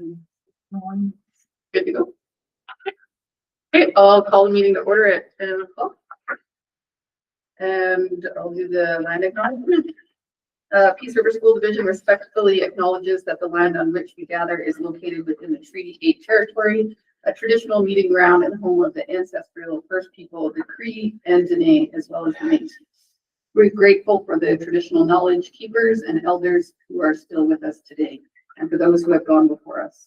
No one. Good to go. Okay, I'll call the meeting to order at 10 o'clock. And I'll do the land acknowledgement. Peace River School Division respectfully acknowledges that the land on which we gather is located within the Treaty 8 territory, a traditional meeting ground and home of the ancestral First People of the Cree and Dene, as well as the Métis. We're grateful for the traditional knowledge keepers and elders who are still with us today, and for those who have gone before us.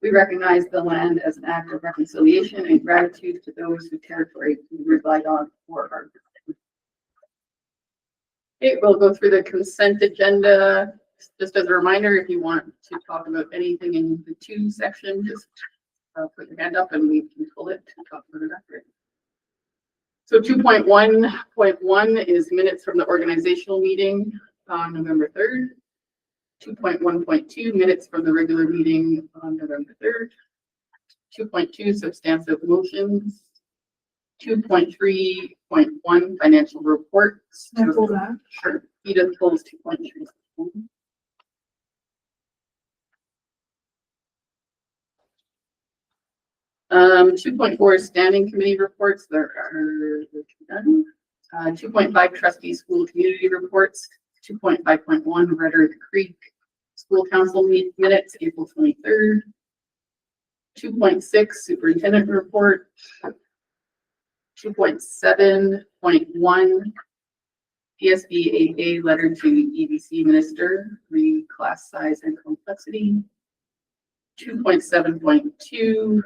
We recognize the land as an act of reconciliation and gratitude to those whose territory we relied on for our. Okay, we'll go through the consent agenda. Just as a reminder, if you want to talk about anything in the to section, just put your hand up and we can pull it and talk about it after. So 2.1.1 is minutes from the organizational meeting on November 3rd. 2.1.2 minutes from the regular meeting on November 3rd. 2.2 substantive motions. 2.3.1 financial reports. Sure. Edith pulls 2.3. 2.4 standing committee reports. There are none. 2.5 trustee school community reports. 2.5.1 Rhetoric Creek School Council minutes, April 23rd. 2.6 superintendent report. 2.7.1 PSBAA letter to EBC minister, re class size and complexity. 2.7.2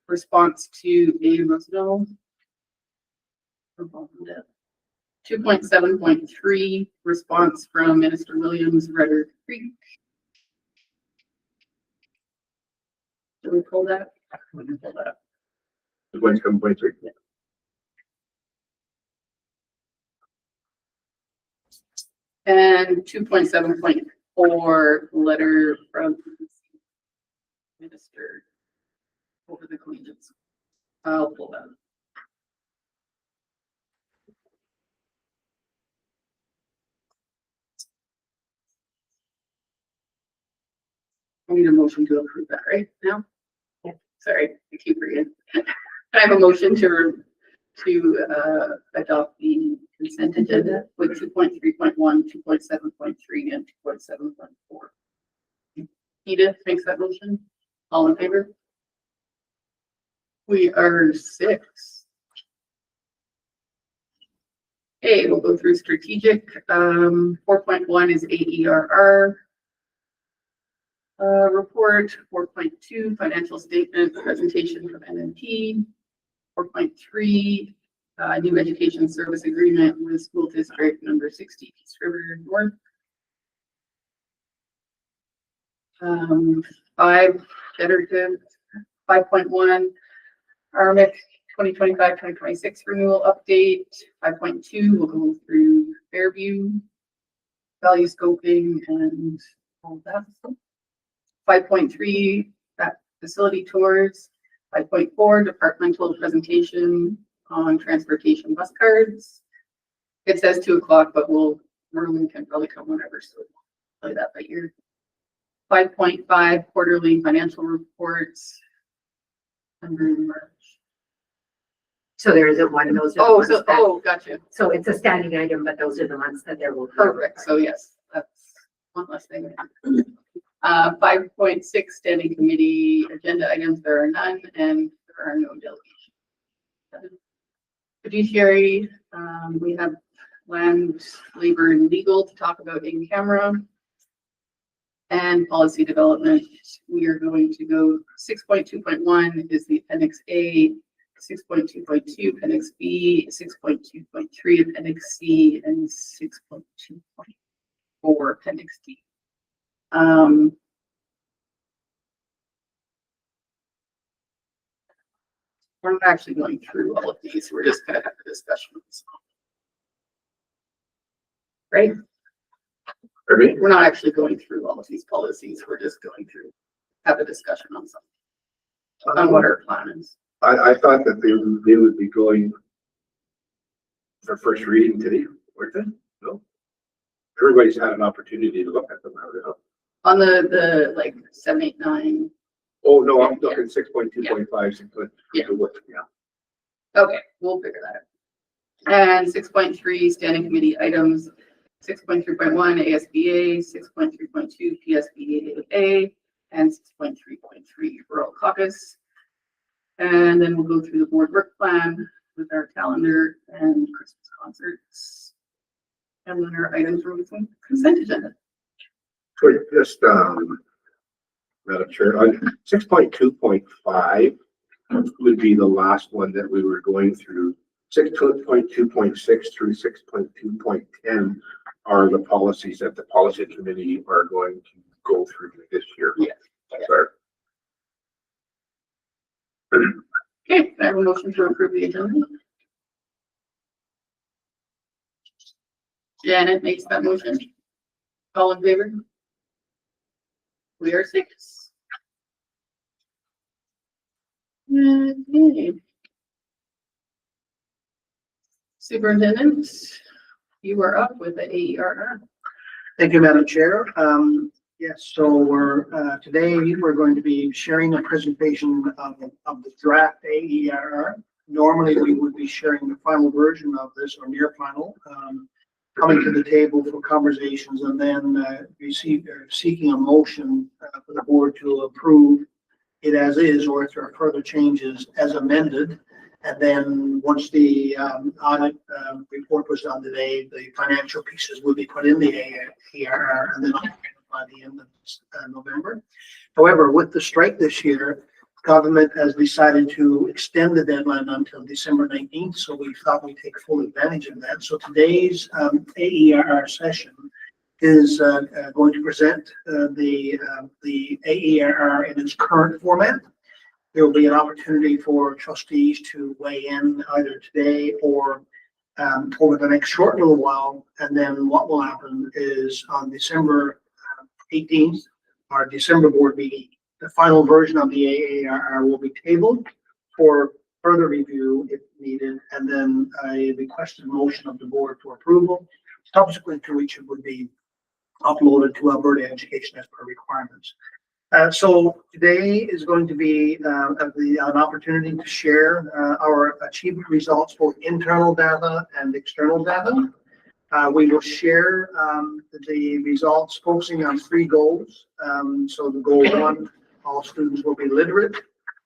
response to A. Roosevelt. 2.7.3 response from Minister Williams, Rhetoric Creek. Did we pull that? We can pull that up. 2.7.3. Yeah. And 2.7.4 letter from Minister over the collegiates. I'll pull that. I need a motion to approve that right now. Yeah. Sorry, I keep forgetting. I have a motion to adopt the consent agenda with 2.3.1, 2.7.3, and 2.7.4. Edith makes that motion. All in favor? We are 6. Okay, we'll go through strategic. 4.1 is AERR report. 4.2 financial statement presentation from NNP. 4.3 new education service agreement with school district number 60 Peace River North. 5 generative. 5.1 RMIC 2025-2026 renewal update. 5.2 we'll go through Fairview value scoping and all of that stuff. 5.3 facility tours. 5.4 departmental presentation on transportation bus cards. It says 2 o'clock, but Merlin can probably come whenever, so we'll play that by ear. 5.5 quarterly financial reports under March. So there isn't one of those. Gotcha. So it's a standing item, but those are the ones that there will be. Perfect. So yes, that's one less thing. 5.6 standing committee agenda items. There are none, and there are no delegations. Fiduciary, we have land, labor, and legal to talk about in camera. And policy development, we are going to go 6.2.1 is the appendix A, 6.2.2 appendix B, 6.2.3 appendix C, and 6.2.4 appendix D. We're not actually going through all of these. We're just going to have a discussion. Right? We're not actually going through all of these policies. We're just going through, have a discussion on something, on what our plan is. I thought that they would be going for first reading today, weren't they? No. Everybody's had an opportunity to look at them. On the like 7, 8, 9. Oh, no, I'm looking 6.2.5, Yeah. yeah. Okay, we'll figure that out. And 6.3, standing committee items, 6.3.1 ASBA, 6.3.2 PSBA, and 6.3.3 rural caucus. And then we'll go through the board work plan with our calendar and Christmas concerts. And then our items from the consent agenda. So just, Madam Chair, on 6.2.5 would be the last one that we were going through. 6.2.6 through 6.2.10 are the policies that the policy committee are going to go through this year. Yes. Sorry. Okay, can I have a motion to approve the agenda? Janet makes that motion. All in favor? We are 6. Okay. Superintendent, you are up with the AERR. Thank you, Madam Chair. Yes, so today we're going to be sharing a presentation of the draft AERR. Normally, we would be sharing the final version of this, or near final, coming to the table for conversations, and then seeking a motion for the board to approve it as is, or if there are further changes as amended. And then once the audit report was done today, the financial pieces will be put in the AERR, and then by the end of November. However, with the strike this year, government has decided to extend the deadline until December 19th. So we thought we'd take full advantage of that. So today's AERR session is going to present the AERR in its current format. There will be an opportunity for trustees to weigh in either today or over the next short little while. And then what will happen is on December 18th, our December board meeting, the final version of the AERR will be tabled for further review if needed, and then a requested motion of the board for approval, subsequent to which it would be uploaded to Alberta Education as per requirements. So today is going to be an opportunity to share our achievement results, both internal data and external data. We will share the results focusing on 3 goals. So the goal 1, all students will be literate.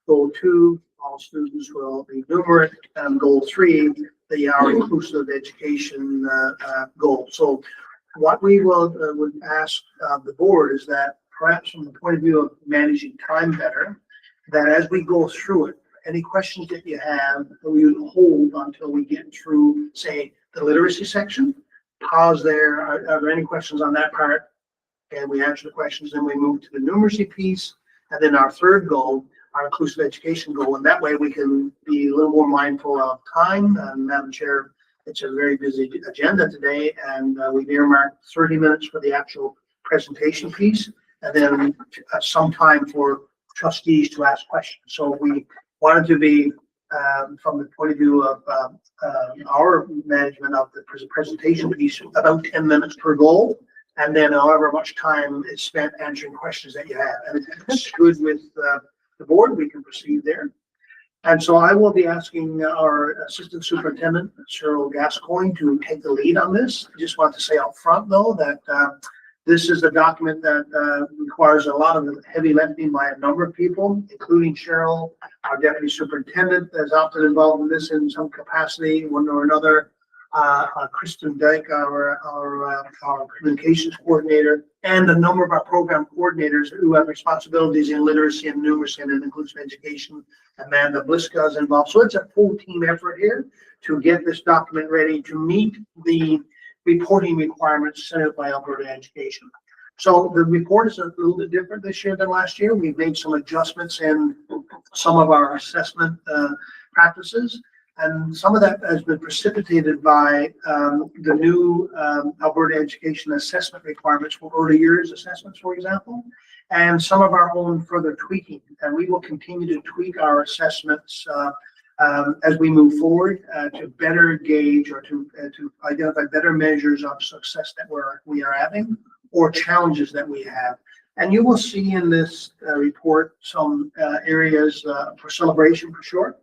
Goal 2, all students will be numerate. And goal 3, our inclusive education goal. So what we would ask the board is that perhaps from the point of view of managing time better, that as we go through it, any questions that you have, we would hold until we get through, say, the literacy section. Pause there. Are there any questions on that part? And we answer the questions, then we move to the numeracy piece, and then our third goal, our inclusive education goal. And that way we can be a little more mindful of time. And Madam Chair, it's a very busy agenda today, and we've earmarked 30 minutes for the actual presentation piece, and then some time for trustees to ask questions. So we wanted to be, from the point of view of our management of the presentation piece, about 10 minutes per goal, and then however much time is spent answering questions that you have. And if it's good with the board, we can proceed there. And so I will be asking our Assistant Superintendent, Cheryl Gascoigne, to take the lead on this. I just want to say up front, though, that this is a document that requires a lot of heavy lifting by a number of people, including Cheryl, our Deputy Superintendent, has often involved in this in some capacity, one or another. Kristen Dyke, our communications coordinator, and a number of our program coordinators who have responsibilities in literacy and numeracy and inclusive education. Amanda Bliska is involved. So it's a full team effort here to get this document ready to meet the reporting requirements set out by Alberta Education. So the report is a little bit different this year than last year. We've made some adjustments in some of our assessment practices. And some of that has been precipitated by the new Alberta Education assessment requirements for early years assessments, for example, and some of our own further tweaking. And we will continue to tweak our assessments as we move forward to better gauge or to identify better measures of success that we are having or challenges that we have. And you will see in this report some areas for celebration for sure.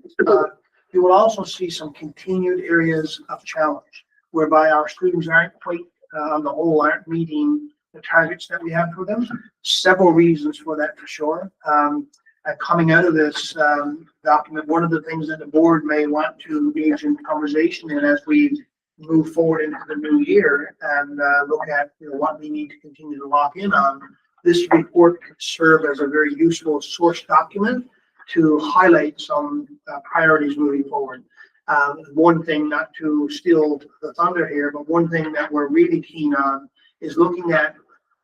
You will also see some continued areas of challenge whereby our students aren't quite, on the whole, aren't meeting the targets that we have for them. Several reasons for that for sure. Coming out of this document, one of the things that the board may want to engage in conversation in as we move forward into the new year and look at what we need to continue to lock in on. This report could serve as a very useful source document to highlight some priorities moving forward. One thing, not to steal the thunder here, but one thing that we're really keen on is looking at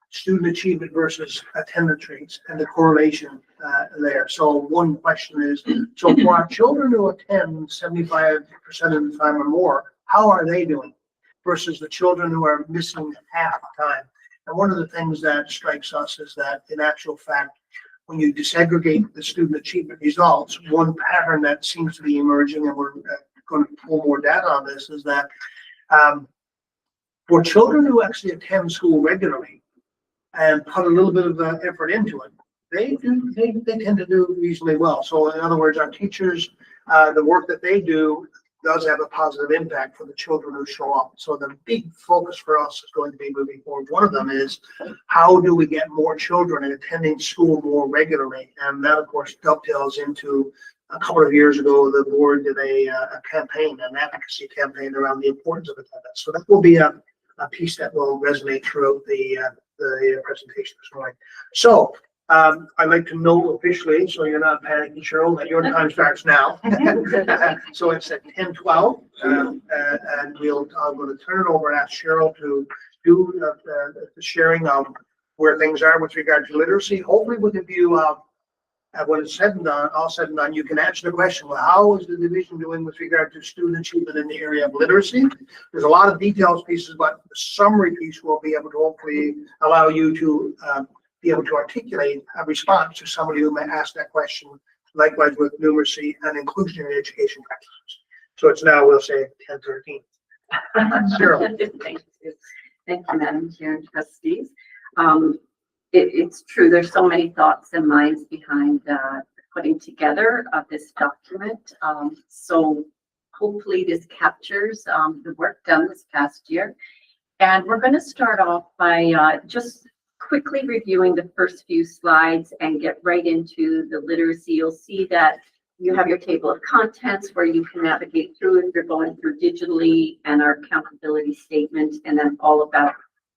student achievement versus attendance rates and the correlation there. So one question is, so for our children who attend 75% of the time or more, how are they doing versus the children who are missing half the time? And one of the things that strikes us is that in actual fact, when you disaggregate the student achievement results, one pattern that seems to be emerging, and we're going to pull more data on this, is that for children who actually attend school regularly and put a little bit of effort into it, they tend to do reasonably well. So in other words, our teachers, the work that they do does have a positive impact for the children who show up. So the big focus for us is going to be moving forward. One of them is how do we get more children attending school more regularly? And that of course dovetails into a couple of years ago, the board did a campaign, an advocacy campaign around the importance of attendance. So that will be a piece that will resonate throughout the presentation this morning. So I'd like to note officially, so you're not panicking, Cheryl, that your time starts now. So it's at 10:12, and I'm going to turn it over and ask Cheryl to do the sharing of where things are with regard to literacy. Hopefully with the view of when it's said and done, all said and done, you can answer the question, well, how is the division doing with regard to student achievement in the area of literacy? There's a lot of details pieces, but the summary piece will be able to hopefully allow you to be able to articulate a response to somebody who may ask that question, likewise with numeracy and inclusionary education practices. So it's now, we'll say 10:13. Cheryl. Thank you. Thank you, Madam Chair and Trustees. It's true, there's so many thoughts and minds behind putting together of this document. So hopefully this captures the work done this past year. And we're going to start off by just quickly reviewing the first few slides and get right into the literacy. You'll see that you have your table of contents where you can navigate through if you're going through digitally, and our accountability statement, and then all about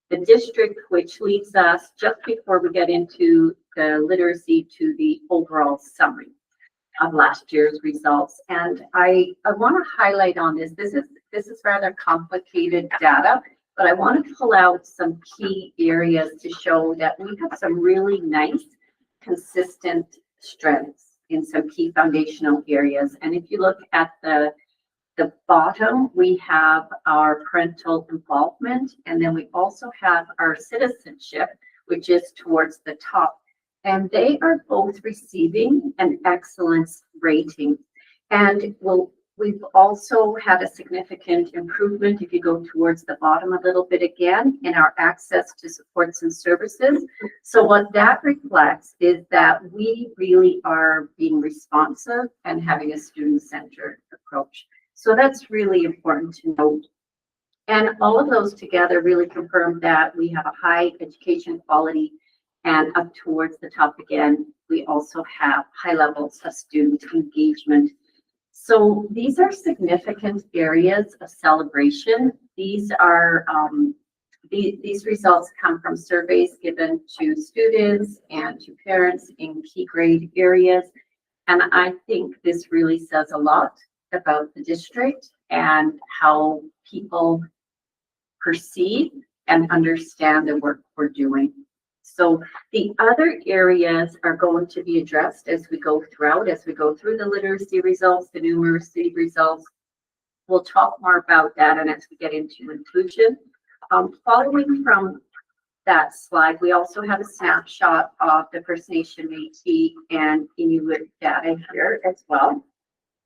the district, which leads us just before we get into the literacy to the overall summary of last year's results. And I want to highlight on this. This is rather complicated data, but I want to pull out some key areas to show that we have some really nice, consistent strengths in some key foundational areas. And if you look at the bottom, we have our parental involvement, and then we also have our citizenship, which is towards the top. And they are both receiving an excellence rating. And we've also had a significant improvement, if you go towards the bottom a little bit again, in our access to supports and services. So what that reflects is that we really are being responsive and having a student-centered approach. So that's really important to note. And all of those together really confirm that we have a high education quality, and up towards the top again, we also have high levels of student engagement. So these are significant areas of celebration. These are these results come from surveys given to students and to parents in key grade areas. And I think this really says a lot about the district and how people perceive and understand the work we're doing. So the other areas are going to be addressed as we go through the literacy results, the numeracy results. We'll talk more about that, and as we get into inclusion. Following from that slide, we also have a snapshot of the First Nation, Métis, and Inuit data here as well.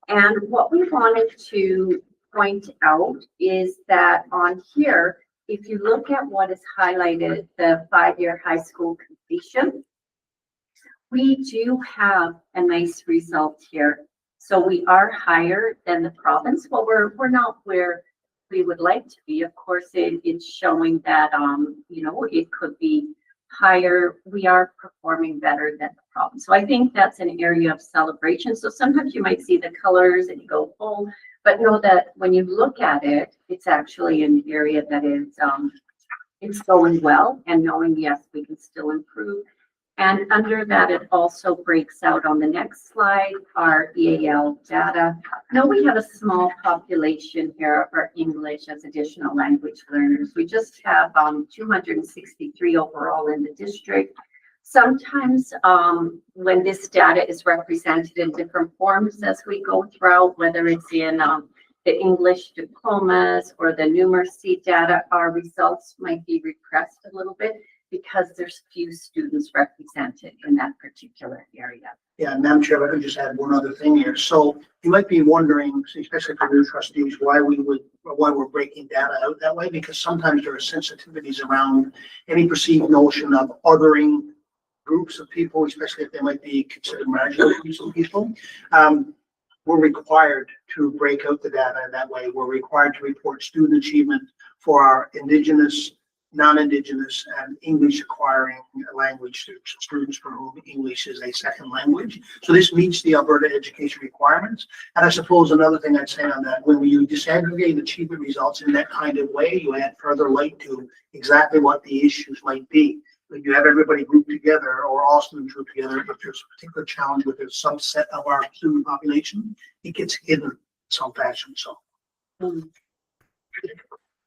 And what we wanted to point out is that on here, if you look at what is highlighted, the 5-year high school education. We do have a nice result here. So we are higher than the province. Well, we're not where we would like to be. Of course, it's showing that, it could be higher. We are performing better than the province. So I think that's an area of celebration. So sometimes you might see the colors and you go, oh, but know that when you look at it, it's actually an area that is, it's going well, and knowing, yes, we can still improve. And under that, it also breaks out on the next slide, our EAL data. Now we have a small population here of our English as additional language learners. We just have 263 overall in the district. Sometimes when this data is represented in different forms as we go throughout, whether it's in the English diplomas or the numeracy data, our results might be repressed a little bit, because there's few students represented in that particular area. Yeah, Madam Chair, I could just add one other thing here. So you might be wondering, especially for new trustees, why we're breaking data out that way, because sometimes there are sensitivities around any perceived notion of othering groups of people, especially if they might be considered marginal groups of people. We're required to break out the data in that way. We're required to report student achievement for our Indigenous, non-Indigenous, and English acquiring language students for whom English is a second language. So this meets the Alberta education requirements. And I suppose another thing I'd say on that, when you disaggregate achievement results in that kind of way, you add further light to exactly what the issues might be. When you have everybody grouped together, or all students grouped together, if there's a particular challenge with a subset of our student population, it gets hidden in some fashion.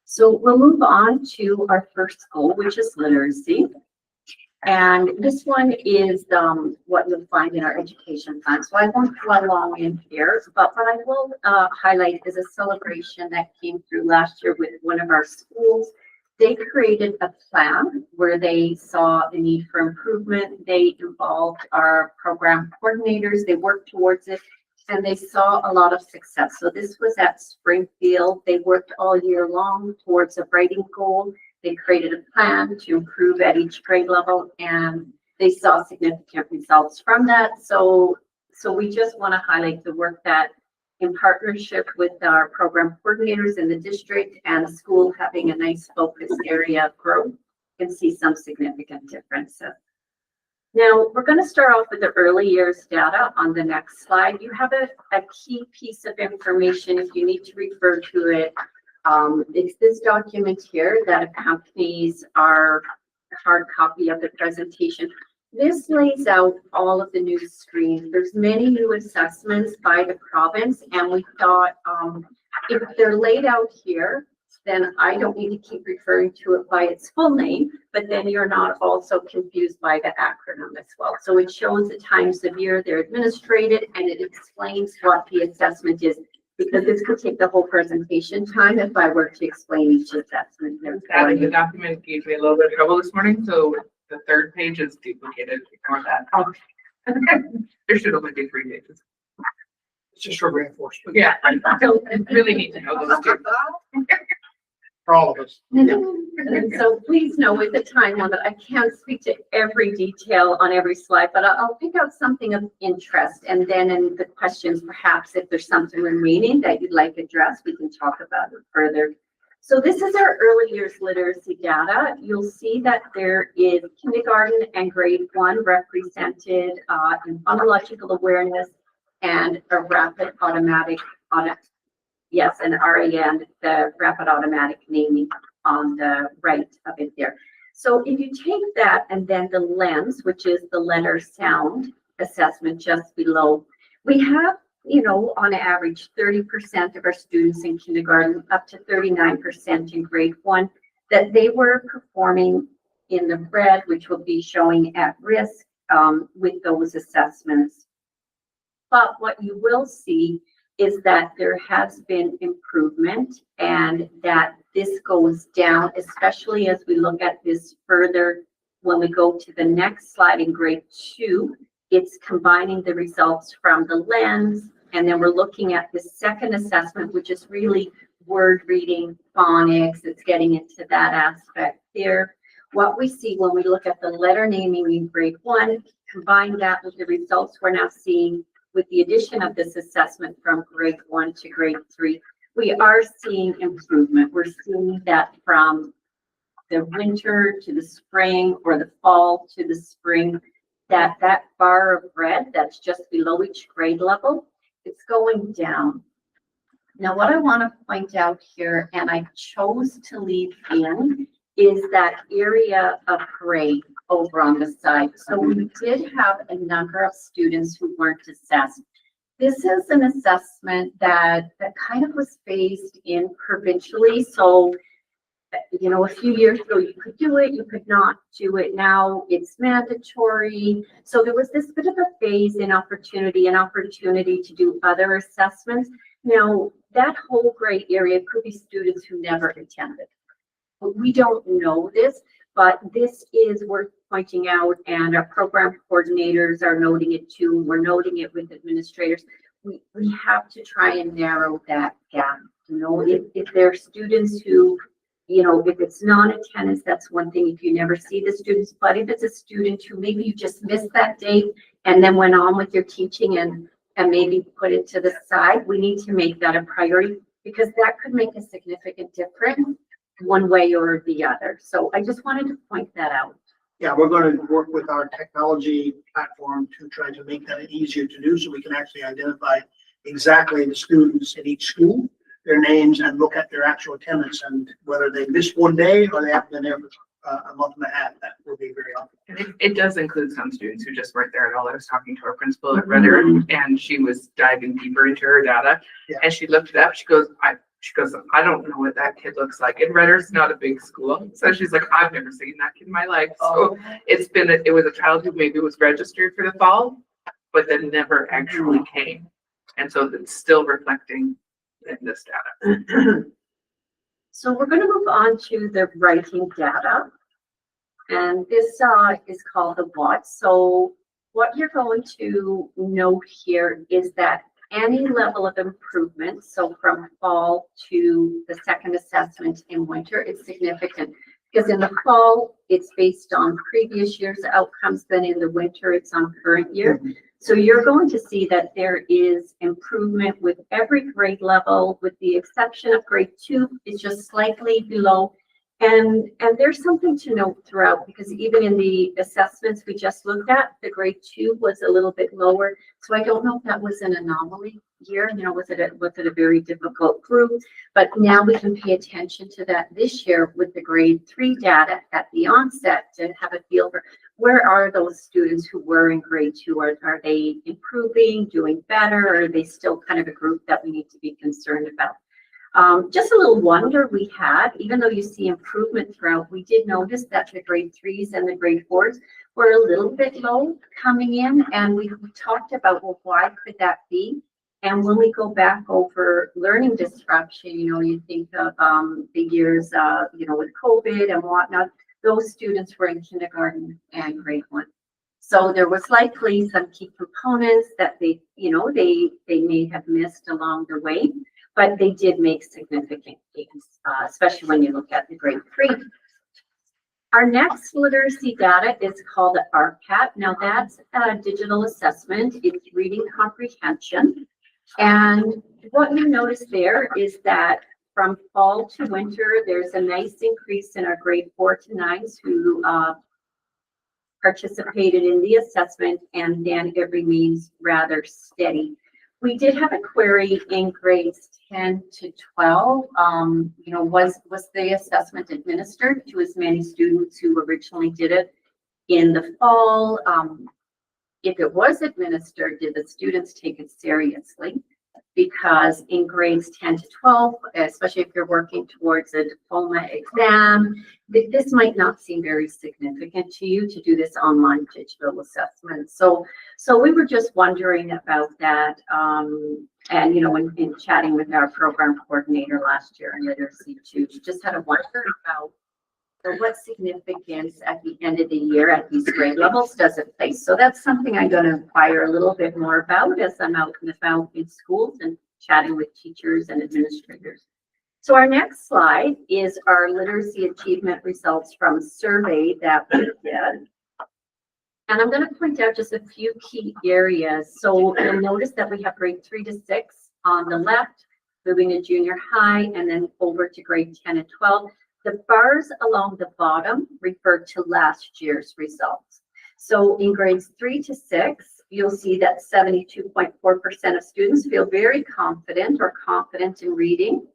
So we'll move on to our first goal, which is literacy. And this one is what you'll find in our education plan. So I won't dwell long in here, but what I will highlight is a celebration that came through last year with one of our schools. They created a plan where they saw the need for improvement. They involved our program coordinators. They worked towards it, and they saw a lot of success. So this was at Springfield. They worked all year long towards a writing goal. They created a plan to improve at each grade level, and they saw significant results from that. So we just want to highlight the work that, in partnership with our program coordinators in the district and the school, having a nice focused area of growth, can see some significant differences. Now, we're going to start off with the early years data on the next slide. You have a key piece of information if you need to refer to it. It's this document here that accompanies our hard copy of the presentation. This lays out all of the new screens. There's many new assessments by the province, and we thought if they're laid out here, then I don't need to keep referring to it by its full name, but then you're not also confused by the acronym as well. So it shows the times of year they're administrated, and it explains what the assessment is, because this could take the whole presentation time if I were to explain each assessment. Adding the document gave me a little bit of trouble this morning, so the third page is duplicated. Ignore that. There should only be 3 pages. It's just for reinforcement. Yeah, I really need to know those two. For all of us. And so please know with the time limit, I can't speak to every detail on every slide, but I'll pick out something of interest, and then in the questions, perhaps if there's something remaining that you'd like addressed, we can talk about it further. So this is our early years literacy data. You'll see that there is kindergarten and grade 1 represented in phonological awareness and a rapid automatic audit. Yes, and RAN, the rapid automatic naming on the right of it there. So if you take that and then the LENS, which is the letter sound assessment just below, we have, on average, 30% of our students in kindergarten, up to 39% in grade 1, that they were performing in the red, which will be showing at risk with those assessments. But what you will see is that there has been improvement, and that this goes down, especially as we look at this further when we go to the next slide in grade 2. It's combining the results from the LENS, and then we're looking at the second assessment, which is really word reading, phonics. It's getting into that aspect there. what we see when we look at the letter naming in grade 1, combine that with the results we're now seeing with the addition of this assessment from grade 1 to grade 3, we are seeing improvement. We're seeing that from the winter to the spring or the fall to the spring, that bar of red that's just below each grade level, it's going down. Now, what I want to point out here, and I chose to leave in, is that area of gray over on the side. So we did have a number of students who weren't assessed. This is an assessment that kind of was phased in provincially. So, you know, a few years ago, you could do it, you could not do it. Now it's mandatory. So there was this bit of a phase in opportunity, an opportunity to do other assessments. Now, that whole gray area could be students who never attended. We don't know this, but this is worth pointing out, and our program coordinators are noting it too. We're noting it with administrators. We have to try and narrow that gap. You know, if there are students who, you know, if it's non-attendance, that's one thing, if you never see the students, but if it's a student who maybe you just missed that date and then went on with your teaching and maybe put it to the side, we need to make that a priority, because that could make a significant difference one way or the other. So I just wanted to point that out. Yeah, we're going to work with our technology platform to try to make that easier to do, so we can actually identify exactly the students in each school, their names, and look at their actual attendance and whether they missed one day or they haven't been there for a month and a half. That will be very often. And it does include some students who just weren't there at all. I was talking to our principal at Redder, and she was diving deeper into her data. Yeah. And she looked it up. She goes, I don't know what that kid looks like. And Redder's not a big school. So she's like, I've never seen that kid in my life. So it was a child who maybe was registered for the fall, but then never actually came. And so it's still reflecting in this data. So we're going to move on to the writing data. And this is called the what. So what you're going to note here is that any level of improvement, so from fall to the second assessment in winter, is significant. Because in the fall, it's based on previous year's outcomes, then in the winter, it's on current year. So you're going to see that there is improvement with every grade level, with the exception of grade 2, it's just slightly below. And there's something to note throughout, because even in the assessments we just looked at, the grade 2 was a little bit lower. So I don't know if that was an anomaly year, you know, was it a very difficult group? But now we can pay attention to that this year with the grade 3 data at the onset to have a feel for where are those students who were in grade 2? Are they improving, doing better, or are they still kind of a group that we need to be concerned about? Just a little wonder we had, even though you see improvement throughout, we did notice that the grade 3s and the grade 4s were a little bit low coming in, and we talked about, well, why could that be? And when we go back over learning disruption, you know, you think of the years, you know, with COVID and whatnot, those students were in kindergarten and grade 1. So there was likely some key components that they, you know, they may have missed along the way, but they did make significant gains, especially when you look at the grade 3. Our next literacy data is called the RCAT. Now that's a digital assessment. It's reading comprehension. And what you notice there is that from fall to winter, there's a nice increase in our grade 4 to 9s who participated in the assessment, and then it remains rather steady. We did have a query in grades 10 to 12. You know, was the assessment administered to as many students who originally did it in the fall? If it was administered, did the students take it seriously? Because in grades 10 to 12, especially if you're working towards a diploma exam, this might not seem very significant to you to do this online digital assessment. So we were just wondering about that. And, you know, in chatting with our program coordinator last year in literacy too, just had a wonder about what significance at the end of the year at these grade levels does it place. So that's something I'm going to inquire a little bit more about as I'm out and about in schools and chatting with teachers and administrators. So our next slide is our literacy achievement results from a survey that we did. And I'm going to point out just a few key areas. So you'll notice that we have grade 3 to 6 on the left, moving to junior high, and then over to grade 10 and 12. The bars along the bottom refer to last year's results. So in grades 3 to 6, you'll see that 72.4% of students feel very confident or confident in reading,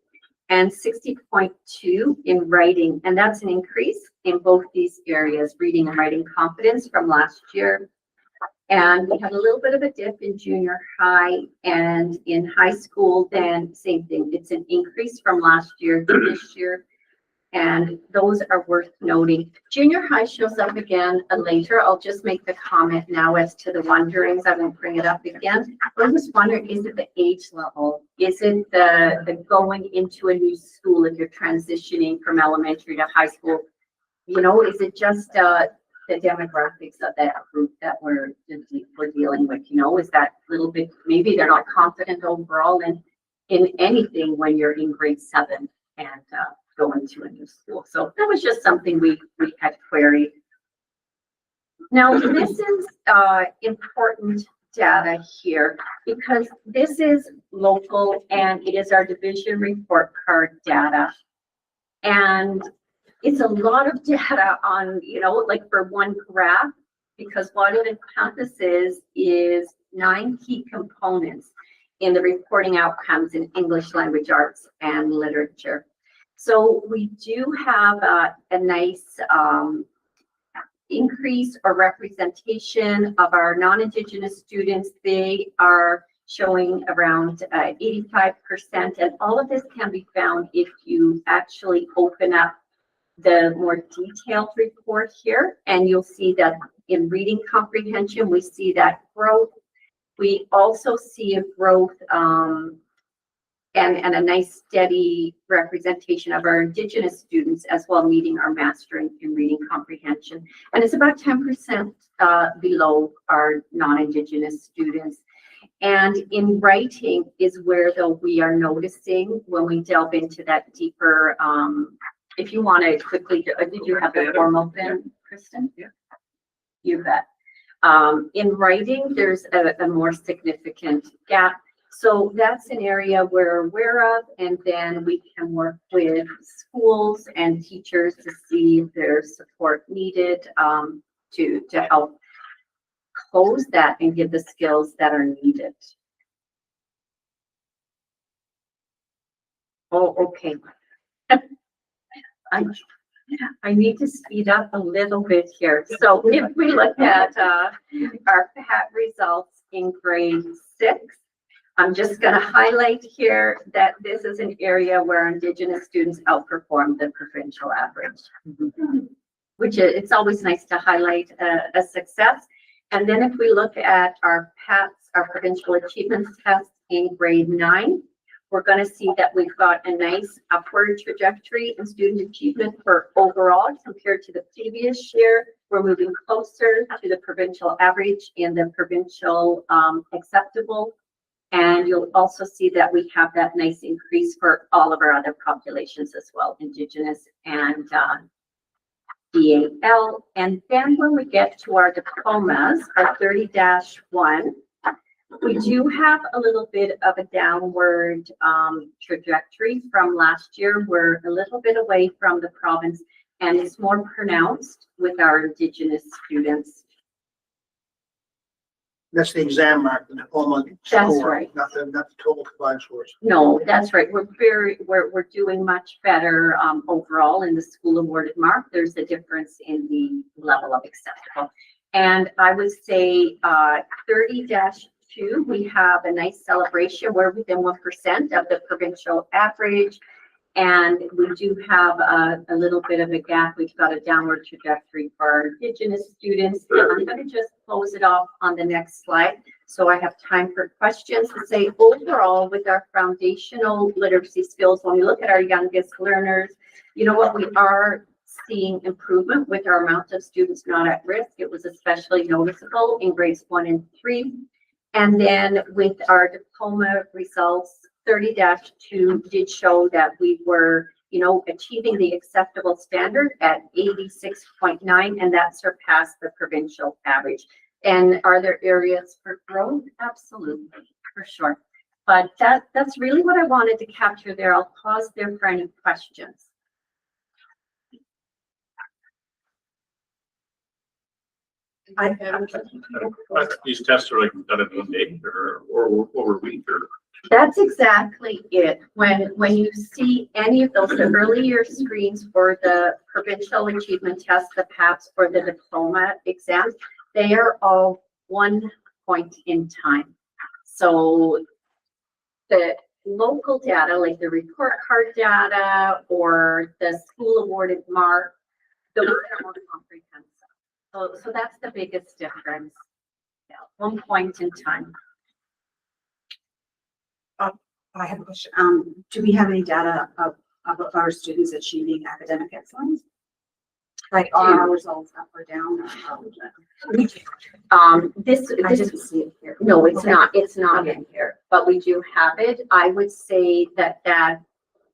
and 60.2 in writing. And that's an increase in both these areas, reading and writing confidence from last year. And we had a little bit of a dip in junior high, and in high school, then same thing. It's an increase from last year to this year. And those are worth noting. Junior high shows up again later. I'll just make the comment now as to the wonderings. I won't bring it up again. I'm just wondering, is it the age level? Is it the going into a new school if you're transitioning from elementary to high school? You know, is it just the demographics of that group that we're dealing with? You know, is that little bit, maybe they're not confident overall in anything when you're in grade 7 and going to a new school. So that was just something we had queried. Now, this is important data here because this is local and it is our division report card data. And it's a lot of data on, you know, like for one graph, because what it encompasses is 9 key components in the reporting outcomes in English language arts and literature. So we do have a nice increase or representation of our non-Indigenous students. They are showing around 85%, and all of this can be found if you actually open up the more detailed report here, and you'll see that in reading comprehension, we see that growth. We also see a growth and a nice steady representation of our Indigenous students as well, meeting our mastering in reading comprehension. And it's about 10% below our non-Indigenous students. And in writing is where, though, we are noticing when we delve into that deeper, if you want to quickly, did you have the form open, Kristen? Yeah. You bet. In writing, there's a more significant gap. So that's an area we're aware of, and then we can work with schools and teachers to see if there's support needed to help close that and give the skills that are needed. Oh, okay. I need to speed up a little bit here. So if we look at our PAT results in grade 6, I'm just going to highlight here that this is an area where Indigenous students outperform the provincial average, which it's always nice to highlight a success. And then if we look at our PATs, our provincial achievements test in grade 9, we're going to see that we've got a nice upward trajectory in student achievement for overall compared to the previous year. We're moving closer to the provincial average and the provincial acceptable. And you'll also see that we have that nice increase for all of our other populations as well, Indigenous and DAL. And then when we get to our diplomas, our 30-1, we do have a little bit of a downward trajectory from last year. We're a little bit away from the province, and it's more pronounced with our Indigenous students. That's the exam mark, the diploma That's score, right. not the total combined scores. No, that's right. We're doing much better overall in the school awarded mark. There's a difference in the level of acceptable. And I would say 30-2, we have a nice celebration. We're within 1% of the provincial average. And we do have a little bit of a gap. We've got a downward trajectory for our Indigenous students. And I'm going to just close it off on the next slide, so I have time for questions. To say overall, with our foundational literacy skills, when we look at our youngest learners, you know what, we are seeing improvement with our amount of students not at risk. It was especially noticeable in grades 1 and 3. And then with our diploma results, 30-2 did show that we were, achieving the acceptable standard at 86.9, and that surpassed the provincial average. And are there areas for growth? Absolutely, for sure. But that's really what I wanted to capture there. I'll pause there for any questions. These tests are like done in a day or over a week or. That's exactly it. When you see any of those, the early year screens for the provincial achievement test, the PAPS, or the diploma exams, they are all 1 point in time. So the local data, like the report card data or the school awarded mark, those are more comprehensive. So that's the biggest difference. Yeah, 1 point in time. I have a question. Do we have any data of our students achieving academic excellence? Like are our results up or down? This I didn't see it here. No, it's Okay. not. It's not in here, but we do have it. I would say that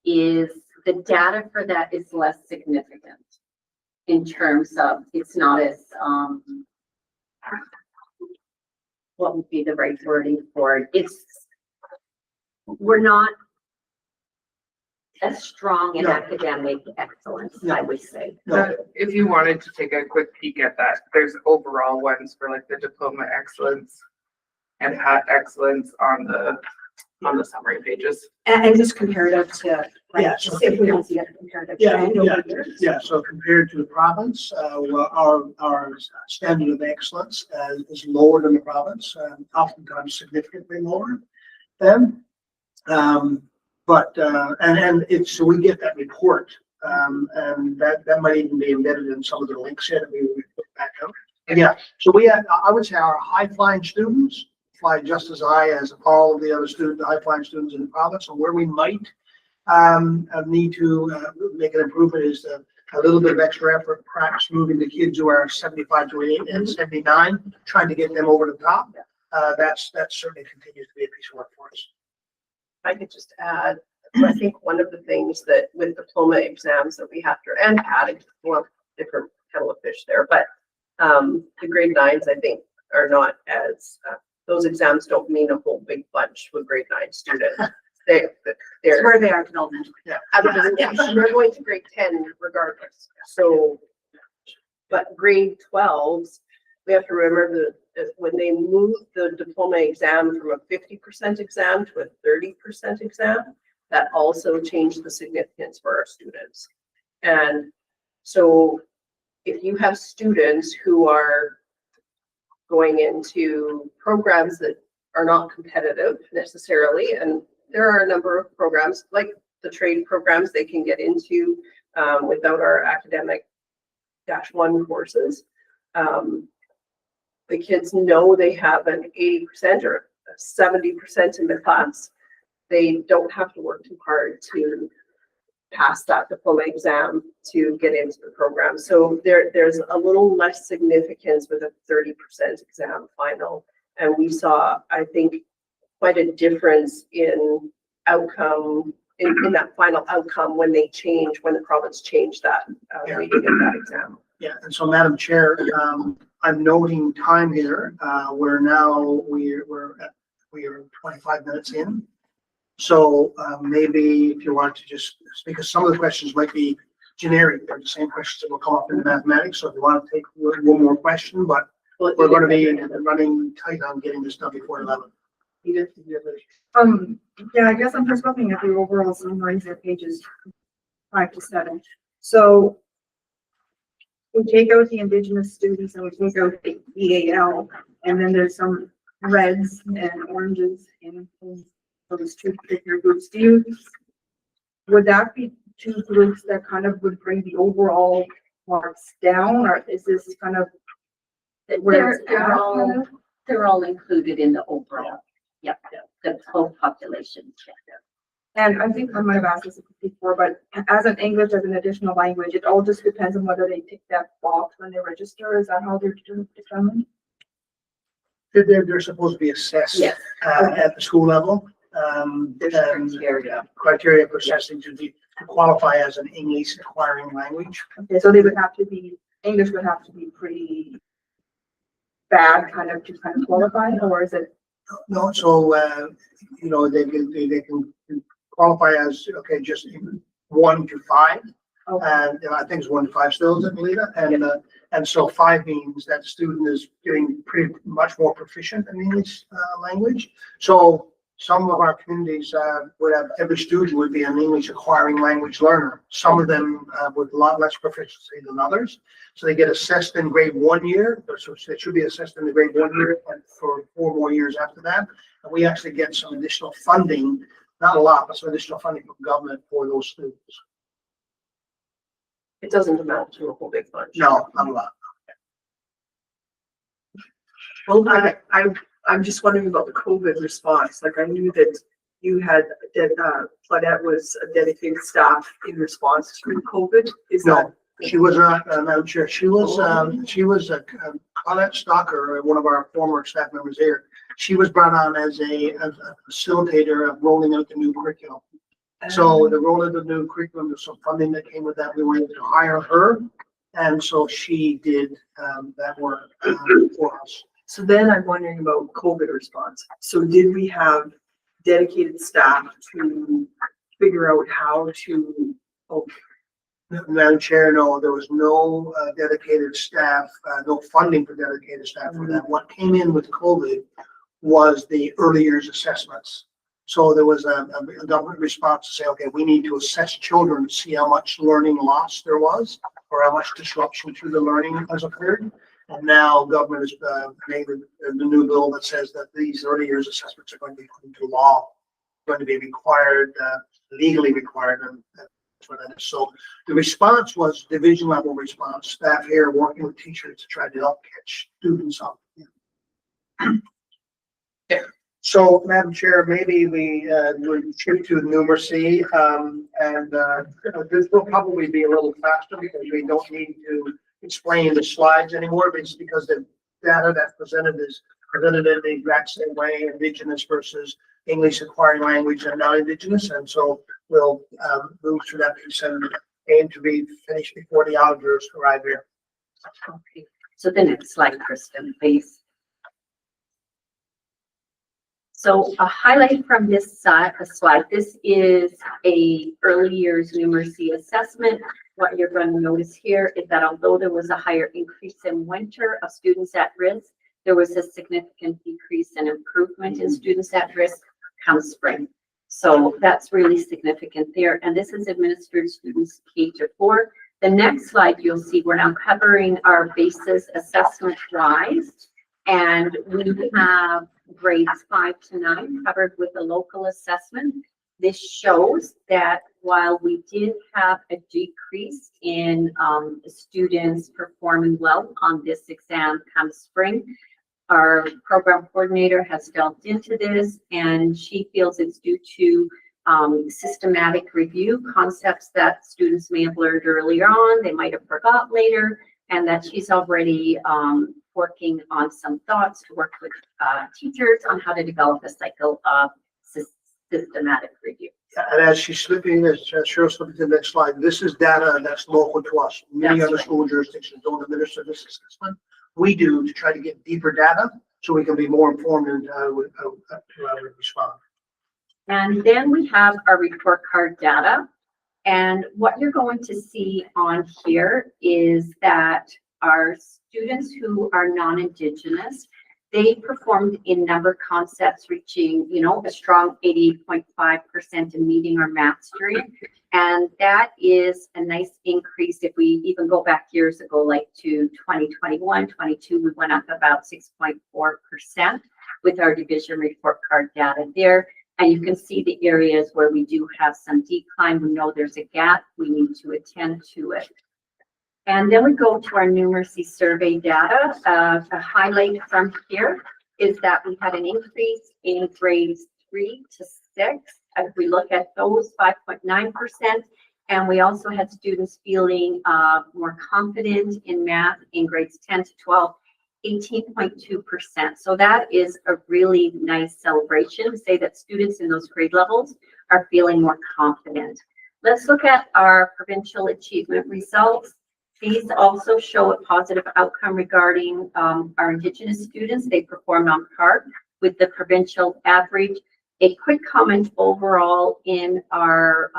is the data for that is less significant in terms of it's not as what would be the right wording for it? We're not as strong in No. academic excellence, I would say. No. If you wanted to take a quick peek at that, there's overall ones for like the diploma excellence and PAT excellence on the summary pages. And just comparative to, like, Yeah, just if we don't see a comparative Yeah, trend over years. Yeah, so compared to the province, our standard of excellence is lower than the province, oftentimes significantly lower than. So we get that report, and that might even be embedded in some of the links here that we would put back out. Yeah, so I would say our high flying students fly just as high as all of the other high flying students in the province. And where we might need to make an improvement is a little bit of extra effort, perhaps moving the kids who are 75 to 88 and 79, trying to get them over the top. That certainly continues to be a piece of work for us. I could just add, I think one of the things that with diploma exams that we have to, and adding one different kettle of fish there, but the grade 9s, I think, are not as, those exams don't mean a whole big bunch with grade 9 students. They're Where they are developmental. they're going to grade 10 regardless. So, but grade 12s, we have to remember that when they moved the diploma exam from a 50% exam to a 30% exam, that also changed the significance for our students. And so if you have students who are going into programs that are not competitive necessarily, and there are a number of programs like the trade programs they can get into without our academic -1 courses. The kids know they have an 80% or 70% in the class. They don't have to work too hard to pass that diploma exam to get into the program. So there's a little less significance with a 30% exam final. And we saw, I think, quite a difference in outcome, in that final outcome when the province changed that rating of that exam. Yeah, and so Madam Chair, I'm noting time here. We're 25 minutes in. So maybe if you want to just, because some of the questions might be generic, they're the same questions that will come up in mathematics. So if you want to take one more question, but we're going to be running tight on getting this done before 11. Yeah, I guess I'm just looking at the overall summaries at pages 5 to 7. So we take out the Indigenous students and we take out the EAL, and then there's some reds and oranges in those two particular groups. Would that be two groups that kind of would bring the overall marks down, or is this kind of where it's at? They're all included in the overall. Yep, the whole population. And I think I might have asked this before, but as an English, as an additional language, it all just depends on whether they tick that box when they register. Is that how they're determined? They're supposed to be assessed Yes. at the school level. There's criteria. criteria for assessing to qualify as an English acquiring language. Okay, so they would have to be, English would have to be pretty bad kind of to kind of qualify, or is it? No, so, you know, they can qualify as, okay, just 1 to 5. Okay. And I think it's 1 to 5 still, isn't it, Melita? And so 5 means that the student is getting pretty much more proficient in the English language. So some of our communities would have, every student would be an English acquiring language learner. Some of them with a lot less proficiency than others. So they get assessed in grade 1 year, so they should be assessed in the grade 1 year and for 4 more years after that. And we actually get some additional funding, not a lot, but some additional funding from government for those students. It doesn't amount to a whole big bunch. No, not a lot. Well, I'm just wondering about the COVID response. Like I knew that you had, that Claudette was a dedicated staff in response to COVID. Is that? No, she was not, Madam Chair. She was Colette Stalker, one of our former staff members here. She was brought on as a facilitator of rolling out the new curriculum. So the role of the new curriculum, there's some funding that came with that. We were able to hire her. And so she did that work for us. So then I'm wondering about COVID response. So did we have dedicated staff to figure out how to, Madam Chair, no, there was no dedicated staff, no funding for dedicated staff for that. What came in with COVID was the early years assessments. So there was a government response to say, okay, we need to assess children to see how much learning loss there was or how much disruption to the learning has occurred. And now government has made the new bill that says that these early years assessments are going to be put into law, going to be required, legally required. And that's what that is. So the response was division level response, staff here working with teachers to try to help catch students up. Yeah. So, Madam Chair, maybe we would shift to numeracy, this will probably be a little faster because we don't need to explain the slides anymore, but it's because the data that's presented is presented in the exact same way, Indigenous versus English acquiring language and non-Indigenous, and so we'll move through that piece and aim to be finished before the auditors arrive here. Okay, so the next slide, Kristen, please. So a highlight from this slide, this is a early years numeracy assessment. What you're going to notice here is that although there was a higher increase in winter of students at risk, there was a significant decrease in improvement in students at risk come spring. So that's really significant there. And this is administered students K-4. The next slide you'll see we're now covering our basis assessment wise. And we have grades 5 to 9 covered with a local assessment. This shows that while we did have a decrease in students performing well on this exam come spring, our program coordinator has delved into this and she feels it's due to systematic review, concepts that students may have learned earlier on, they might have forgot later, and that she's already working on some thoughts to work with teachers on how to develop a cycle of systematic review. And as she's slipping, as Cheryl slipping to the next slide, this is data that's local to us. Many That's other right. school jurisdictions don't administer this assessment. We do to try to get deeper data so we can be more informed in how we respond. And then we have our report card data. And what you're going to see on here is that our students who are non-Indigenous, they performed in number concepts reaching, you know, a strong 88.5% in meeting or mastery. And that is a nice increase. If we even go back years ago, like to 2021, 22, we went up about 6.4% with our division report card data there. And you can see the areas where we do have some decline. We know there's a gap. We need to attend to it. And then we go to our numeracy survey data. A highlight from here is that we had an increase in grades 3 to 6. As we look at those, 5.9%. And we also had students feeling more confident in math in grades 10 to 12 18.2%. So that is a really nice celebration to say that students in those grade levels are feeling more confident. Let's look at our provincial achievement results. These also show a positive outcome regarding our Indigenous students. They performed on par with the provincial average. A quick comment overall in our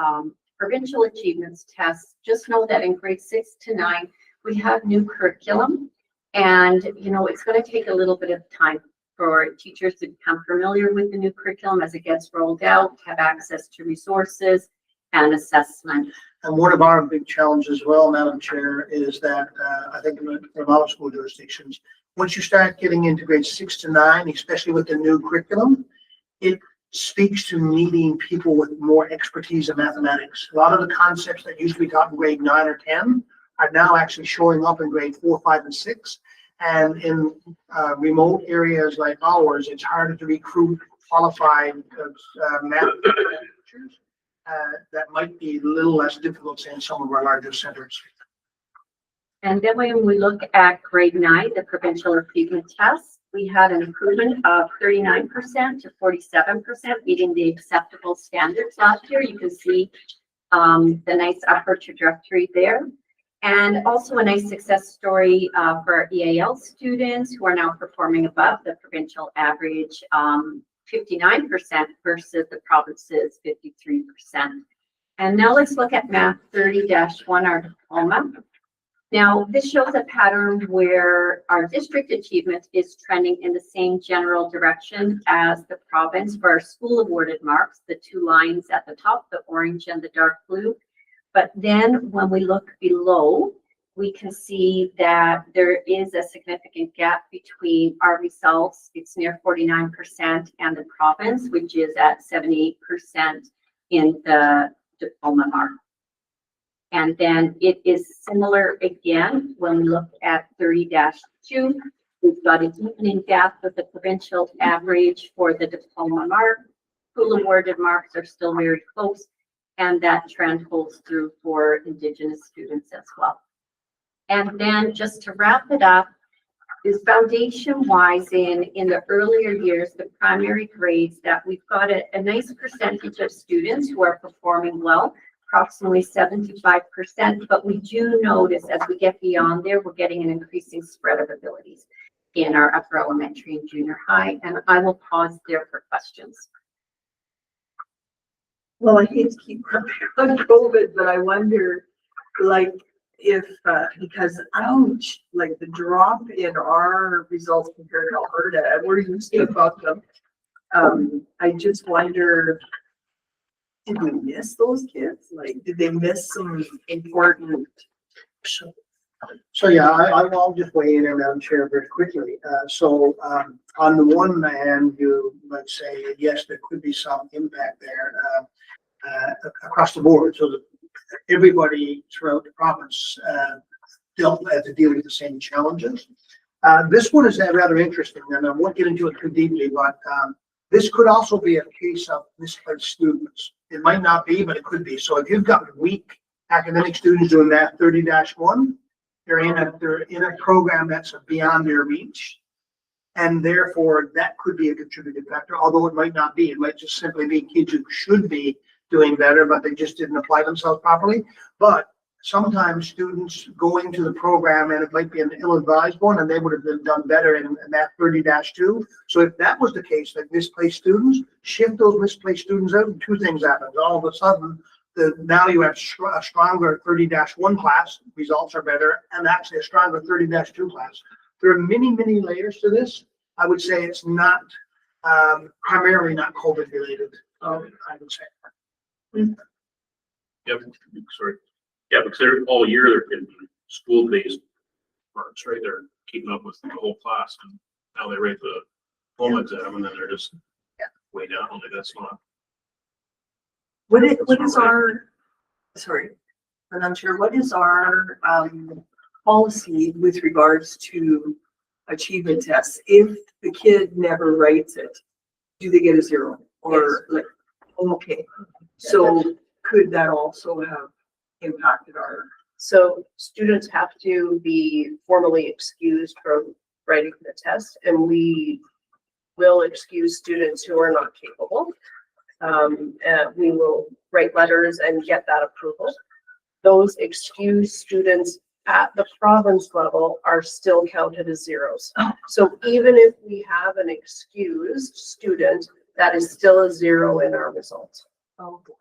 provincial achievements tests. Just know that in grade 6 to 9, we have new curriculum. And, you know, it's going to take a little bit of time for teachers to become familiar with the new curriculum as it gets rolled out, have access to resources and assessment. And one of our big challenges as well, Madam Chair, is that I think in a lot of school jurisdictions, once you start getting into grades 6 to 9, especially with the new curriculum, it speaks to needing people with more expertise in mathematics. A lot of the concepts that used to be taught in grade 9 or 10 are now actually showing up in grade 4, 5, and 6. And in remote areas like ours, it's harder to recruit qualified math teachers. That might be a little less difficult in some of our larger centers. And then when we look at grade 9, the provincial achievement test, we had an improvement of 39% to 47%, meeting the acceptable standards last year. You can see the nice upward trajectory there. And also a nice success story for our EAL students who are now performing above the provincial average, 59% versus the province's 53%. And now let's look at Math 30-1, our diploma. Now, this shows a pattern where our district achievement is trending in the same general direction as the province for our school awarded marks, the two lines at the top, the orange and the dark blue. But then when we look below, we can see that there is a significant gap between our results. It's near 49% and the province, which is at 78% in the diploma mark. And then it is similar again when we look at 30-2. We've got a deepening gap with the provincial average for the diploma mark. School awarded marks are still very close, and that trend holds through for Indigenous students as well. And then just to wrap it up, is foundation-wise in the earlier years, the primary grades, that we've got a nice percentage of students who are performing well, approximately 75%, but we do notice as we get beyond there, we're getting an increasing spread of abilities in our upper elementary and junior high. And I will pause there for questions. Well, I hate to keep on COVID, but I wonder, like, if, because ouch, like the drop in our results compared to Alberta, and where do you speak about them? I just wonder, did we miss those kids? Like, did they miss some important? So yeah, I'll just weigh in there, Madam Chair, very quickly. On the one hand, you might say, yes, there could be some impact there across the board. So that everybody throughout the province had to deal with the same challenges. This one is rather interesting, and I won't get into it too deeply, but this could also be a case of misplaced students. It might not be, but it could be. So if you've got weak academic students doing Math 30-1, they're in a program that's beyond their reach, and therefore that could be a contributing factor, although it might not be. It might just simply be kids who should be doing better, but they just didn't apply themselves properly. But sometimes students going to the program, and it might be an ill-advised one, and they would have done better in Math 30-2. So if that was the case, like misplaced students, shift those misplaced students out, and two things happen. All of a sudden, now you have a stronger 30-1 class, results are better, and actually a stronger 30-2 class. There are many, many layers to this. I would say it's not primarily not COVID related, I would say. Yep, sorry. Yeah, because they're all year they're in school-based marks, right? They're keeping up with the whole class, and now they rate the diploma exam, and then they're just way down. Like that's not. What is our, sorry, I'm not sure, what is our policy with regards to achievement tests? If the kid never writes it, do they get a 0? Or like, okay, so could that also have impacted our? So students have to be formally excused from writing the test, and we will excuse students who are not capable. And we will write letters and get that approval. Those excused students at the province level are still counted as zeros. So even if we have an excused student, that is still a zero in our results. Oh, boy.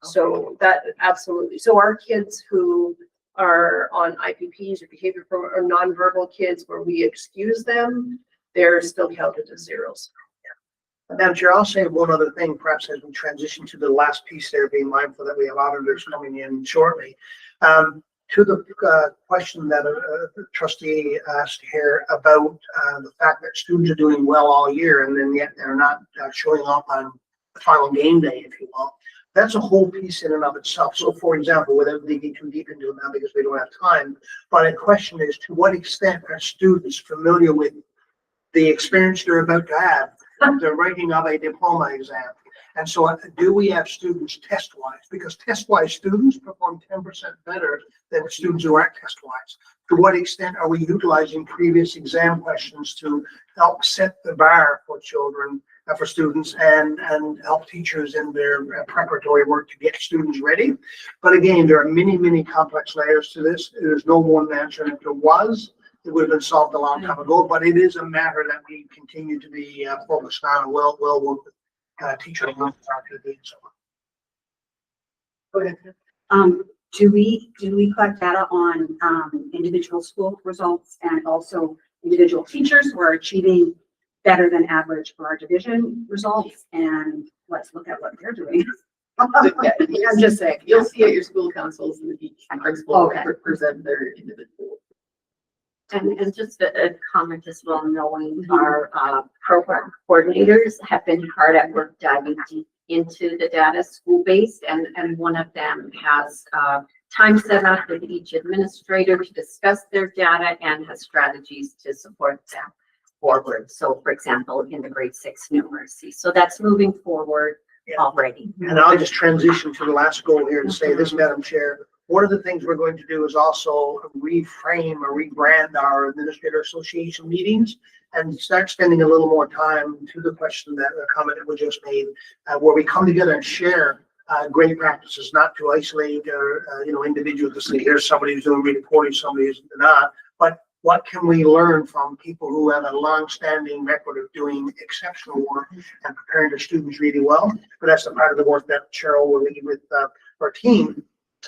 So that absolutely. So our kids who are on IPPs or behavior program or nonverbal kids where we excuse them, they're still counted as zeros. Madam Chair, I'll say one other thing, perhaps as we transition to the last piece there, being mindful that we have auditors coming in shortly. To the question that a trustee asked here about the fact that students are doing well all year and then yet they're not showing up on final game day, if you will. That's a whole piece in and of itself. So for example, without digging too deep into it now because we don't have time, but a question is to what extent are students familiar with the experience they're about to have, the writing of a diploma exam? And so do we have students test-wise? Because test-wise students perform 10% better than students who aren't test-wise. To what extent are we utilizing previous exam questions to help set the bar for children, for students, and help teachers in their preparatory work to get students ready? But again, there are many, many complex layers to this. There's no one answer, and if there was, it would have been solved a long time ago, but it is a matter that we continue to be focused on and will work with teachers and so on. Go ahead. Do we collect data on individual school results and also individual teachers who are achieving better than average for our division results? And let's look at what they're doing. Yeah, I'm just saying, you'll see at your school councils and the principal Okay. represent their individual. And just a comment as well, knowing our program coordinators have been hard at work diving deep into the data, school-based, and one of them has time set up with each administrator to discuss their data and has strategies to support them forward. So for example, in the grade 6 numeracy. So that's moving forward already. And I'll just transition to the last goal here to say this, Madam Chair. One of the things we're going to do is also reframe or rebrand our Administrator Association meetings and start spending a little more time to the question that the comment that was just made, where we come together and share great practices, not to isolate individuals to say, here's somebody who's doing really poorly, somebody who's not, but what can we learn from people who have a long-standing record of doing exceptional work and preparing their students really well? But that's the part of the work that Cheryl will lead with our team,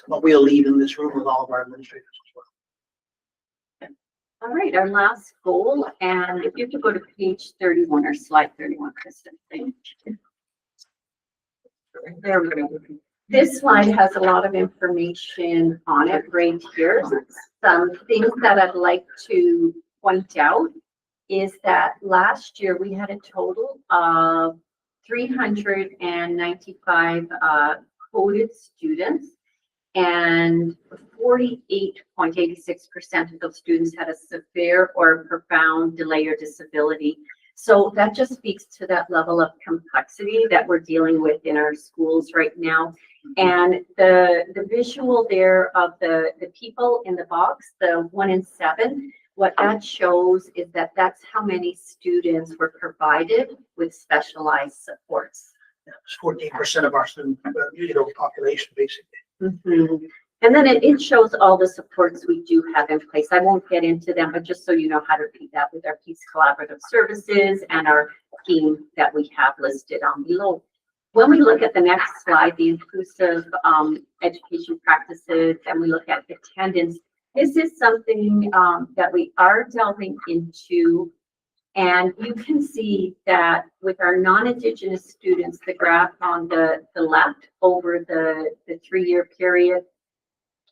but we'll lead in this room with all of our administrators as well. All right, our last goal, and if you have to go to page 31 or slide 31, Kristen, thank you. There we go. This slide has a lot of information on it right here. Some things that I'd like to point out is that last year we had a total of 395 coded students, and 48.86% of those students had a severe or profound delay or disability. So that just speaks to that level of complexity that we're dealing with in our schools right now. And the visual there of the people in the box, the 1 in 7, what that shows is that that's how many students were provided with specialized supports. It's 14% of our student population, basically. Mm-hmm. And then it shows all the supports we do have in place. I won't get into them, but just so you know how to read that with our Peace Collaborative Services and our team that we have listed on below. When we look at the next slide, the inclusive education practices, and we look at attendance, this is something that we are delving into. And you can see that with our non-Indigenous students, the graph on the left over the 3-year period,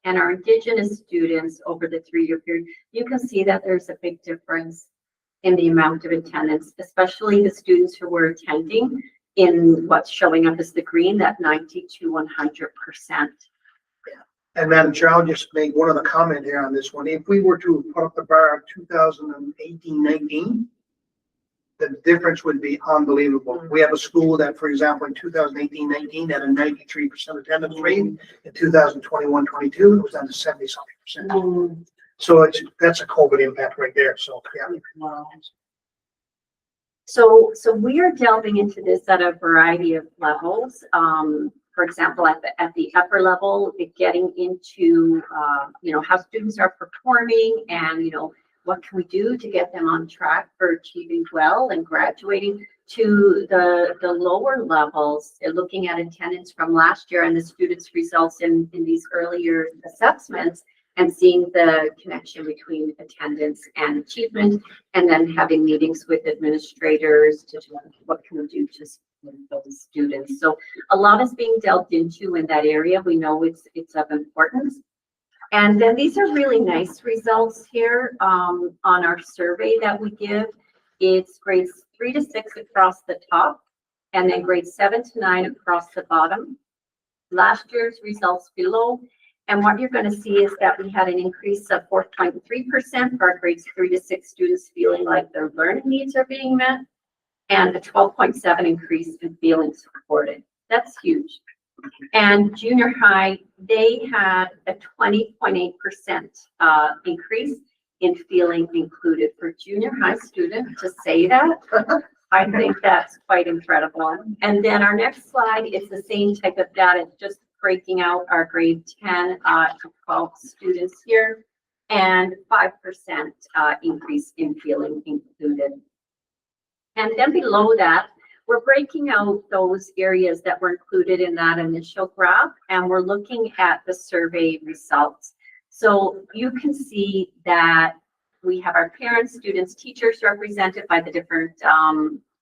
and our Indigenous students over the 3-year period, you can see that there's a big difference in the amount of attendance, especially the students who were attending in what's showing up as the green, that 90 to 100%. And Madam Chair, I'll just make one other comment here on this one. If we were to put up the bar of 2018-19, the difference would be unbelievable. We have a school that, for example, in 2018-19 had a 93% attendance rate. In 2021-22, it was down to 70-something%. So that's a COVID impact right there. So, yeah. Wow. So we are delving into this at a variety of levels. For example, at the upper level, getting into, how students are performing and, what can we do to get them on track for achieving well and graduating, to the lower levels, looking at attendance from last year and the students' results in these earlier assessments, and seeing the connection between attendance and achievement, and then having meetings with administrators to what can we do to support those students. So a lot is being delved into in that area. We know it's of importance. And then these are really nice results here on our survey that we give. It's grades 3 to 6 across the top, and then grades 7 to 9 across the bottom. Last year's results below. And what you're going to see is that we had an increase of 4.3% for our grades 3 to 6 students feeling like their learning needs are being met, and a 12.7% increase in feeling supported. That's huge. And junior high, they had a 20.8% increase in feeling included. For junior high student to say that, I think that's quite incredible. And then our next slide is the same type of data, just breaking out our grade 10 to 12 students here, and 5% increase in feeling included. And then below that, we're breaking out those areas that were included in that initial graph, and we're looking at the survey results. So you can see that we have our parents, students, teachers represented by the different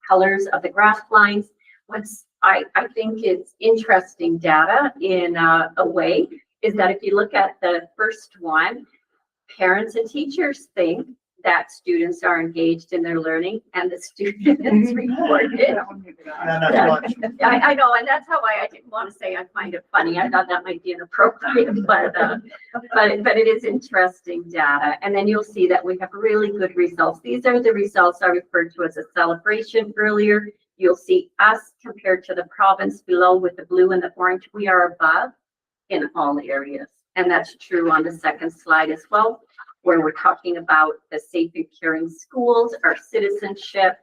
colors of the graph lines. What's I think is interesting data in a way is that if you look at the first one, parents and teachers think that students are engaged in their learning, and the students report it. I know, and that's how I didn't want to say I find it funny. I thought that might be inappropriate, but it is interesting data. And then you'll see that we have really good results. These are the results I referred to as a celebration earlier. You'll see us compared to the province below with the blue and the orange. We are above in all areas. And that's true on the second slide as well, where we're talking about the safe and caring schools, our citizenship,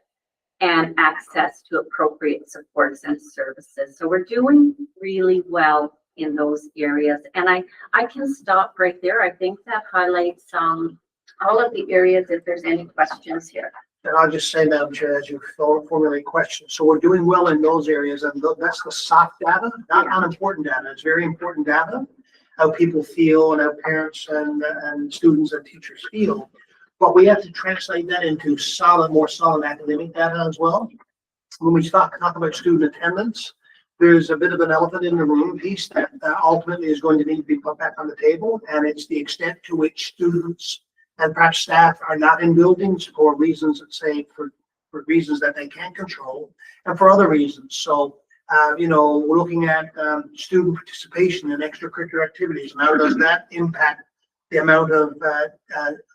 and access to appropriate supports and services. So we're doing really well in those areas. And I can stop right there. I think that highlights all of the areas if there's any questions here. And I'll just say, Madam Chair, as you formulate questions, so we're doing well in those areas, and that's the soft data, not unimportant data. It's very important data, how people feel and how parents and students and teachers feel. But we have to translate that into more solid academic data as well. When we talk about student attendance, there's a bit of an elephant in the room piece that ultimately is going to need to be put back on the table, and it's the extent to which students and perhaps staff are not in buildings for reasons that for reasons that they can't control, and for other reasons. So, we're looking at student participation in extracurricular activities, and how does that impact the amount of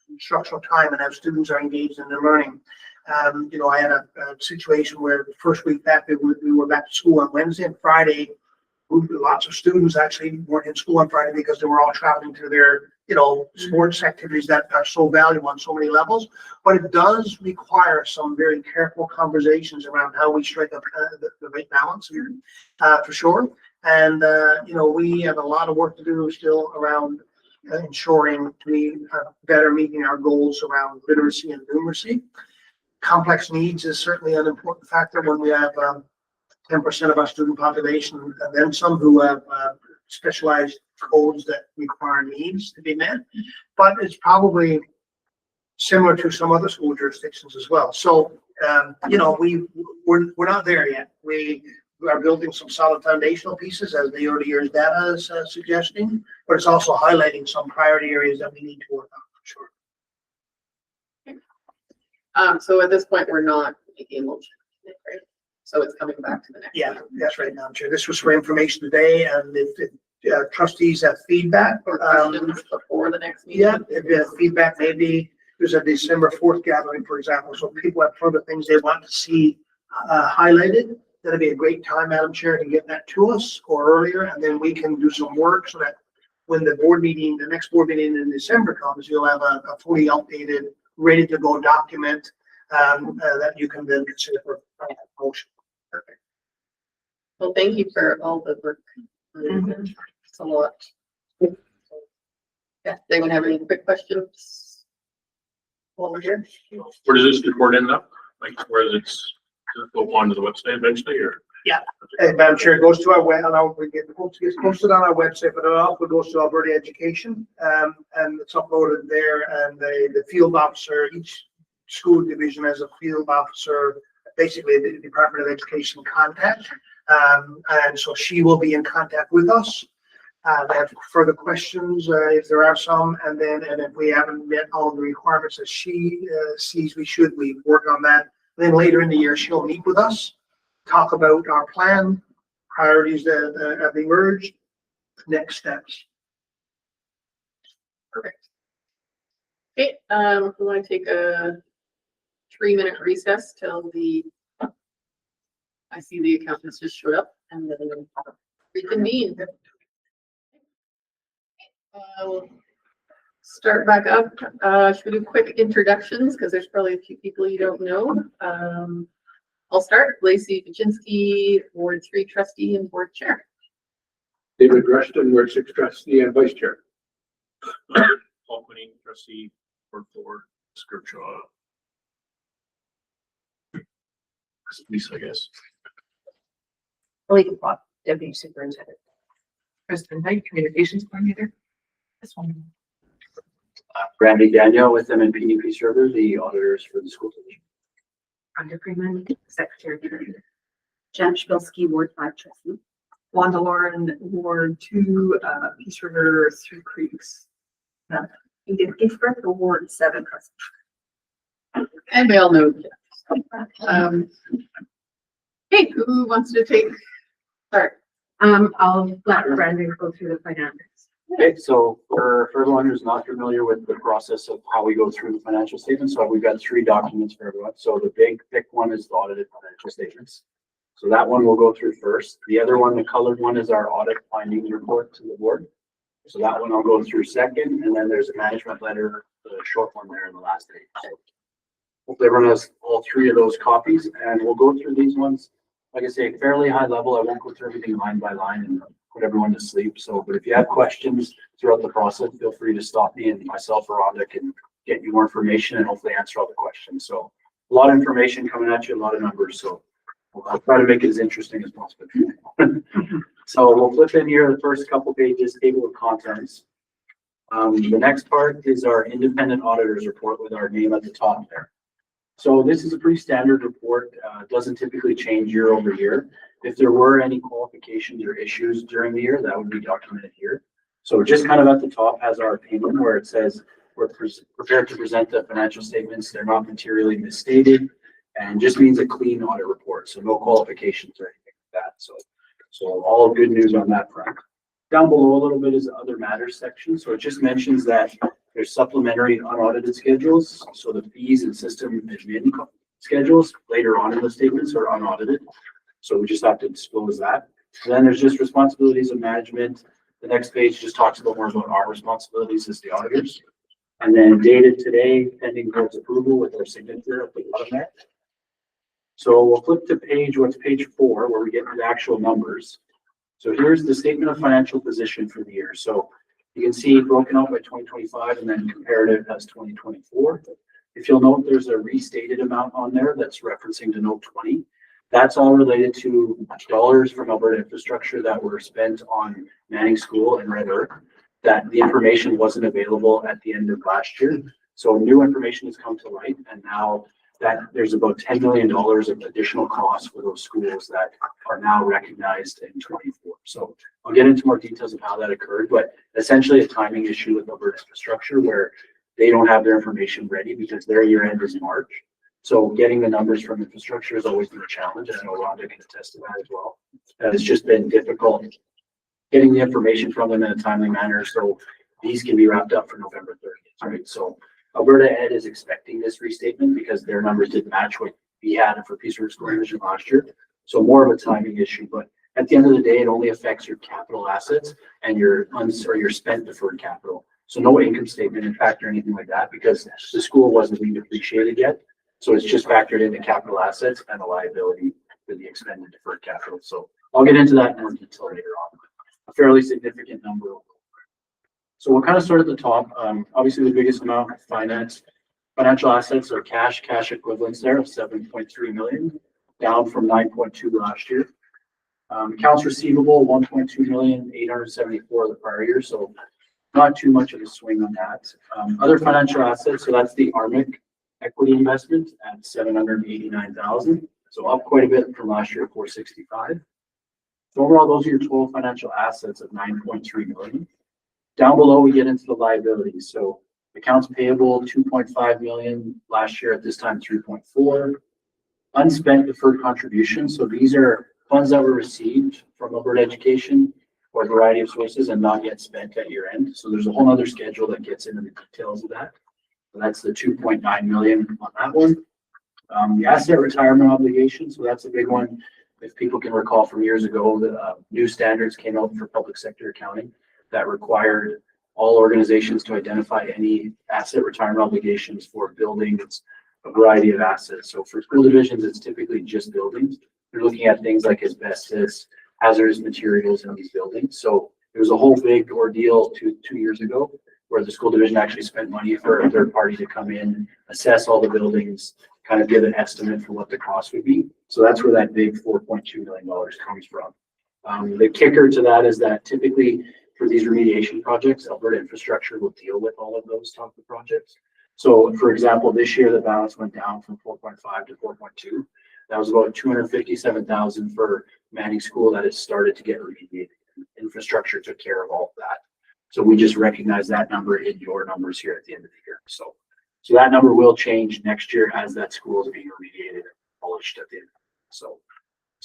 instructional time and how students are engaged in their learning. I had a situation where the first week back, we were back to school on Wednesday, and Friday, lots of students actually weren't in school on Friday because they were all traveling to their sports activities that are so valuable on so many levels. But it does require some very careful conversations around how we strike up the right balance here, for sure. And, we have a lot of work to do still around ensuring we are better meeting our goals around literacy and numeracy. Complex needs is certainly an important factor when we have 10% of our student population, and then some who have specialized codes that require needs to be met. But it's probably similar to some other school jurisdictions as well. So, we're not there yet. We are building some solid foundational pieces, as the early years data is suggesting, but it's also highlighting some priority areas that we need to work on, for sure. So at this point, we're not making a motion, right? So it's coming back to the next. Yeah, that's right, Madam Chair. This was for information today, and if trustees have feedback Or questions before the next meeting. yeah, if you have feedback, maybe there's a December 4th gathering, for example, so people have further things they want to see highlighted. That'd be a great time, Madam Chair, to get that to us or earlier, and then we can do some work so that when the board meeting, the next board meeting in December comes, you'll have a fully updated, ready to go document that you can then consider for motion. Perfect. Well, thank you for all the work. It's a lot. Yeah, does anyone have any quick questions? While we're here? Where does this report end up? Like, where does it go onto the website eventually, or? Hey, Madam Chair, it goes to our web, and it gets posted on our website, but it also goes to Alberta Education, and it's uploaded there, and the field officer, each school division has a field officer, basically the Department of Education contact, and so she will be in contact with us. They have further questions, if there are some, and if we haven't met all the requirements that she sees we work on that. Then later in the year, she'll meet with us, talk about our plan, priorities that have emerged, next steps. Perfect. Okay, we want to take a 3-minute recess till I see the accountants just showed up, and then reconvene. We'll start back up. Should we do quick introductions? Because there's probably a few people you don't know. I'll start. Lacey Kaczynski, Ward 3 trustee and board chair. David Rushton, Ward 6 trustee and vice chair. Paul Quinning, trustee, Ward 4, Skirchaw. Lisa, I guess. Lady Plot, deputy superintendent. Kristen Knight, communications coordinator. This one. Randy Daniel with MNPDP server, the auditors for the school division. Under Freeman, secretary. Jen Shbilsky, Ward 5 trustee. Wanda Lauren, Ward 2, Peace River, Three Creeks. Edith Ginsburg, Ward 7 trustee. And we all know. Hey, who wants to start? I'll let Brandon go through the financials. Okay, so for everyone who's not familiar with the process of how we go through the financial statements, so we've got 3 documents for everyone. So the big thick one is the audited financial statements. So that one we'll go through first. The other one, the colored one, is our audit findings report to the board. So that one I'll go through second, and then there's a management letter, the short one there in the last page. So hopefully everyone has all 3 of those copies, and we'll go through these ones. Like I say, fairly high level. I won't go through everything line by line and put everyone to sleep. So, but if you have questions throughout the process, feel free to stop me, and myself or Rhonda can get you more information and hopefully answer all the questions. So a lot of information coming at you, a lot of numbers. So I'll try to make it as interesting as possible. So we'll flip in here, the first couple pages, table of contents. The next part is our independent auditors report with our name at the top there. So this is a pretty standard report. Doesn't typically change year over year. If there were any qualifications or issues during the year, that would be documented here. So just kind of at the top has our opinion where it says we're prepared to present the financial statements. They're not materially misstated, and just means a clean audit report. So no qualifications or anything like that. So all good news on that front. Down below a little bit is the other matters section. So it just mentions that there's supplementary unaudited schedules. So the fees and system admin schedules later on in the statements are unaudited. So we just have to disclose that. And then there's just responsibilities of management. The next page just talks a little more about our responsibilities as the auditors. And then dated today, pending board's approval with our signature at the bottom there. So we'll flip to page 4, where we get to the actual numbers. So here's the statement of financial position for the year. So you can see broken out by 2025 and then comparative as 2024. If you'll note, there's a restated amount on there that's referencing to note 20. That's all related to dollars from Alberta Infrastructure that were spent on Manning School and Red Earth, that the information wasn't available at the end of last year. So new information has come to light, and now that there's about $10 million of additional costs for those schools that are now recognized in 24. So I'll get into more details of how that occurred, but essentially a timing issue with Alberta Infrastructure where they don't have their information ready because their year end is March. So getting the numbers from infrastructure has always been a challenge. I know Rhonda can attest to that as well. It's just been difficult getting the information from them in a timely manner. So these can be wrapped up for November 30th, right? So Alberta Ed is expecting this restatement because their numbers didn't match what we had for Peace River School Division last year. So more of a timing issue, but at the end of the day, it only affects your capital assets and your your spent deferred capital. So no income statement impact or anything like that because the school wasn't being depreciated yet. So it's just factored into capital assets and a liability for the expended deferred capital. So I'll get into that in more detail later on. A fairly significant number. So we'll kind of start at the top. Obviously the biggest amount of financial assets are cash equivalents there of 7.3 million, down from 9.2 last year. Accounts receivable, 1.2 million, 874 the prior year. So not too much of a swing on that. Other financial assets, so that's the ARMIC equity investment at 789,000. So up quite a bit from last year, 465. So overall, those are your total financial assets of 9.3 million. Down below, we get into the liabilities. So accounts payable, 2.5 million last year, at this time 3.4. Unspent deferred contributions. So these are funds that were received from Alberta Education or a variety of sources and not yet spent at year end. So there's a whole other schedule that gets into the details of that. So that's the 2.9 million on that one. The asset retirement obligation. So that's a big one. If people can recall from years ago, the new standards came out for public sector accounting that required all organizations to identify any asset retirement obligations for buildings, a variety of assets. So for school divisions, it's typically just buildings. They're looking at things like asbestos, hazardous materials in these buildings. So there was a whole big ordeal two years ago where the school division actually spent money for a third party to come in, assess all the buildings, kind of give an estimate for what the cost would be. So that's where that big $4.2 million comes from. The kicker to that is that typically for these remediation projects, Alberta Infrastructure will deal with all of those type of projects. So for example, this year the balance went down from 4.5 to 4.2. That was about 257,000 for Manning School that has started to get remediated. Infrastructure took care of all of that. So we just recognize that number in your numbers here at the end of the year. So that number will change next year as that school is being remediated and polished at the end. So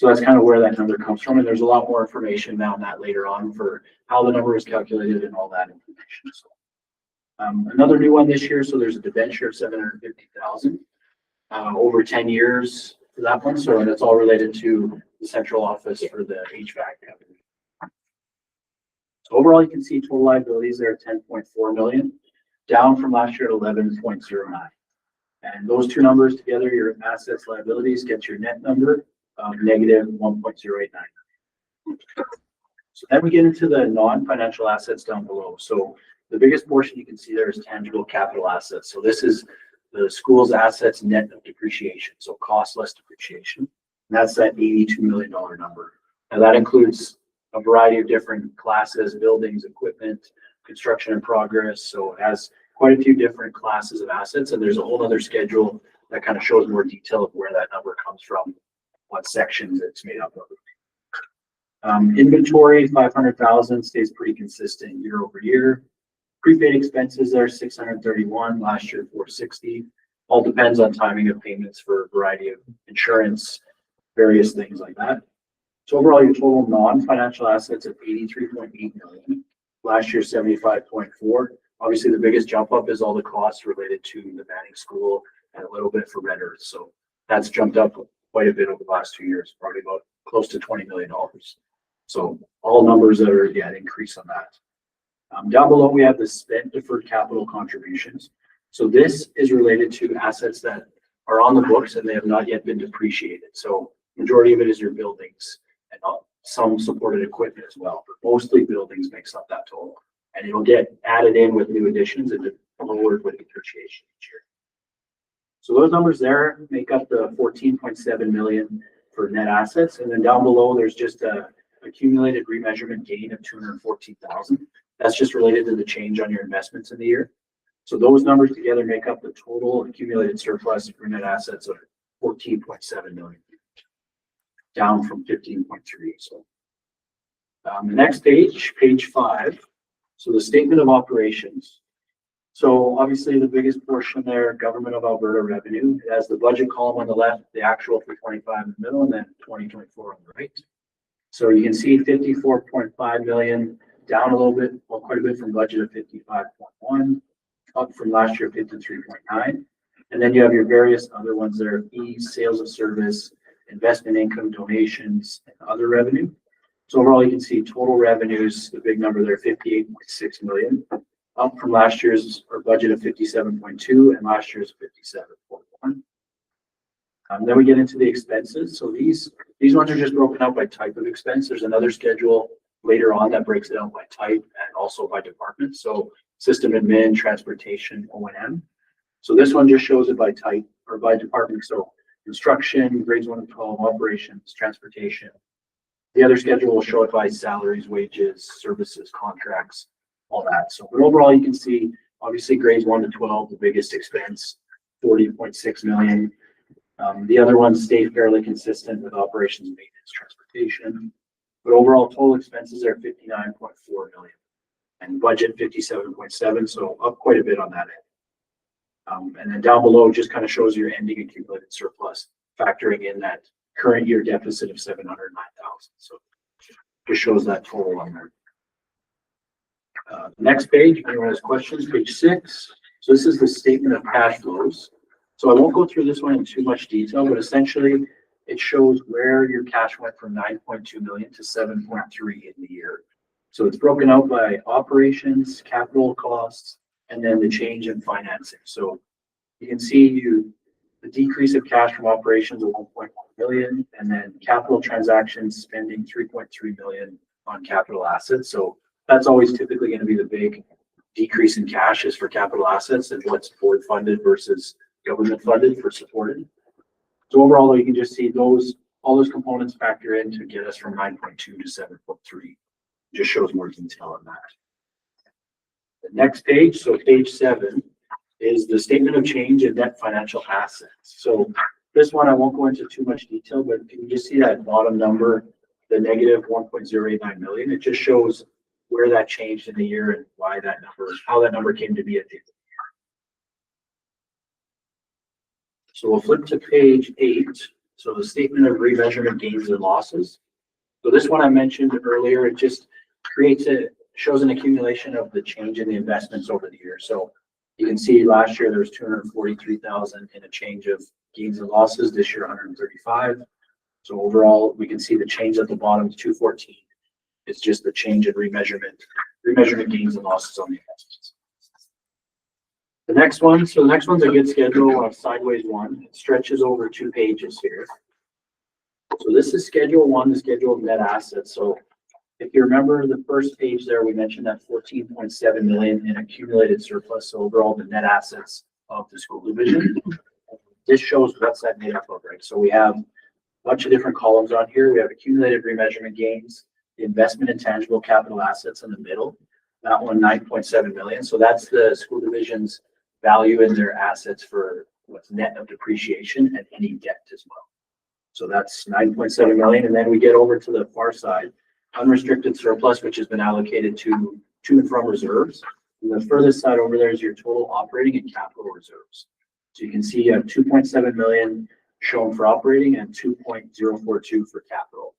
that's kind of where that number comes from. And there's a lot more information now on that later on for how the number is calculated and all that information. So another new one this year. So there's a debenture of 750,000 over 10 years for that one. So that's all related to the central office for the HVAC company. So overall, you can see total liabilities there at 10.4 million, down from last year at 11.09. And those two numbers together, your assets, liabilities, get your net number of negative 1.089. So then we get into the non-financial assets down below. So the biggest portion you can see there is tangible capital assets. So this is the school's assets net of depreciation. So cost less depreciation. And that's that $82 million number. Now that includes a variety of different classes, buildings, equipment, construction in progress. So it has quite a few different classes of assets. And there's a whole other schedule that kind of shows more detail of where that number comes from, what sections it's made up of. Inventory, 500,000, stays pretty consistent year over year. Prepaid expenses there, 631, last year 460. All depends on timing of payments for a variety of insurance, various things like that. So overall, your total non-financial assets of 83.8 million. Last year, 75.4. Obviously, the biggest jump up is all the costs related to the Manning School and a little bit for Red Earth. So that's jumped up quite a bit over the last 2 years, probably about close to $20 million. So all numbers that are yet increase on that. Down below, we have the spent deferred capital contributions. So this is related to assets that are on the books and they have not yet been depreciated. So majority of it is your buildings and some supported equipment as well, but mostly buildings makes up that total. And it'll get added in with new additions and lowered with depreciation each year. So those numbers there make up the 14.7 million for net assets. And then down below, there's just a accumulated remeasurement gain of 214,000. That's just related to the change on your investments in the year. So those numbers together make up the total accumulated surplus for net assets of 14.7 million, down from 15.3. So the next page, page 5. So the statement of operations. So obviously the biggest portion there, Government of Alberta revenue. It has the budget column on the left, the actual for 25 in the middle, and then 2024 on the right. So you can see 54.5 million, down a little bit, well, quite a bit from budget of 55.1, up from last year 53.9. And then you have your various other ones there, fees, sales of service, investment income, donations, and other revenue. So overall, you can see total revenues, the big number there, 58.6 million, up from last year's, our budget of 57.2 and last year's 57.1. Then we get into the expenses. So these ones are just broken out by type of expense. There's another schedule later on that breaks it out by type and also by department. So system admin, transportation, O&M. So this one just shows it by type or by department. So construction, grades 1 to 12, operations, transportation. The other schedule will show it by salaries, wages, services, contracts, all that. So but overall, you can see obviously grades 1 to 12, the biggest expense, 40.6 million. The other ones stay fairly consistent with operations, maintenance, transportation. But overall total expenses are 59.4 million and budget 57.7. So up quite a bit on that end. And then down below just kind of shows your ending accumulated surplus, factoring in that current year deficit of 709,000. So just shows that total on there. Next page, if anyone has questions, page 6. So this is the statement of cash flows. So I won't go through this one in too much detail, but essentially it shows where your cash went from 9.2 million to 7.3 in the year. So it's broken out by operations, capital costs, and then the change in financing. So you can see the decrease of cash from operations of 1.1 million, and then capital transactions spending 3.3 million on capital assets. So that's always typically going to be the big decrease in cash is for capital assets and what's board funded versus government funded for supported. So overall, you can just see all those components factor in to get us from 9.2 to 7.3. Just shows more detail on that. The next page, so page 7, is the statement of change in net financial assets. So this one, I won't go into too much detail, but can you just see that bottom number, the negative 1.089 million? It just shows where that changed in the year and why that number, how that number came to be at the end of the year. So we'll flip to page 8. So the statement of remeasurement gains and losses. So this one I mentioned earlier, it just shows an accumulation of the change in the investments over the year. So you can see last year there was 243,000 in a change of gains and losses. This year 135. So overall, we can see the change at the bottom, 214. It's just the change in remeasurement gains and losses on the investments. The next one, so the next one's a good schedule of sideways one. It stretches over 2 pages here. So this is schedule 1, the schedule of net assets. So if you remember the first page there, we mentioned that 14.7 million in accumulated surplus. So overall, the net assets of the school division. This shows what's that made up of, right? So we have a bunch of different columns on here. We have accumulated remeasurement gains, the investment in tangible capital assets in the middle. That one, 9.7 million. So that's the school division's value in their assets for what's net of depreciation and any debt as well. So that's 9.7 million. And then we get over to the far side, unrestricted surplus, which has been allocated to and from reserves. And the furthest side over there is your total operating and capital reserves. So you can see you have 2.7 million shown for operating and 2.042 for capital.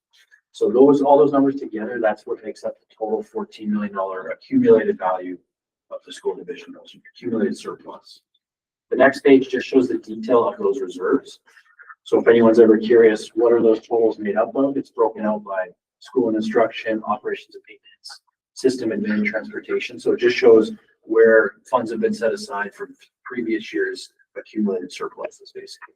So all those numbers together, that's what makes up the total $14 million accumulated value of the school division, those accumulated surplus. The next page just shows the detail of those reserves. So if anyone's ever curious, what are those totals made up of? It's broken out by school and instruction, operations and maintenance, system admin, transportation. So it just shows where funds have been set aside from previous years' accumulated surpluses, basically.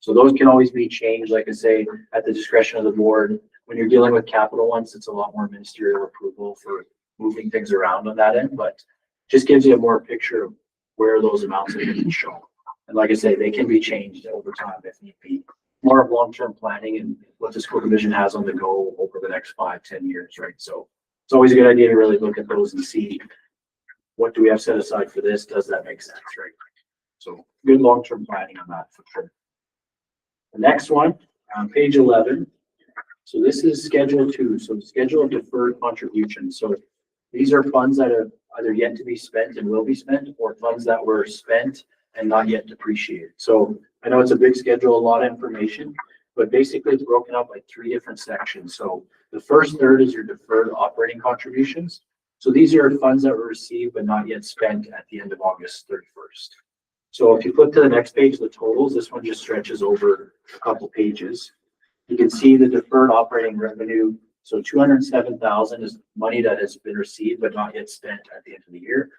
So those can always be changed, like I say, at the discretion of the board. When you're dealing with capital ones, it's a lot more ministerial approval for moving things around on that end, but just gives you a more picture of where those amounts have been shown. And like I say, they can be changed over time if need be. More of long-term planning and what the school division has on the go over the next 5-10 years, right? So it's always a good idea to really look at those and see what do we have set aside for this? Does that make sense, right? So good long-term planning on that for sure. The next one on page 11. So this is schedule 2. So schedule of deferred contributions. So these are funds that are either yet to be spent and will be spent, or funds that were spent and not yet depreciated. So I know it's a big schedule, a lot of information, but basically it's broken up by 3 different sections. So the first third is your deferred operating contributions. So these are funds that were received but not yet spent at the end of August 31st. So if you flip to the next page, the totals, this one just stretches over a couple pages. You can see the deferred operating revenue So 207,000 is money that has been received but not yet spent at the end of the year.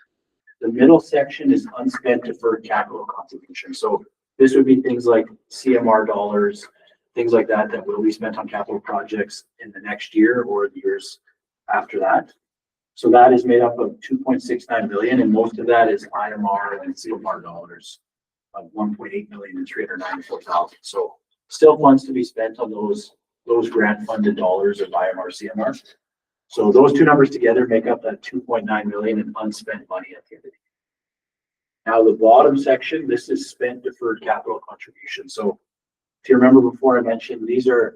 The middle section is unspent deferred capital contribution. So this would be things like CMR dollars, things like that, that will be spent on capital projects in the next year or the years after that. So that is made up of 2.69 billion, and most of that is IMR and CMR dollars of 1.8 million and 394,000. So still funds to be spent on those grant funded dollars of IMR, CMR. So those two numbers together make up that 2.9 million in unspent money at the end of the year. Now the bottom section, this is spent deferred capital contribution. So if you remember before I mentioned, these are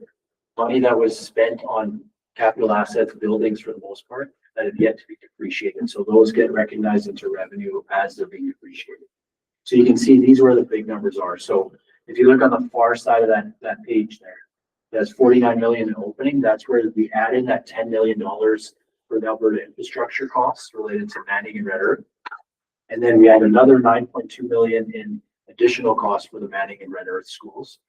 money that was spent on capital assets, buildings for the most part, that have yet to be depreciated. So those get recognized into revenue as they're being depreciated. So you can see these are where the big numbers are. So if you look on the far side of that page there, that's 49 million in opening. That's where we add in that $10 million for the Alberta infrastructure costs related to Manning and Red Earth. And then we add another 9.2 million in additional costs for the Manning and Red Earth schools.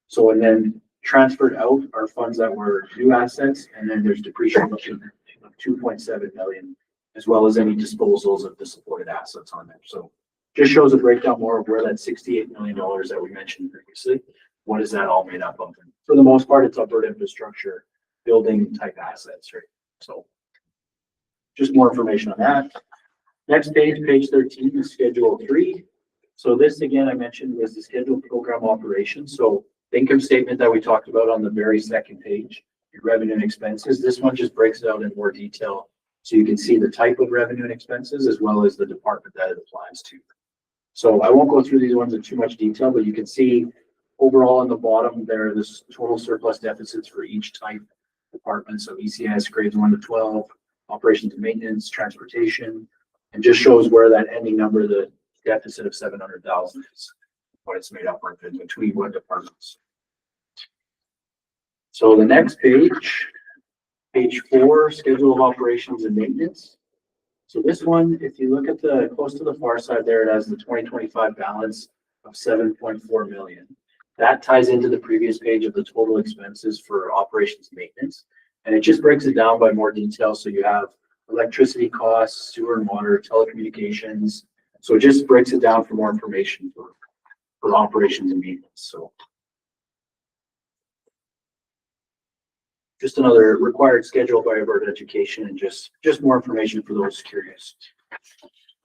So, and then transferred out are funds that were new assets, and then there's depreciation of 2.7 million, as well as any disposals of the supported assets on there. So just shows a breakdown more of where that $68 million that we mentioned previously, what is that all made up of? And for the most part, it's Alberta infrastructure, building type assets, right? So just more information on that. Next page, page 13 is Schedule 3. So this, again, I mentioned was the scheduled program operations. So the income statement that we talked about on the very second page, your revenue and expenses, this one just breaks it out in more detail. So you can see the type of revenue and expenses as well as the department that it applies to. So I won't go through these ones in too much detail, but you can see overall on the bottom there, this total surplus deficits for each type department. So ECS grades 1 to 12, operations and maintenance, transportation, and just shows where that ending number, the deficit of 700,000 is, what it's made up of in between what departments. So the next page, page 4, schedule of operations and maintenance. So this one, if you look at the close to the far side there, it has the 2025 balance of 7.4 million. That ties into the previous page of the total expenses for operations and maintenance. And it just breaks it down by more detail. So you have electricity costs, sewer and water, telecommunications. So it just breaks it down for more information for operations and maintenance. So just another required schedule by Alberta Education, and just more information for those curious.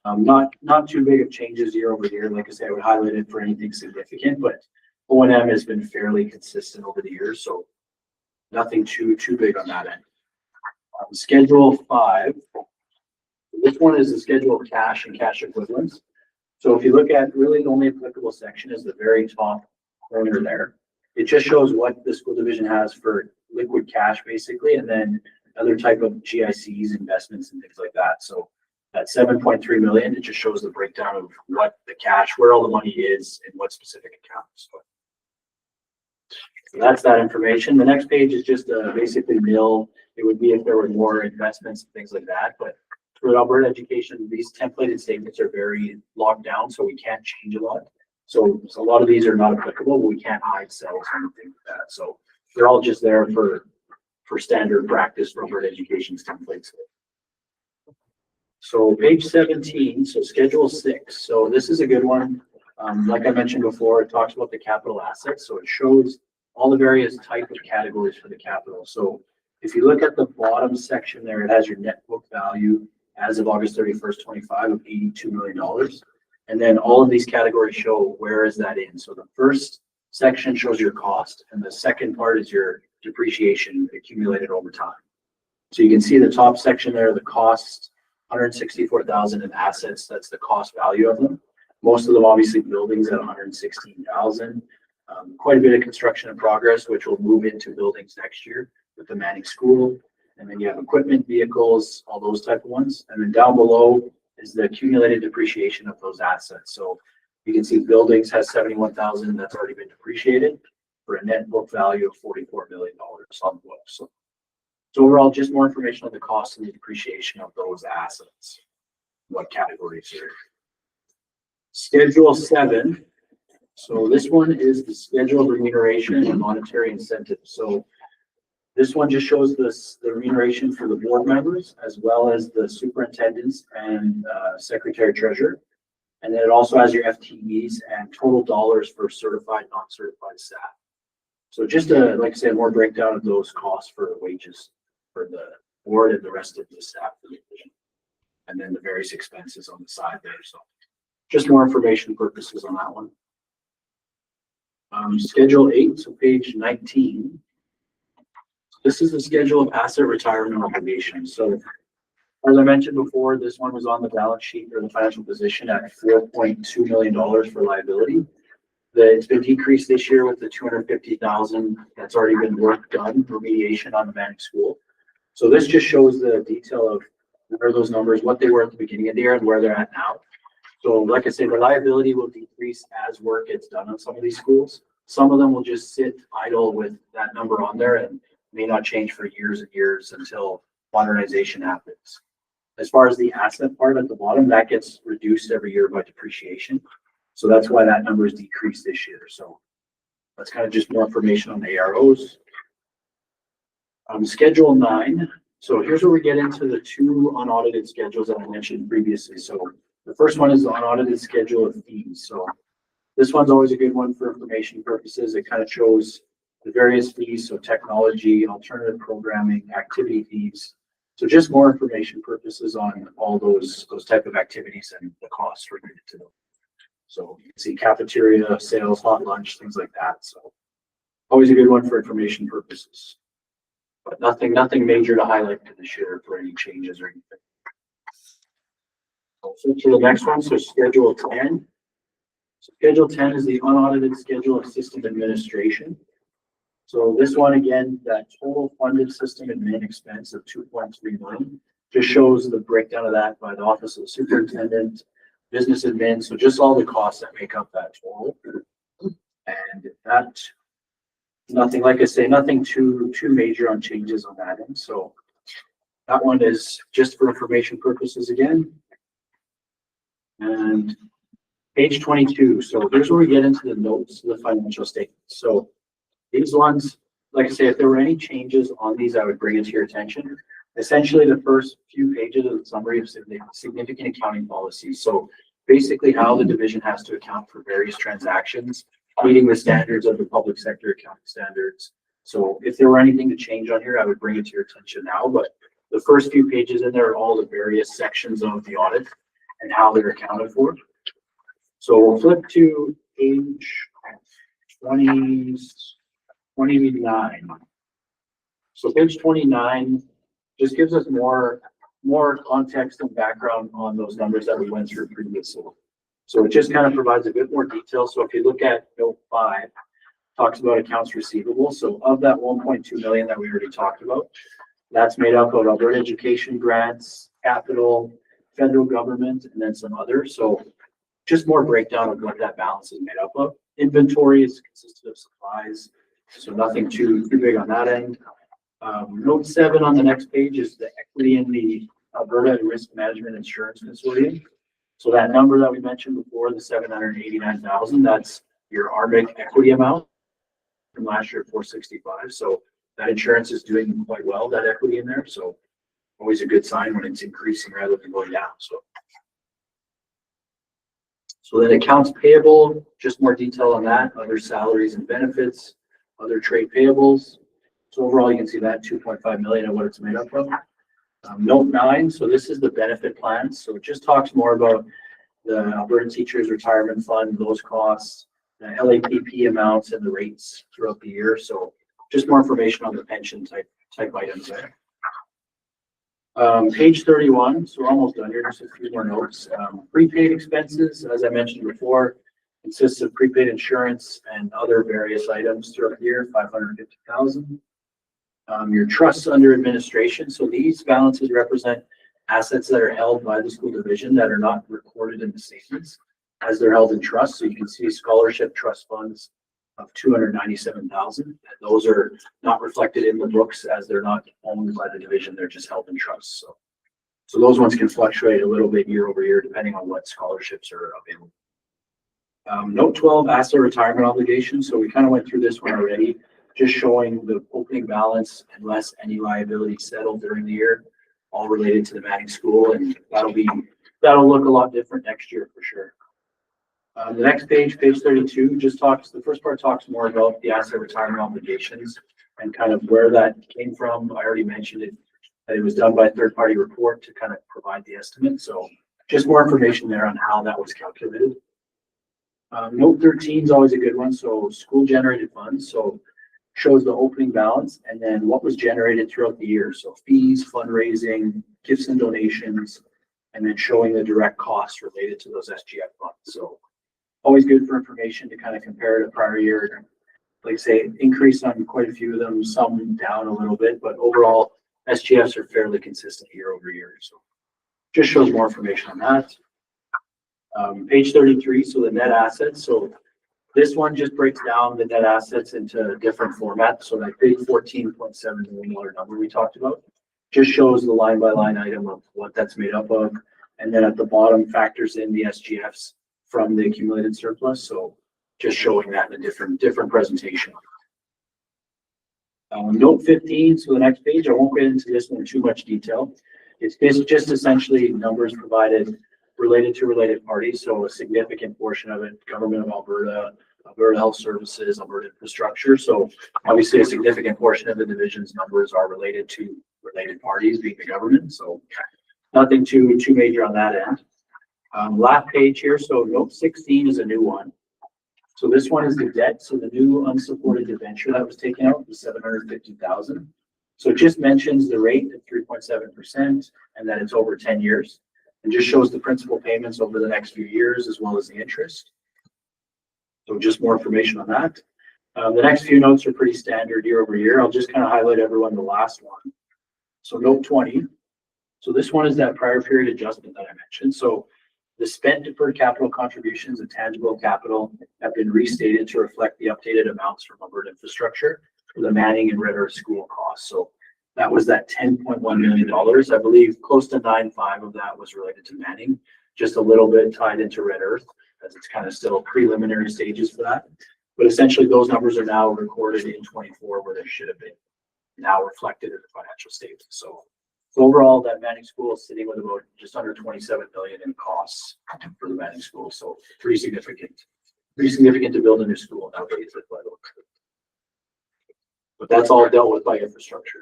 Not too big of changes year over year. Like I say, I would highlight it for anything significant, but O&M has been fairly consistent over the years, so nothing too big on that end. Schedule 5. This one is the schedule of cash and cash equivalents. So if you look at, really the only applicable section is the very top corner there. It just shows what the school division has for liquid cash basically, and then other type of GICs, investments and things like that. So that 7.3 million, it just shows the breakdown of what the cash, where all the money is in what specific accounts. So that's that information. The next page is just basically nil. It would be if there were more investments and things like that. But for Alberta Education, these templated statements are very locked down, so we can't change a lot. So a lot of these are not applicable, but we can't hide cells or anything like that. So they're all just there for standard practice for Alberta Education's templates. So page 17, so schedule 6. So this is a good one. Like I mentioned before, it talks about the capital assets. So it shows all the various type of categories for the capital. So if you look at the bottom section there, it has your net book value as of August 31st, 25 of $82 million. And then all of these categories show where is that in. So the first section shows your cost, and the second part is your depreciation accumulated over time. So you can see the top section there, the cost, 164,000 in assets. That's the cost value of them. Most of them obviously buildings at 116,000. Quite a bit of construction in progress, which will move into buildings next year with the Manning School. And then you have equipment, vehicles, all those type of ones. And then down below is the accumulated depreciation of those assets. So you can see buildings has 71,000 that's already been depreciated for a net book value of $44 million on books. So overall, just more information on the cost and the depreciation of those assets. What categories here? Schedule 7. So this one is the schedule of remuneration and monetary incentives. So This one just shows the remuneration for the board members as well as the superintendents and secretary treasurer. And then it also has your FTEs and total dollars for certified, non-certified staff. So just like I said, more breakdown of those costs for wages for the board and the rest of the staff. And then the various expenses on the side there. So just more information purposes on that one. Schedule 8, so page 19. This is the schedule of asset retirement obligations. So as I mentioned before, this one was on the balance sheet or the financial position at $4.2 million for liability. It's been decreased this year with the $250,000 that's already been work done, remediation on the Manning School. So this just shows the detail of where those numbers, what they were at the beginning of the year and where they're at now. So like I said, the liability will decrease as work gets done on some of these schools. Some of them will just sit idle with that number on there and may not change for years and years until modernization happens. As far as the asset part at the bottom, that gets reduced every year by depreciation. So that's why that number is decreased this year. So that's kind of just more information on the AROs. Schedule 9. So here's where we get into the 2 unaudited schedules that I mentioned previously. So the first one is the unaudited schedule of fees. So this one's always a good one for information purposes. It kind of shows the various fees, so technology, alternative programming, activity fees. So just more information purposes on all those type of activities and the costs related to them. So you can see cafeteria, sales, hot lunch, things like that. So always a good one for information purposes. But nothing major to highlight to this year for any changes or anything. So to the next one, so schedule 10. So schedule 10 is the unaudited schedule of system administration. So this one, again, that total funded system admin expense of $2.3 million just shows the breakdown of that by the office of the superintendent, business admin. So just all the costs that make up that total. And that, nothing, like I say, nothing too major on changes on that end. So that one is just for information purposes again. And page 22. So here's where we get into the notes of the financial statements. So these ones, like I say, if there were any changes on these, I would bring it to your attention. Essentially, the first few pages of the summary of significant accounting policies. So basically how the division has to account for various transactions, meeting the standards of the public sector accounting standards. So if there were anything to change on here, I would bring it to your attention now. But the first few pages in there are all the various sections of the audit and how they're accounted for. So we'll flip to page 29. So page 29 just gives us more context and background on those numbers that we went through previously. So it just kind of provides a bit more detail. So if you look at note 5, talks about accounts receivable. So of that 1.2 million that we already talked about, that's made up of Alberta education grants, capital, federal government, and then some others. So just more breakdown of what that balance is made up of. Inventory is consisted of supplies, so nothing too big on that end. Note 7 on the next page is the equity in the Alberta Risk Management Insurance Consortium. So that number that we mentioned before, the 789,000, that's your RMIC equity amount from last year, 465. So that insurance is doing quite well, that equity in there. So always a good sign when it's increasing rather than going down. So then accounts payable, just more detail on that, other salaries and benefits, other trade payables. So overall, you can see that 2.5 million and what it's made up of. Note 9, so this is the benefit plans. So it just talks more about the Alberta Teachers Retirement Fund, those costs, the LAPP amounts and the rates throughout the year. So just more information on the pension type items there. Page 31, so we're almost done here, just a few more notes. Prepaid expenses, as I mentioned before, consists of prepaid insurance and other various items throughout the year, 550,000. Your trusts under administration, so these balances represent assets that are held by the school division that are not recorded in the statements as they're held in trust. So you can see scholarship trust funds of 297,000. And those are not reflected in the books as they're not owned by the division, they're just held in trust. So those ones can fluctuate a little bit year over year depending on what scholarships are available. Note 12, asset retirement obligations. So we kind of went through this one already. just showing the opening balance unless any liability settled during the year, all related to the Manning School, and that'll look a lot different next year for sure. The next page, page 32, the first part talks more about the asset retirement obligations and kind of where that came from. I already mentioned it, that it was done by a third-party report to kind of provide the estimate. So just more information there on how that was calculated. Note 13 is always a good one. So school generated funds. So shows the opening balance and then what was generated throughout the year. So fees, fundraising, gifts and donations, and then showing the direct costs related to those SGF funds. So always good for information to kind of compare to prior year. Like say, increase on quite a few of them, some down a little bit, but overall SGFs are fairly consistent year over year. So just shows more information on that. Page 33, so the net assets. So this one just breaks down the net assets into different formats. So that big $14.7 million number we talked about just shows the line by line item of what that's made up of. And then at the bottom factors in the SGFs from the accumulated surplus. So just showing that in a different presentation. Note 15, so the next page, I won't get into this one in too much detail. It's just essentially numbers provided related to related parties. So a significant portion of it, Government of Alberta, Alberta Health Services, Alberta Infrastructure. So obviously a significant portion of the division's numbers are related to related parties being the government. So nothing too major on that end. Last page here. So note 16 is a new one. So this one is the debt. So the new unsupported debenture that was taken out was $750,000. So it just mentions the rate at 3.7% and that it's over 10 years and just shows the principal payments over the next few years as well as the interest. So just more information on that. The next few notes are pretty standard year over year. I'll just kind of highlight everyone the last one. So note 20. So this one is that prior period adjustment that I mentioned. So the spent deferred capital contributions and tangible capital have been restated to reflect the updated amounts from Alberta Infrastructure for the Manning and Red Earth school costs. So that was that $10.1 million. I believe close to 9.5 of that was related to Manning, just a little bit tied into Red Earth as it's kind of still preliminary stages for that. But essentially those numbers are now recorded in 24 where they should have been now reflected in the financial statements. So overall, that Manning school is sitting with about just under 27 million in costs for the Manning school. So pretty significant to build a new school nowadays. But that's all dealt with by infrastructure.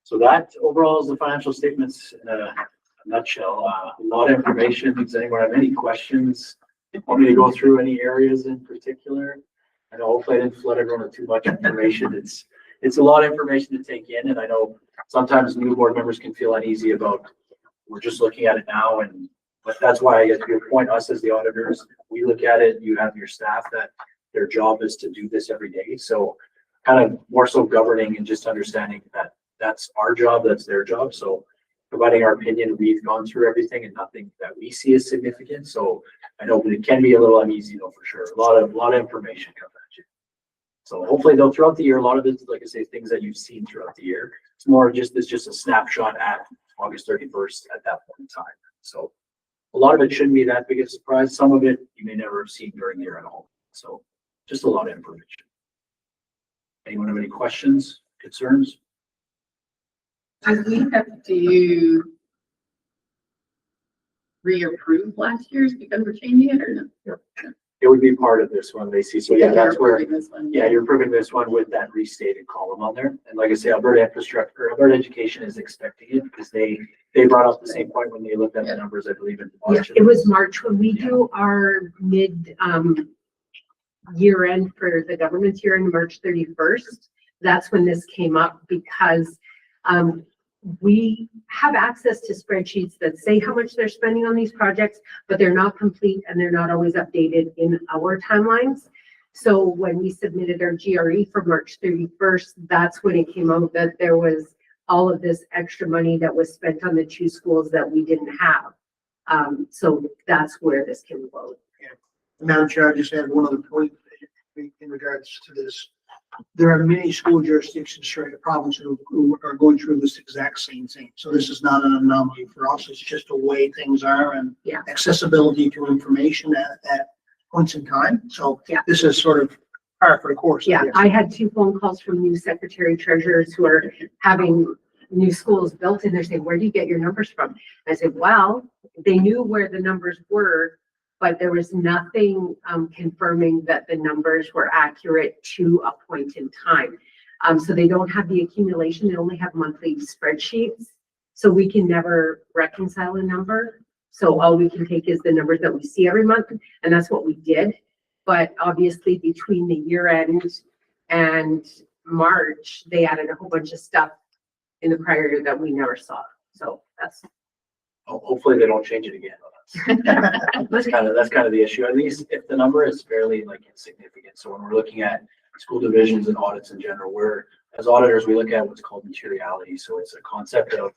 So that overall is the financial statements in a nutshell. A lot of information. Does anyone have any questions? Want me to go through any areas in particular? I know hopefully I didn't flood everyone with too much information. It's a lot of information to take in, and I know sometimes new board members can feel uneasy about we're just looking at it now, but that's why I get to your point, us as the auditors, we look at it, you have your staff that their job is to do this every day. So kind of more so governing and just understanding that that's our job, that's their job. So providing our opinion, we've gone through everything and nothing that we see as significant. So I know it can be a little uneasy though, for sure. A lot of information comes at you. So hopefully though, throughout the year, a lot of it's, like I say, things that you've seen throughout the year. It's more just a snapshot at August 31st at that point in time. So a lot of it shouldn't be that big of a surprise. Some of it you may never have seen during the year at all. So just a lot of information. Anyone have any questions, concerns? Did we have to reapprove last year's because we're changing it or no? It would be part of this one, they see. So yeah, that's where, Approving this one. yeah, you're approving this one with that restated column on there. And like I say, Alberta Infrastructure, Alberta Education is expecting it because they brought up the same point when they looked at the numbers, I believe in Yeah, March. it was March when we do our mid year end for the government's year end, March 31st. That's when this came up because we have access to spreadsheets that say how much they're spending on these projects, but they're not complete and they're not always updated in our timelines. So when we submitted our GRE for March 31st, that's when it came out that there was all of this extra money that was spent on the two schools that we didn't have. So that's where this came about. Madam Chair, I just had one other point in regards to this. There are many school jurisdictions throughout the province who are going through this exact same thing. So this is not an anomaly for us. It's just the way things are and accessibility to information at points in time. So this is sort of par for the course. Yeah, I had 2 phone calls from new secretary treasurers who are having new schools built and they're saying, where do you get your numbers from? I said, well, they knew where the numbers were, but there was nothing confirming that the numbers were accurate to a point in time. So they don't have the accumulation, they only have monthly spreadsheets. So we can never reconcile a number. So all we can take is the numbers that we see every month, and that's what we did. But obviously between the year end and March, they added a whole bunch of stuff in the prior year that we never saw. So that's. Hopefully they don't change it again. That's kind of the issue. At least if the number is fairly like insignificant. So when we're looking at school divisions and audits in general, as auditors, we look at what's called materiality. So it's a concept of,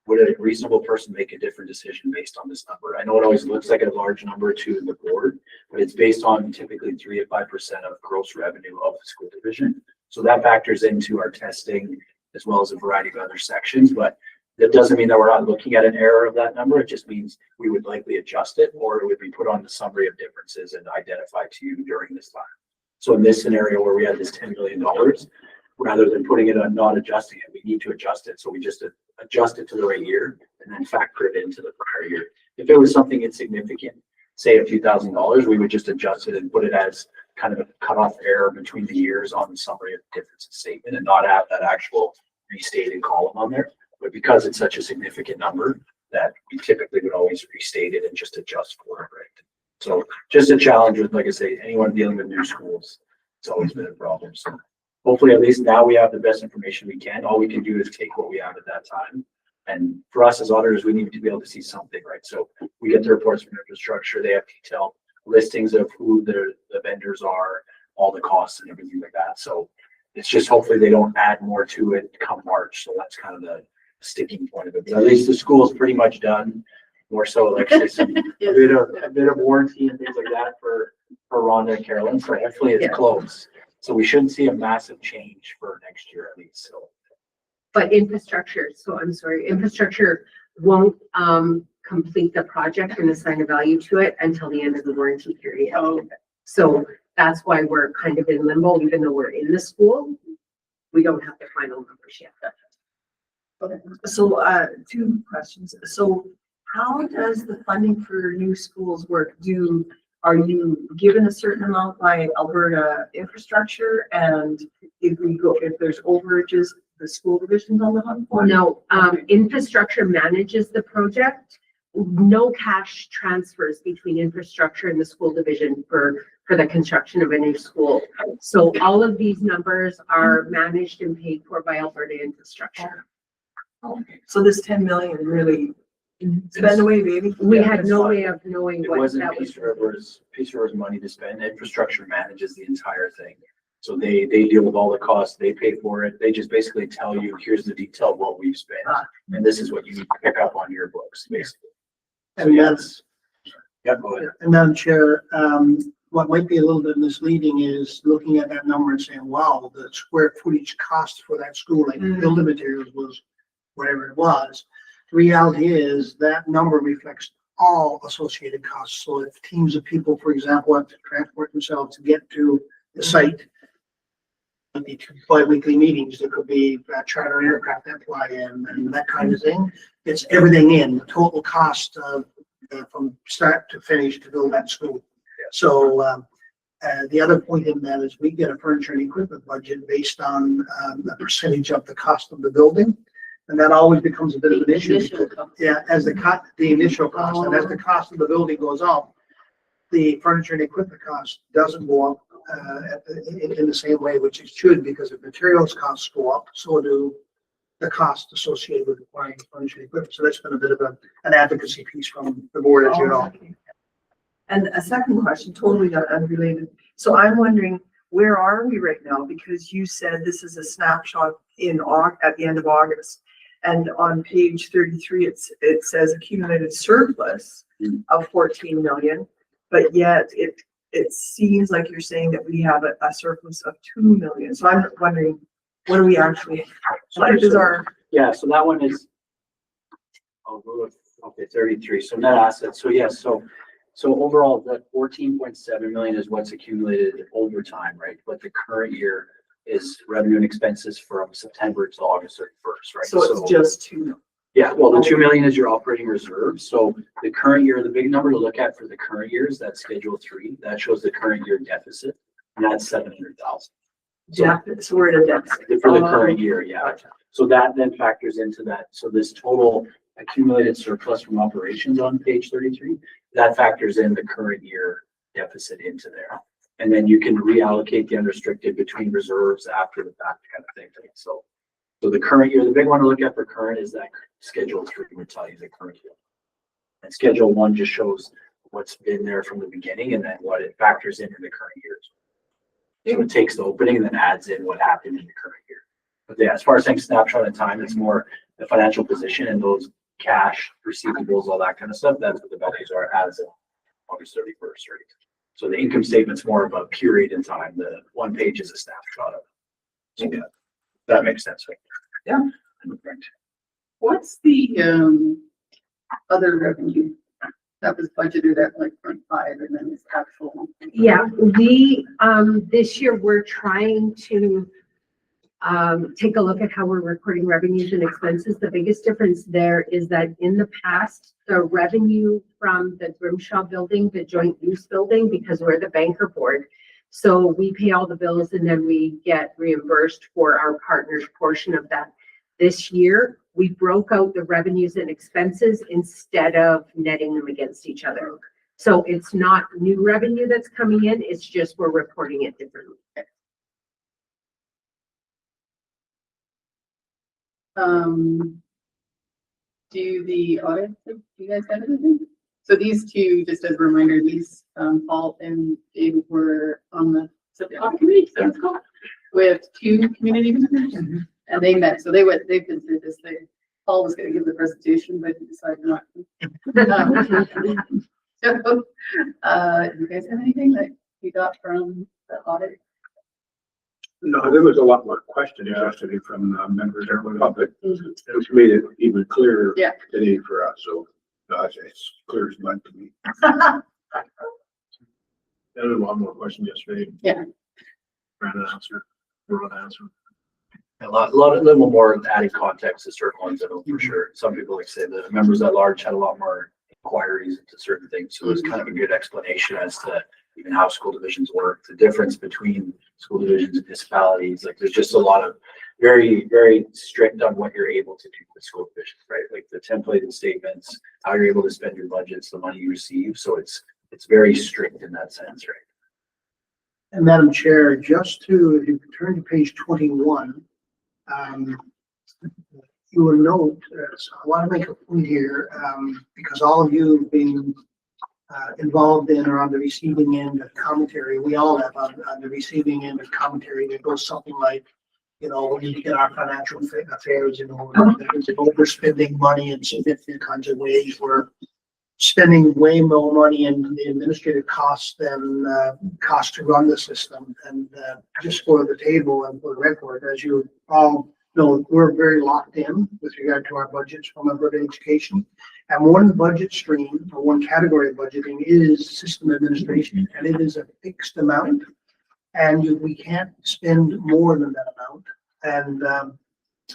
would a reasonable person make a different decision based on this number? I know it always looks like a large number to the board, but it's based on typically 3 to 5% of gross revenue of the school division. So that factors into our testing as well as a variety of other sections, but that doesn't mean that we're not looking at an error of that number. It just means we would likely adjust it, or it would be put on the summary of differences and identified to you during this time. So in this scenario where we had this $10 million, rather than putting it on not adjusting it, we need to adjust it. So we just adjust it to the right year and then factor it into the prior year. If it was something insignificant, say a few $1,000s, we would just adjust it and put it as kind of a cutoff error between the years on the summary of differences statement and not have that actual restated column on there. But because it's such a significant number that we typically would always restate it and just adjust for it, right? So just a challenge with, like I say, anyone dealing with new schools, it's always been a problem. So hopefully at least now we have the best information we can. All we can do is take what we have at that time. And for us as auditors, we need to be able to see something, right? So we get the reports from infrastructure. They have detailed listings of who the vendors are, all the costs and everything like that. So it's just hopefully they don't add more to it come March. So that's kind of the sticking point of it. But at least the school is pretty much done. More so like a bit of warranty and things like that for Rhonda and Carolyn. So hopefully it's close. So we shouldn't see a massive change for next year at least. So. But infrastructure, so I'm sorry, infrastructure won't complete the project and assign a value to it until the end of the warranty period. So that's why we're kind of in limbo, even though we're in the school, we don't have the final numbers yet. Okay. So 2 questions. So how does the funding for new schools work? Are you given a certain amount by Alberta infrastructure, and if there's overages, the school division's on the hook for? No, infrastructure manages the project. No cash transfers between infrastructure and the school division for the construction of a new school. So all of these numbers are managed and paid for by Alberta infrastructure. Okay. So this 10 million really spend away, baby. We had no way of knowing It what wasn't that was. Peace River's money to spend. Infrastructure manages the entire thing. So they deal with all the costs. They pay for it. They just basically tell you, here's the detail of what we've spent. And this is what you need to pick up on your books, basically. So yes. Yeah, go ahead. And Madam Chair, what might be a little bit misleading is looking at that number and saying, wow, the square footage cost for that school, like building materials was whatever it was. The reality is that number reflects all associated costs. So if teams of people, for example, have to transport themselves to get to the site, there could be bi-weekly meetings, there could be charter aircraft that fly in and that kind of thing. It's everything in the total cost of from start to finish to build that school. So the other point in that is we get a furniture and equipment budget based on a percentage of the cost of the building. And that always becomes a bit of an issue. Yeah, as the initial cost, and as the cost of the building goes up, the furniture and equipment cost doesn't go up in the same way, which it should, because if materials costs go up, so do the costs associated with acquiring furniture and equipment. So that's been a bit of an advocacy piece from the board, as you know. And a second question, totally unrelated. So I'm wondering, where are we right now? Because you said this is a snapshot at the end of August. And on page 33, it says accumulated surplus of 14 million, but yet it seems like you're saying that we have a surplus of 2 million. So I'm wondering, what do we actually, what is our? Yeah, so that one is, I'll go with, okay, 33. So net assets. So yes, so So overall, that 14.7 million is what's accumulated over time, right? But the current year is revenue and expenses from September to August 31st, right? So it's just 2 million. Yeah, well, the 2 million is your operating reserve. So the current year, the big number to look at for the current year is that Schedule 3. That shows the current year deficit, and that's 700,000. So we're at a deficit. For the current year, yeah. So that then factors into that. So this total accumulated surplus from operations on page 33, that factors in the current year deficit into there. And then you can reallocate the unrestricted between reserves after the fact kind of thing. So the current year, the big one to look at for current is that Schedule 3 would tell you the current year. And Schedule 1 just shows what's been there from the beginning and then what it factors into the current years. So it takes the opening and then adds in what happened in the current year. But yeah, as far as saying snapshot in time, it's more the financial position and those cash receivables, all that kind of stuff. That's what the values are as of August 31st, right? So the income statement's more of a period in time. The one page is a snapshot of it. So yeah, that makes sense. Right? Yeah. What's the other revenue that was budgeted at like 0.5 and then it's actual? Yeah, we, this year, we're trying to take a look at how we're recording revenues and expenses. The biggest difference there is that in the past, the revenue from the Grimshaw building, the joint use building, because we're the banker board, so we pay all the bills and then we get reimbursed for our partner's portion of that. This year, we broke out the revenues and expenses instead of netting them against each other. So it's not new revenue that's coming in, it's just we're reporting it differently. Do the audit, do you guys have anything? So these two, just as a reminder, these Paul and David were on the audit committee, so it's called, with two community members, and they met. So they've been through this. Paul was going to give the presentation, but he decided not to. So, you guys have anything that you got from the audit? No, there was a lot more questions yesterday from members of the public, which made it even clearer today for us. So it's clear as mud to me. There was a lot more questions yesterday. Yeah. Brandon answered, Ron answered. A little more added context to certain ones, I know for sure. Some people like say the members at large had a lot more inquiries into certain things. So it was kind of a good explanation as to even how school divisions work, the difference between school divisions and municipalities. Like there's just a lot of very, very strict on what you're able to do with school divisions, right? Like the templated statements, how you're able to spend your budgets, the money you receive. So it's very strict in that sense, right? And Madam Chair, just to, if you turn to page 21, you will note, I want to make a point here, because all of you have been involved in or on the receiving end of commentary. We all have on the receiving end of commentary that goes something like, we need to get our financial affairs in order. There's overspending money in significant kinds of ways. We're spending way more money in the administrative costs than costs to run the system. And just for the table and for the record, as you all know, we're very locked in with regard to our budgets from Alberta Education. And one budget stream or one category of budgeting is system administration, and it is a fixed amount. And we can't spend more than that amount. And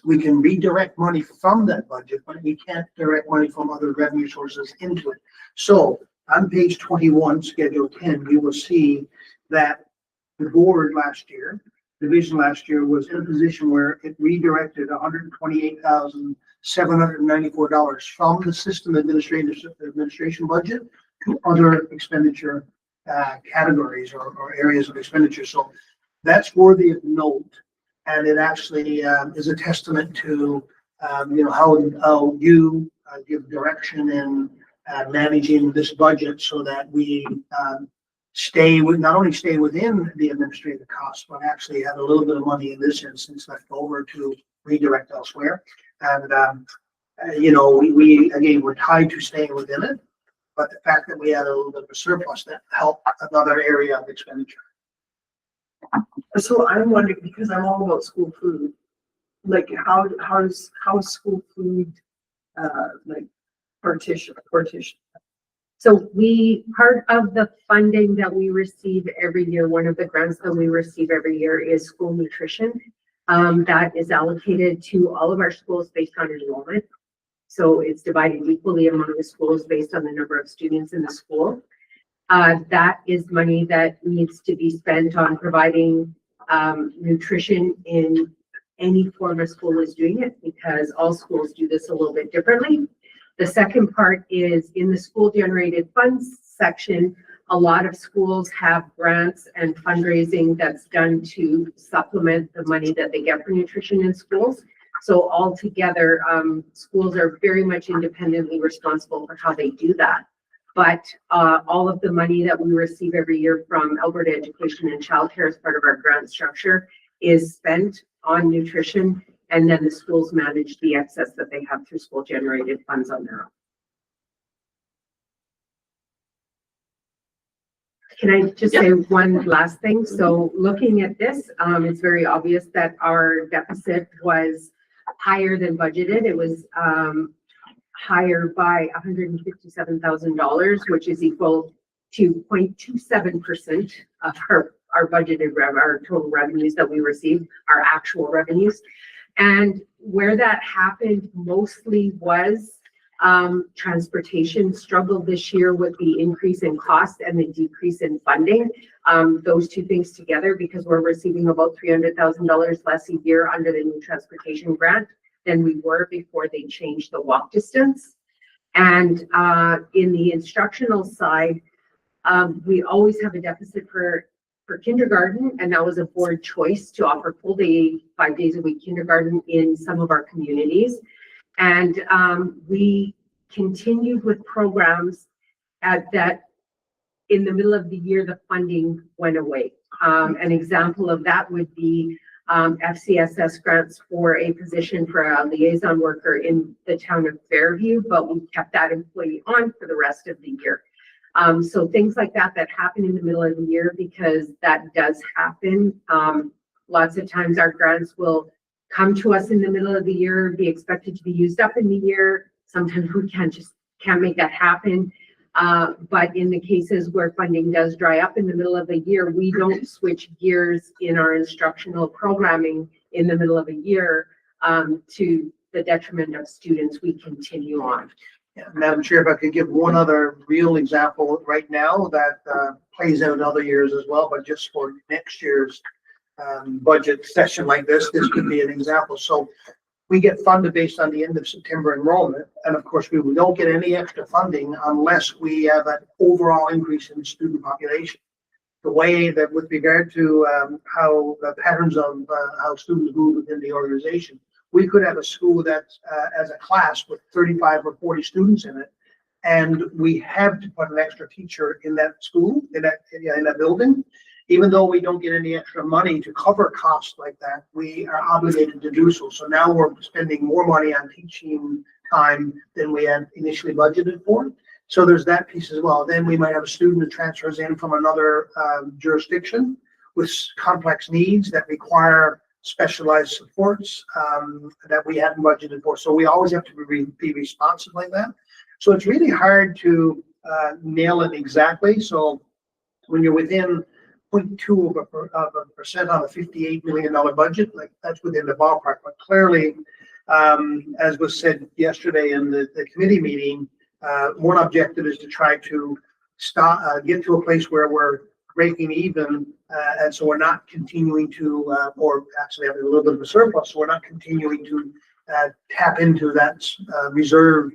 we can redirect money from that budget, but we can't direct money from other revenue sources into it. So on page 21, Schedule 10, you will see that the board last year, division last year, was in a position where it redirected $128,794 from the system administration budget to other expenditure categories or areas of expenditure. So that's worthy of note. And it actually is a testament to how you give direction in managing this budget so that we not only stay within the administrative costs, but actually have a little bit of money in this instance left over to redirect elsewhere. And we're tied to staying within it, but the fact that we had a little bit of a surplus that helped another area of expenditure. So I'm wondering, because I'm all about school food, like how is school food like partition? So part of the funding that we receive every year, one of the grants that we receive every year is school nutrition. That is allocated to all of our schools based on enrollment. So it's divided equally among the schools based on the number of students in the school. That is money that needs to be spent on providing nutrition in any form a school is doing it, because all schools do this a little bit differently. The second part is in the school generated funds section. A lot of schools have grants and fundraising that's done to supplement the money that they get for nutrition in schools. So altogether, schools are very much independently responsible for how they do that. But all of the money that we receive every year from Alberta Education and Childcare as part of our grant structure is spent on nutrition, and then the schools manage the excess that they have through school generated funds on their own. Can I just say one last thing? So looking at this, it's very obvious that our deficit was higher than budgeted. It was higher by $157,000, which is equal to 0.27% of our budgeted our total revenues that we received, our actual revenues. And where that happened mostly was transportation struggled this year with the increase in cost and the decrease in funding. Those two things together, because we're receiving about $300,000 less a year under the new transportation grant than we were before they changed the walk distance. And in the instructional side, we always have a deficit for kindergarten, and that was a board choice to offer full day, 5 days a week kindergarten in some of our communities. And we continued with programs that in the middle of the year, the funding went away. An example of that would be FCSS grants for a position for a liaison worker in the town of Fairview, but we kept that employee on for the rest of the year. So things like that happen in the middle of the year, because that does happen. Lots of times our grants will come to us in the middle of the year, be expected to be used up in the year. Sometimes we can't make that happen. But in the cases where funding does dry up in the middle of the year, we don't switch gears in our instructional programming in the middle of a year to the detriment of students. We continue on. Yeah, Madam Chair, if I could give one other real example right now that plays out in other years as well, but just for next year's budget session like this could be an example. So we get funded based on the end of September enrollment, and of course we don't get any extra funding unless we have an overall increase in student population. The way that with regard to how the patterns of how students move within the organization, we could have a school that's as a class with 35 or 40 students in it, and we have to put an extra teacher in that school, in that building. Even though we don't get any extra money to cover costs like that, we are obligated to do so. So now we're spending more money on teaching time than we had initially budgeted for. So there's that piece as well. Then we might have a student that transfers in from another jurisdiction with complex needs that require specialized supports that we hadn't budgeted for. So we always have to be responsive like that. So it's really hard to nail it exactly. So when you're within 0.2% on a $58 million budget, like that's within the ballpark. But clearly, as was said yesterday in the committee meeting, one objective is to try to get to a place where we're breaking even, and so we're not continuing to, or actually having a little bit of a surplus, so we're not continuing to tap into that reserve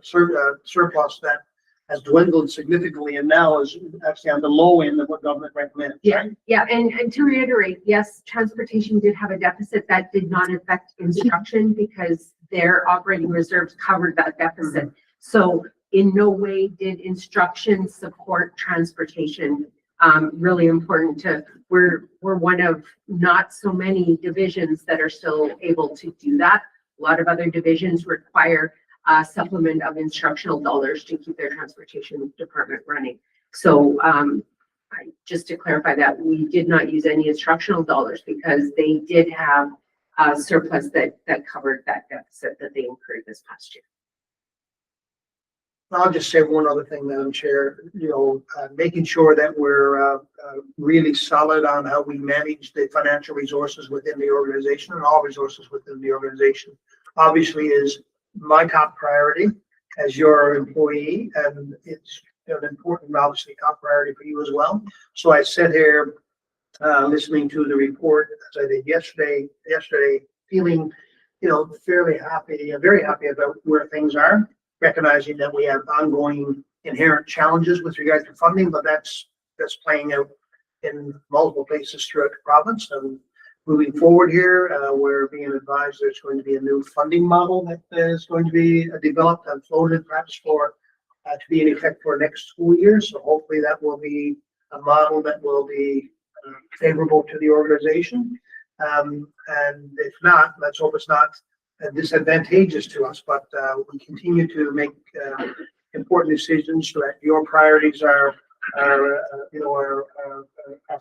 surplus that has dwindled significantly and now is actually on the low end of what government recommends. Yeah, yeah, and to reiterate, yes, transportation did have a deficit that did not affect instruction because their operating reserves covered that deficit. Mm-hmm. So in no way did instruction support transportation. Really important to, we're one of not so many divisions that are still able to do that. A lot of other divisions require supplement of instructional dollars to keep their transportation department running. So just to clarify that, we did not use any instructional dollars because they did have a surplus that covered that deficit that they incurred this past year. I'll just say one other thing, Madam Chair, making sure that we're really solid on how we manage the financial resources within the organization and all resources within the organization, obviously is my top priority as your employee, and it's an important, obviously, top priority for you as well. So I sit here listening to the report, as I did yesterday, feeling, fairly happy, very happy about where things are, recognizing that we have ongoing inherent challenges with regard to funding, but that's playing out in multiple places throughout the province. And moving forward here, we're being advised there's going to be a new funding model that is going to be developed and floated perhaps for to be in effect for next school year. So hopefully that will be a model that will be favorable to the organization. And if not, let's hope it's not disadvantageous to us, but we continue to make important decisions so that your priorities are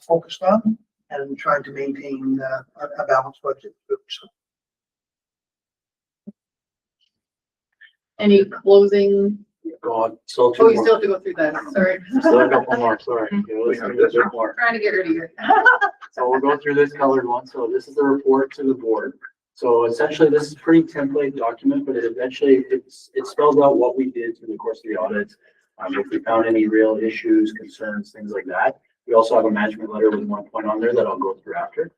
focused on and trying to maintain a balanced budget. So, Any closing? God, still Oh, two you more. still have to go through that, sorry. Still a couple more, sorry. Okay, let's do this one more. Trying to get rid of you. So we'll go through this colored one. So this is the report to the board. So essentially, this is a pretty template document, but it spells out what we did through the course of the audit. If we found any real issues, concerns, things like that. We also have a management letter with 1 point on there that I'll go through after.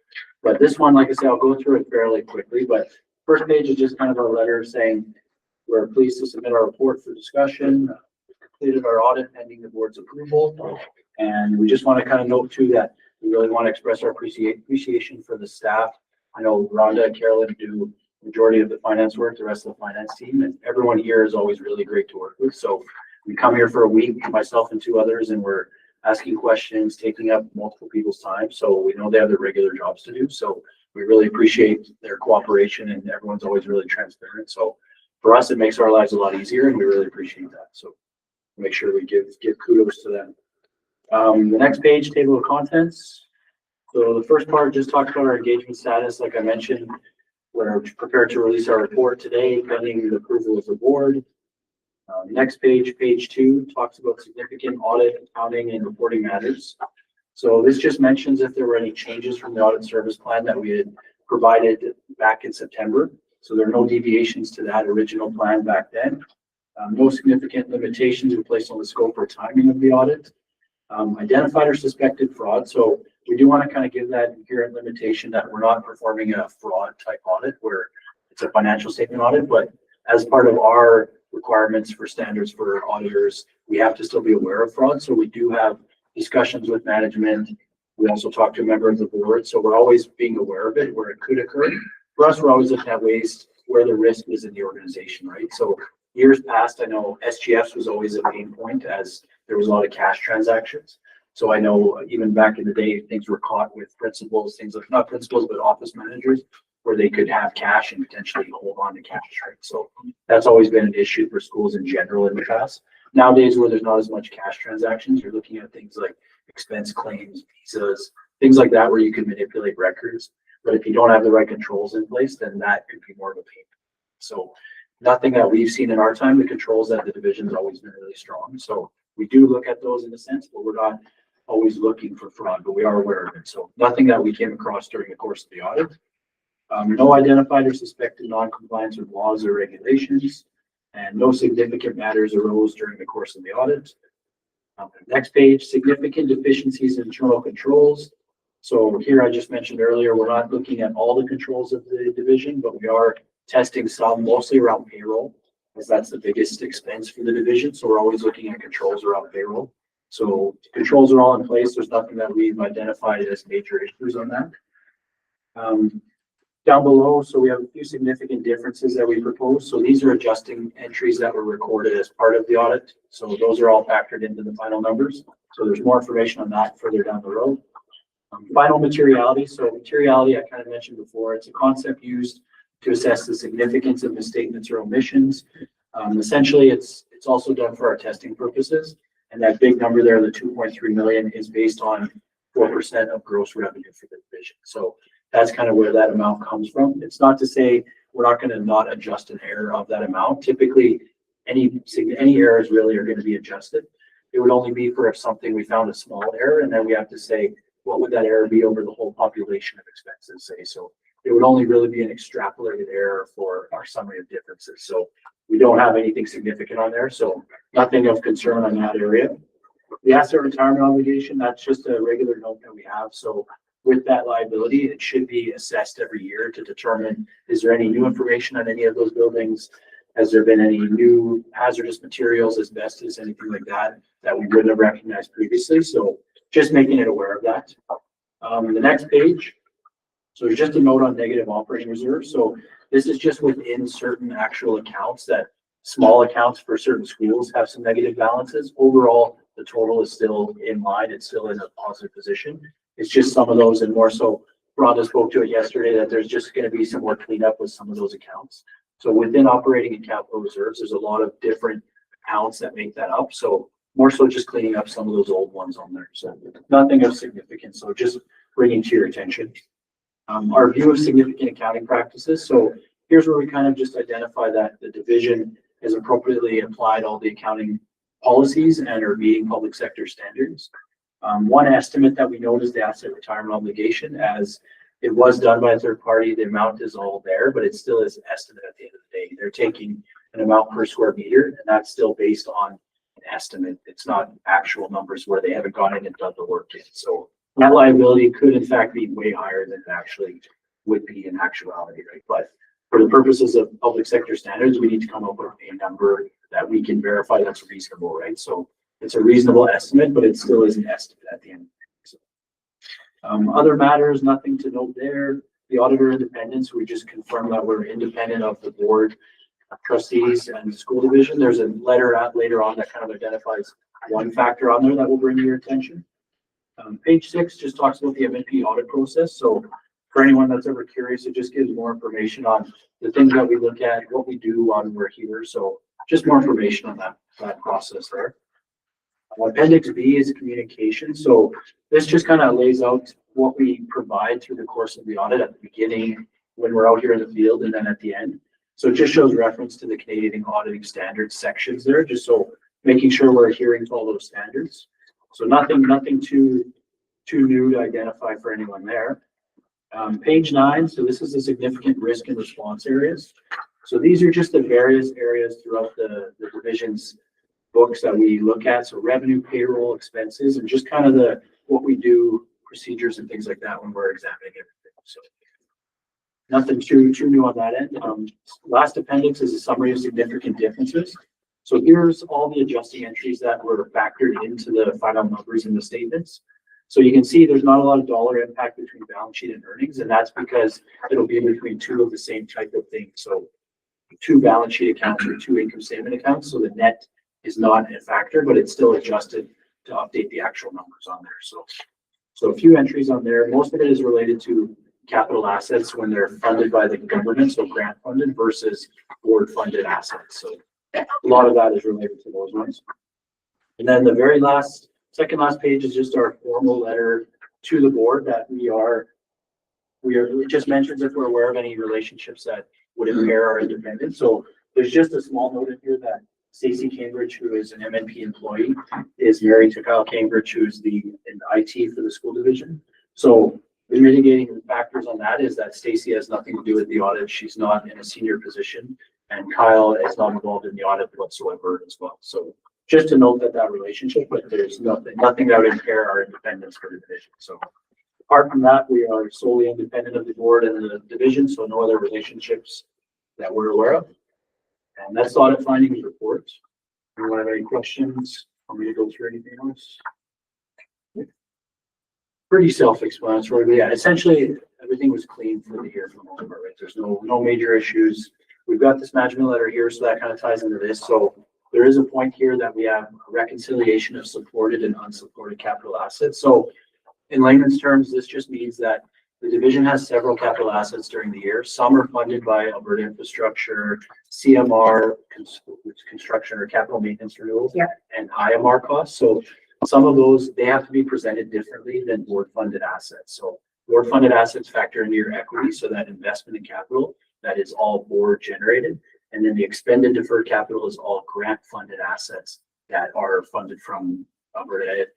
But this one, like I said, I'll go through it fairly quickly, but first page is just kind of a letter saying, we're pleased to submit our report for discussion. We completed our audit pending the board's approval. And we just want to kind of note too that we really want to express our appreciation for the staff. I know Rhonda and Carolyn do the majority of the finance work, the rest of the finance team, and everyone here is always really great to work with. So we come here for a week, myself and 2 others, and we're asking questions, taking up multiple people's time. So we know they have their regular jobs to do. So we really appreciate their cooperation, and everyone's always really transparent. So for us, it makes our lives a lot easier, and we really appreciate that. So make sure we give kudos to them. The next page, table of contents. So the first part just talks about our engagement status. Like I mentioned, we're prepared to release our report today, pending the approval of the board. Next page, page 2, talks about significant audit, accounting, and reporting matters. So this just mentions if there were any changes from the audit service plan that we had provided back in September. So there are no deviations to that original plan back then. No significant limitations were placed on the scope or timing of the audit. Identified or suspected fraud. So we do want to kind of give that inherent limitation that we're not performing a fraud type audit where it's a financial statement audit, but as part of our requirements for standards for auditors, we have to still be aware of fraud. So we do have discussions with management. We also talk to a member of the board. So we're always being aware of it where it could occur. For us, we're always looking at ways where the risk is in the organization, right? So years past, I know SGFs was always a pain point as there was a lot of cash transactions. So I know even back in the day, things were caught with principals, things like not principals, but office managers, where they could have cash and potentially hold on to cash, right? So that's always been an issue for schools in general in the past. Nowadays, where there's not as much cash transactions, you're looking at things like expense claims, visas, things like that, where you can manipulate records. But if you don't have the right controls in place, then that could be more of a pain. So nothing that we've seen in our time, the controls at the division's always been really strong. So we do look at those in a sense, but we're not always looking for fraud, but we are aware of it. So nothing that we came across during the course of the audit. No identified or suspected non-compliance with laws or regulations, and no significant matters arose during the course of the audit. Next page, significant deficiencies in internal controls. So here I just mentioned earlier, we're not looking at all the controls of the division, but we are testing some mostly around payroll, as that's the biggest expense for the division. So we're always looking at controls around payroll. So controls are all in place. There's nothing that we've identified as major issues on that. Down below, so we have a few significant differences that we propose. So these are adjusting entries that were recorded as part of the audit. So those are all factored into the final numbers. So there's more information on that further down the road. Final materiality. So materiality, I kind of mentioned before, it's a concept used to assess the significance of misstatements or omissions. Essentially, it's also done for our testing purposes. And that big number there, the 2.3 million, is based on 4% of gross revenue for the division. So that's kind of where that amount comes from. It's not to say we're not going to not adjust an error of that amount. Typically, any errors really are gonna be adjusted. It would only be for if something, we found a small error, and then we have to say, what would that error be over the whole population of expenses, say? So it would only really be an extrapolated error for our summary of differences. So we don't have anything significant on there, so nothing of concern on that area. The asset retirement obligation, that's just a regular note that we have. So with that liability, it should be assessed every year to determine, is there any new information on any of those buildings? Has there been any new hazardous materials, asbestos, anything like that, that we wouldn't have recognized previously? So just making it aware of that. The next page. So there's just a note on negative operating reserve. So this is just within certain actual accounts that small accounts for certain schools have some negative balances. Overall, the total is still in line. It's still in a positive position. It's just some of those, and more so, Rhonda spoke to it yesterday, that there's just going to be some more cleanup with some of those accounts. So within operating and capital reserves, there's a lot of different accounts that make that up. So more so just cleaning up some of those old ones on there. So nothing of significance. So just bringing to your attention. Our view of significant accounting practices. So here's where we kind of just identify that the division has appropriately applied all the accounting policies and are meeting public sector standards. One estimate that we note is the asset retirement obligation, as it was done by a third party. The amount is all there, but it still is an estimate at the end of the day. They're taking an amount per square meter, and that's still based on an estimate. It's not actual numbers where they haven't gone in and done the work yet. So that liability could in fact be way higher than it actually would be in actuality, right? But for the purposes of public sector standards, we need to come up with a number that we can verify that's reasonable, right? So it's a reasonable estimate, but it still is an estimate at the end. So, other matters, nothing to note there. The auditor independence, we just confirm that we're independent of the board of trustees and the school division. There's a letter out later on that kind of identifies one factor on there that will bring to your attention. Page 6 just talks about the MNP audit process. So for anyone that's ever curious, it just gives more information on the things that we look at, what we do while we're here. So just more information on that process there. Appendix B is communication. So this just kind of lays out what we provide through the course of the audit at the beginning, when we're out here in the field, and then at the end. So it just shows reference to the Canadian auditing standards sections there, just so making sure we're adhering to all those standards. So nothing too new to identify for anyone there. Page 9, so this is the significant risk and response areas. So these are just the various areas throughout the division's books that we look at. So revenue, payroll, expenses, and just kind of what we do, procedures and things like that when we're examining everything. So nothing too new on that end. Last appendix is a summary of significant differences. So here's all the adjusting entries that were factored into the final numbers in the statements. So you can see there's not a lot of dollar impact between balance sheet and earnings, and that's because it'll be between two of the same type of thing. So two balance sheet accounts or two income statement accounts. So the net is not a factor, but it's still adjusted to update the actual numbers on there. So a few entries on there. Most of it is related to capital assets when they're funded by the government, so grant funded versus board funded assets. So a lot of that is related to those ones. And then the very second last page is just our formal letter to the board that it just mentions if we're aware of any relationships that would impair our independence. So there's just a small note in here that Stacey Cambridge, who is an MNP employee, is married to Kyle Cambridge, who's in IT for the school division. So the mitigating factors on that is that Stacey has nothing to do with the audit. She's not in a senior position, and Kyle is not involved in the audit whatsoever as well. So just to note that relationship, but there's nothing that would impair our independence for the division. So apart from that, we are solely independent of the board and the division, so no other relationships that we're aware of. And that's the audit findings report. Anyone have any questions? Want me to go through anything else? Pretty self-explanatory, but yeah, essentially everything was clean for the year for the most part, right? There's no major issues. We've got this management letter here, so that kind of ties into this. So there is a point here that we have a reconciliation of supported and unsupported capital assets. So in layman's terms, this just means that the division has several capital assets during the year. Some are funded by Alberta Infrastructure, CMR, construction or capital maintenance renewals, and IMR costs. So some of those, they have to be presented differently than board funded assets. So board funded assets factor into your equity, so that investment in capital, that is all board generated. And then the expended deferred capital is all grant funded assets that are funded from Alberta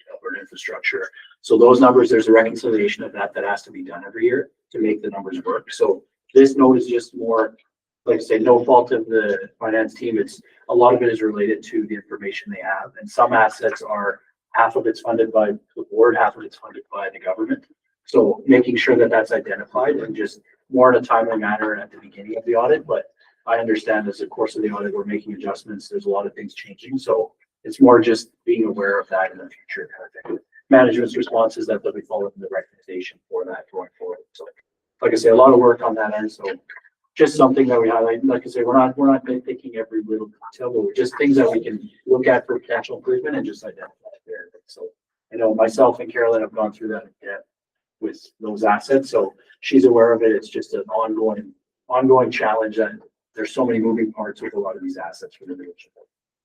infrastructure. So those numbers, there's a reconciliation of that has to be done every year to make the numbers work. So this note is just more, like I say, no fault of the finance team. It's a lot of it is related to the information they have, and some assets are half of it's funded by the board, half of it's funded by the government. So making sure that that's identified and just more in a timely manner at the beginning of the audit. But I understand as the course of the audit, we're making adjustments. There's a lot of things changing. So it's more just being aware of that in the future kind of thing. Management's response is that they'll be following the recommendation for that going forward. So like I say, a lot of work on that end. So just something that we highlight. Like I say, we're not nitpicking every little detail, but we're just things that we can look at for potential improvement and just identify it there. So I know myself and Carolyn have gone through that again with those assets. So she's aware of it. It's just an ongoing challenge that there's so many moving parts with a lot of these assets for the village.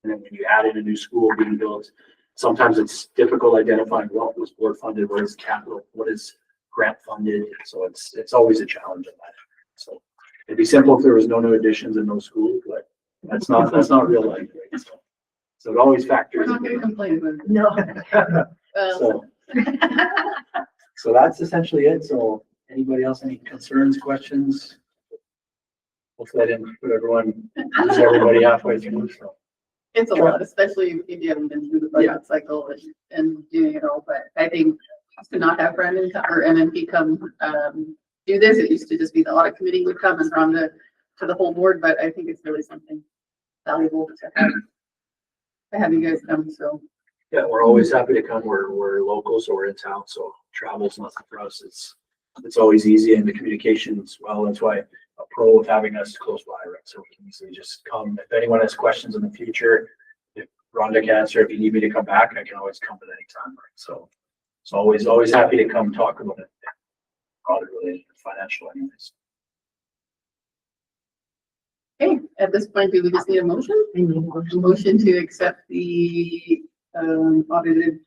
And then when you add in a new school being built, sometimes it's difficult identifying what was board funded, what is capital, what is grant funded. So it's always a challenge in that. So it'd be simple if there was no new additions and no schools, but that's not real life. Right? So it always We're factors. not gonna complain about it. No. So, so that's essentially it. So anybody else, any concerns, questions? Hopefully I didn't put lose everybody halfway through. So. It's a lot, especially if you haven't been through the budget cycle and doing it all, but I think just to not have Brandon or MMP come, do this, it used to just be the audit committee would come and run to the whole board, but I think it's really something valuable to have you guys come, so. Yeah, we're always happy to come. We're local, so we're in town, so travel's nothing for us. It's always easy, and the communications, well, that's why a pro of having us close by, right? So we can easily just come. If anyone has questions in the future, if Rhonda can answer, if you need me to come back, I can always come at any time, right? So it's always happy to come talk about it. Audit related, financial anyways. Okay, at this point, do we just need a motion? Motion to accept the audited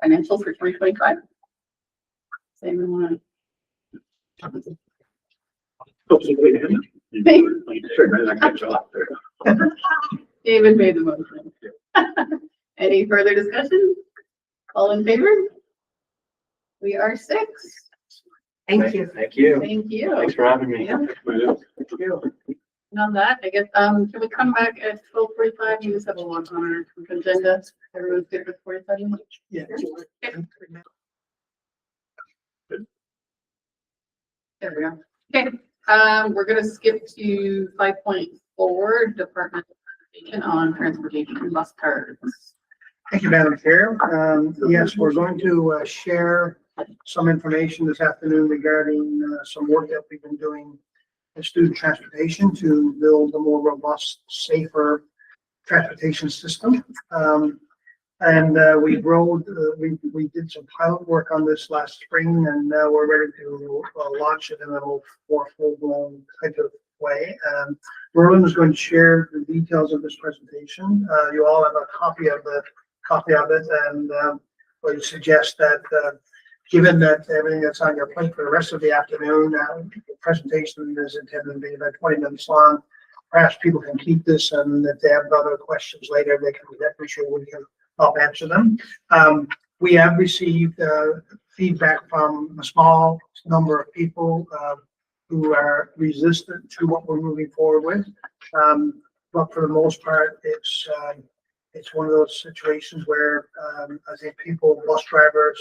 financials for 2025. Same one. David made the motion. Any further discussion? All in favor? We are 6. Thank you. Thank you. Thank you. Thanks for having me. Yeah. And on that, I guess, can we come back at 12:45? We just have a lot on our agenda. Everyone's good with 45 minutes? Yeah. There we go. Okay, we're gonna skip to 5.4, Department of Transportation on transportation and bus cards. Thank you, Madam Chair. Yes, we're going to share some information this afternoon regarding some work that we've been doing in student transportation to build a more robust, safer transportation system. We did some pilot work on this last spring, and now we're ready to launch it in a more full-blown type of way. Merlin is going to share the details of this presentation. You all have a copy of it, and we suggest that given that everything that's on your plate for the rest of the afternoon, the presentation is intended to be about 20 minutes long. Perhaps people can keep this, and if they have other questions later, they can definitely sure we can help answer them. We have received feedback from a small number of people who are resistant to what we're moving forward with. But for the most part, it's one of those situations where I think bus drivers,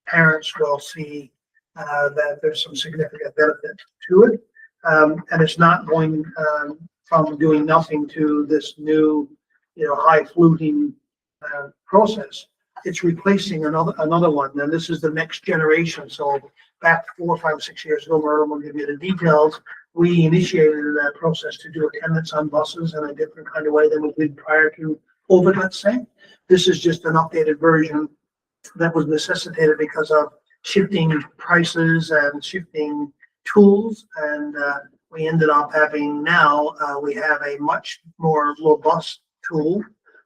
parents will see that there's some significant benefit to it. And it's not going from doing nothing to this new, high fluting process. It's replacing another one. And this is the next generation. So back 4, 5, 6 years ago, Merlin will give you the details. We initiated that process to do attendance on buses in a different kind of way than we did prior to COVID, let's say. This is just an updated version that was necessitated because of shifting prices and shifting tools. And we ended up having we have a much more robust tool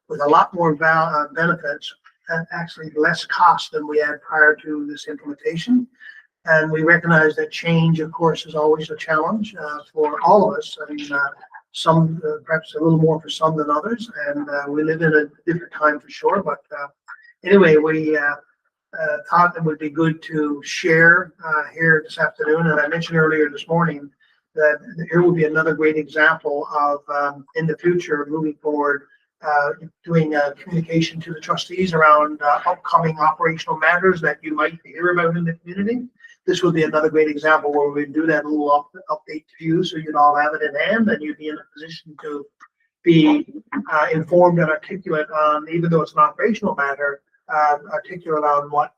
with a lot more benefits and actually less cost than we had prior to this implementation. And we recognize that change, of course, is always a challenge for all of us. I mean, some, perhaps a little more for some than others, and we live in a different time for sure, but anyway, we thought it would be good to share here this afternoon, and I mentioned earlier this morning that here will be another great example of in the future, moving forward, doing communication to the trustees around upcoming operational matters that you might hear about in the community. This would be another great example where we do that little update to you, so you'd all have it in hand and you'd be in a position to be informed and articulate on, even though it's an operational matter, articulate on what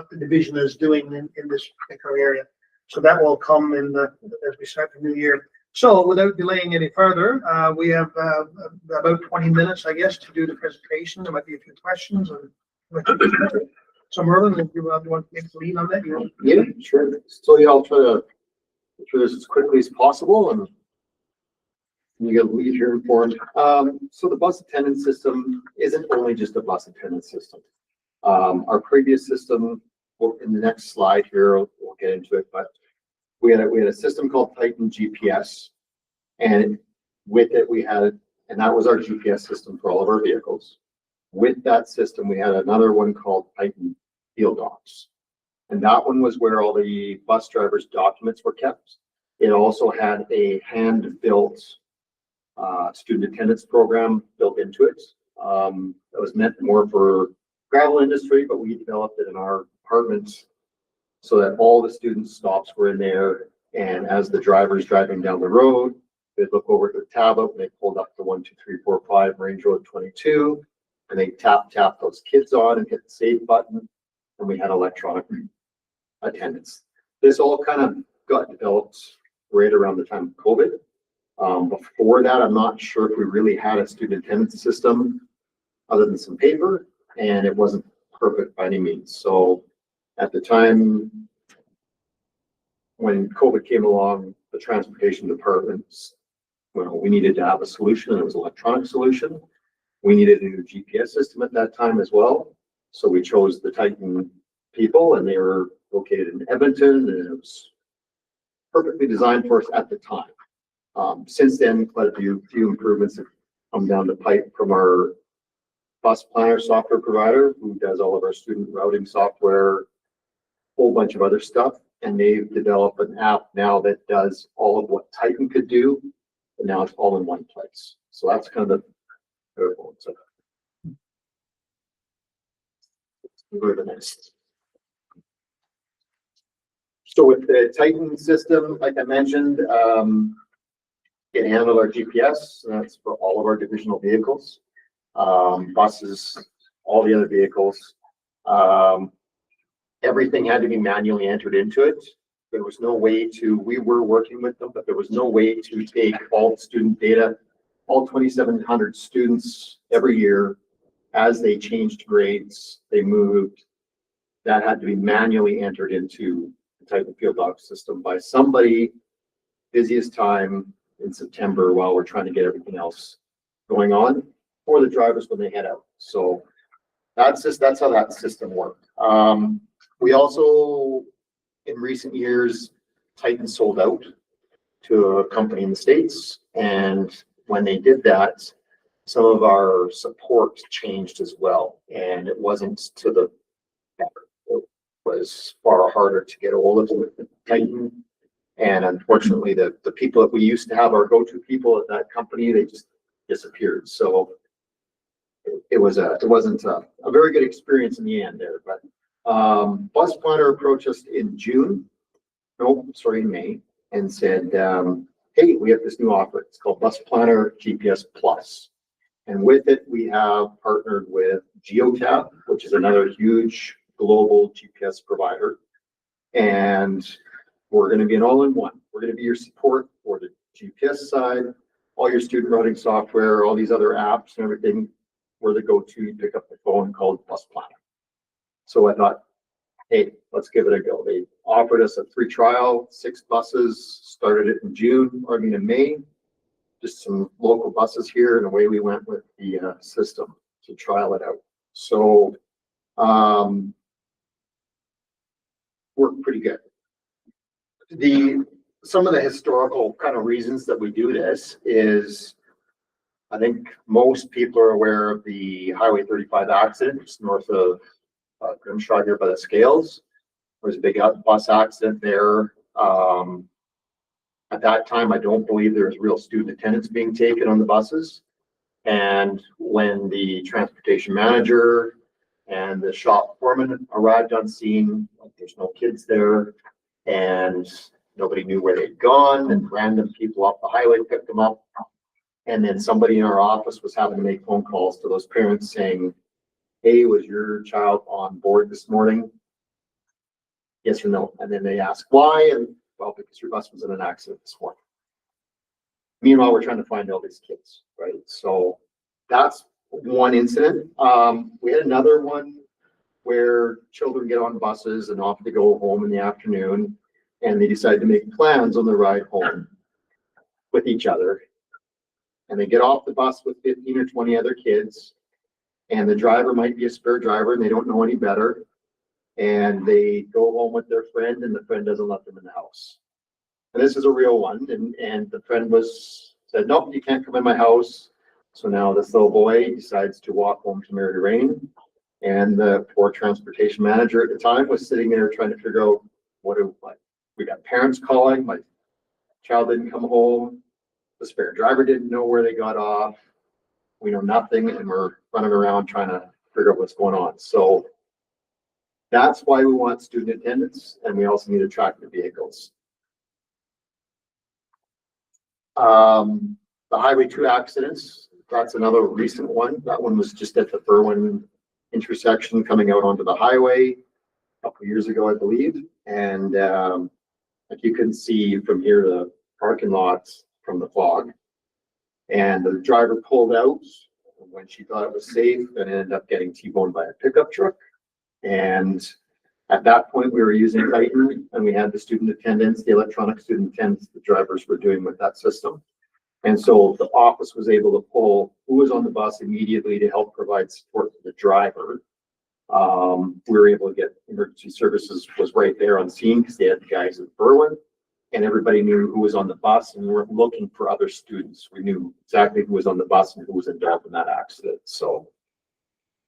the division is doing in this particular area. So that will come as we start the new year. So without delaying any further, we have about 20 minutes, I guess, to do the presentation. There might be a few questions. So Merlin, if you want to make the lead on that, you want? Yeah, sure. So yeah, I'll try to get through this as quickly as possible, and you get lead here informed. So the bus attendance system isn't only just a bus attendance system. Our previous system, well, in the next slide here, we'll get into it, but we had a system called Titan GPS, and with it and that was our GPS system for all of our vehicles. With that system, we had another one called Titan Field Docs, and that one was where all the bus drivers' documents were kept. It also had a hand-built student attendance program built into it. That was meant more for gravel industry, but we developed it in our department so that all the student stops were in there. And as the driver's driving down the road, they'd look over at the tablet and they pulled up the 1, 2, 3, 4, 5 Range Road 22, and they tap those kids on and hit the save button, and we had electronic attendance. This all kind of got developed right around the time of COVID. Before that, I'm not sure if we really had a student attendance system other than some paper, and it wasn't perfect by any means. So at the time when COVID came along, the transportation departments, well, we needed to have a solution, and it was an electronic solution. We needed a new GPS system at that time as well. So we chose the Titan people, and they were located in Edmonton, and it was perfectly designed for us at the time. Since then, quite a few improvements have come down the pipe from our bus planner software provider, who does all of our student routing software, whole bunch of other stuff. And they've developed an app now that does all of what Titan could do, and now it's all in one place. So that's kind of the go to the next. So with the Titan system, like I mentioned, it handled our GPS, and that's for all of our divisional vehicles, buses, all the other vehicles. Everything had to be manually entered into it. There was no way we were working with them, but there was no way to take all the student data, all 2,700 students every year, as they changed grades, they moved. That had to be manually entered into the Titan Field Docs system by somebody busiest time in September while we're trying to get everything else going on for the drivers when they head out. So that's how that system worked. We also, in recent years, Titan sold out to a company in the States. And when they did that, some of our support changed as well. And it wasn't to the better. It was far harder to get a hold of with Titan. And unfortunately, the people that we used to have, our go-to people at that company, they just disappeared. So it wasn't a very good experience in the end there. But Bus Planner approached us in May, and said, hey, we have this new offer. It's called Bus Planner GPS Plus. And with it, we have partnered with Geotab, which is another huge global GPS provider. And we're going to be an all-in-one. We're going to be your support for the GPS side, all your student routing software, all these other apps and everything. We're the go-to. Pick up the phone, called Bus Planner. So I thought, hey, let's give it a go. They offered us a free trial, 6 buses, started it in May, just some local buses here, and away we went with the system to trial it out. So worked pretty good. The some of the historical kind of reasons that we do this is, I think most people are aware of the Highway 35 accident just north of Grimshaw here by the Scales. There was a big bus accident there. At that time, I don't believe there was real student attendance being taken on the buses. And when the transportation manager and the shop foreman arrived on scene, there's no kids there, and nobody knew where they'd gone, and random people off the highway picked them up. And then somebody in our office was having to make phone calls to those parents saying, hey, was your child on board this morning? Yes or no? And then they ask why, and well, because your bus was in an accident this morning. Meanwhile, we're trying to find all these kids, right? So that's one incident. We had another one where children get on buses and off to go home in the afternoon, and they decide to make plans on the ride home with each other. And they get off the bus with 15 or 20 other kids, and the driver might be a spare driver and they don't know any better. And they go home with their friend, and the friend doesn't let them in the house. And this is a real one. And the friend said, nope, you can't come in my house. So now this little boy decides to walk home to Mary Rain. And the poor transportation manager at the time was sitting there trying to figure out we got parents calling, my child didn't come home. The spare driver didn't know where they got off. We know nothing, and we're running around trying to figure out what's going on. So that's why we want student attendance, and we also need attractive vehicles. The Highway 2 accidents, that's another recent one. That one was just at the Berwyn intersection coming out onto the highway a couple of years ago, I believe. And like you can see from here, the parking lots from the fog. And the driver pulled out when she thought it was safe and ended up getting T-boned by a pickup truck. And at that point, we were using Titan, and we had the student attendance, the electronic student attendance the drivers were doing with that system. And so the office was able to pull who was on the bus immediately to help provide support to the driver. We were able to get emergency services was right there on scene because they had the guys at Berwyn, and everybody knew who was on the bus, and we weren't looking for other students. We knew exactly who was on the bus and who was involved in that accident. So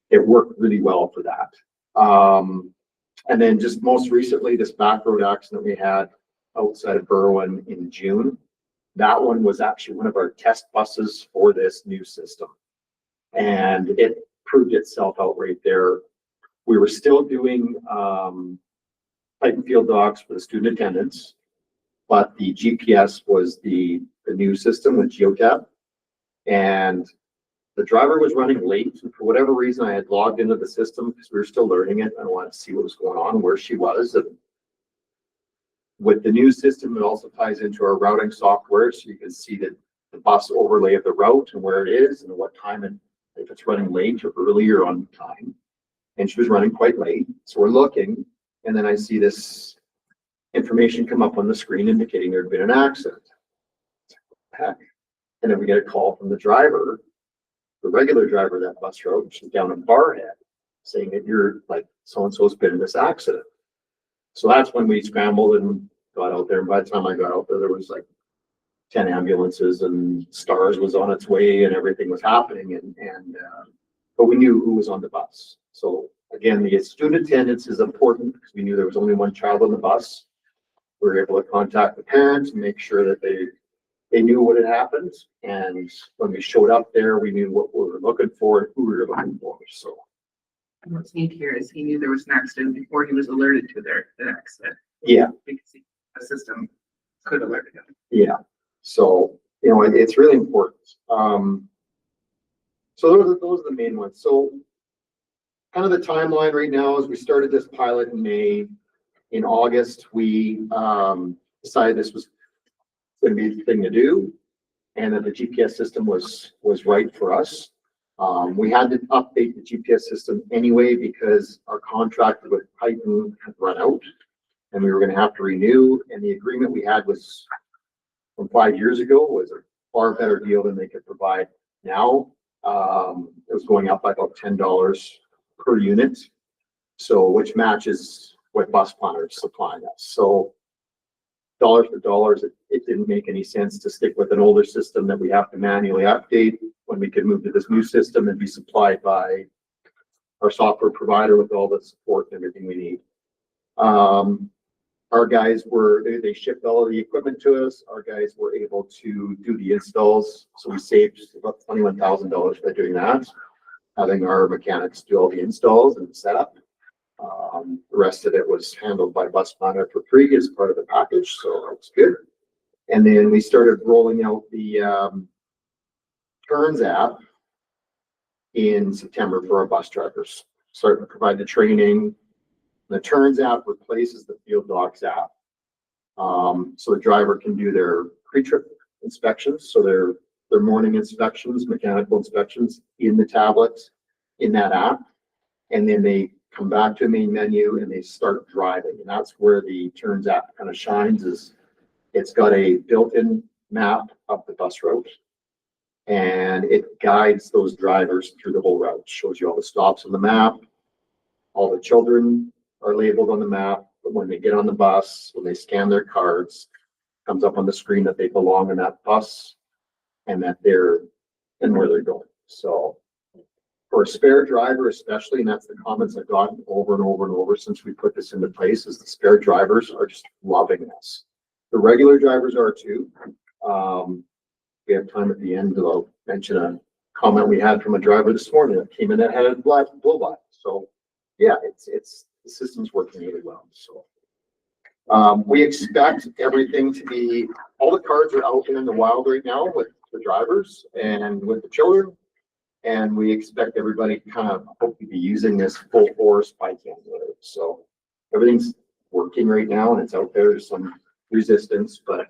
it worked really well for that. And then just most recently, this back road accident we had outside of Berwyn in June. That one was actually one of our test buses for this new system. And it proved itself out right there. We were still doing Titan field dogs for the student attendance, but the GPS was the new system with Geotab. And the driver was running late, and for whatever reason, I had logged into the system because we were still learning it. I wanted to see what was going on, where she was. And with the new system, it also ties into our routing software, so you can see the bus overlay of the route and where it is and what time, and if it's running late or early or on time. And she was running quite late, so we're looking, and then I see this information come up on the screen indicating there had been an accident. Heck. And then we get a call from the driver, the regular driver of that bus route, which is down in Barhead, saying that you're like, so-and-so's been in this accident. So that's when we scrambled and got out there. And by the time I got out there, there was like 10 ambulances, and STARS was on its way, and everything was happening. But we knew who was on the bus. So again, the student attendance is important because we knew there was only one child on the bus. We were able to contact the parents and make sure that they knew what had happened. And when we showed up there, we knew what we were looking for and who we were looking for. So What's neat here is he knew there was an accident before he was alerted to the accident. yeah, Because the system could alert him. yeah. So, you know, it's really important. So those are the main ones. So kind of the timeline right now is we started this pilot in May. In August, we decided this was going to be the thing to do, and that the GPS system was right for us. We had to update the GPS system anyway because our contract with Titan had run out, and we were going to have to renew. And the agreement we had was from 5 years ago was a far better deal than they could provide now. It was going up by about $10 per unit, so which matches what Bus Planner is supplying us. So dollars for dollars, it didn't make any sense to stick with an older system that we have to manually update when we could move to this new system and be supplied by our software provider with all the support and everything we need. Our guys they shipped all of the equipment to us. Our guys were able to do the installs. So we saved about $21,000 by doing that, having our mechanics do all the installs and setup. The rest of it was handled by Bus Planner for free as part of the package, so that's good. And then we started rolling out the Turns app in September for our bus drivers. Starting to provide the training. The Turns app replaces the Field Docs app. So the driver can do their pre-trip inspections, so their morning inspections, mechanical inspections in the tablets in that app. And then they come back to the main menu and they start driving. And that's where the Turns app kind of shines, is it's got a built-in map of the bus route. And it guides those drivers through the whole route, shows you all the stops on the map. All the children are labeled on the map, but when they get on the bus, when they scan their cards, comes up on the screen that they belong in that bus and that they're and where they're going. So for a spare driver especially, and that's the comments I've gotten over and over and over since we put this into place, is the spare drivers are just loving this. The regular drivers are too. We have time at the end to mention a comment we had from a driver this morning that came in that had a blow by. So yeah, it's the system's working really well. So we expect everything to be, all the cards are out in the wild right now with the drivers and with the children. And we expect everybody to kind of hopefully be using this full force by January. So everything's working right now and it's out there. There's some resistance, but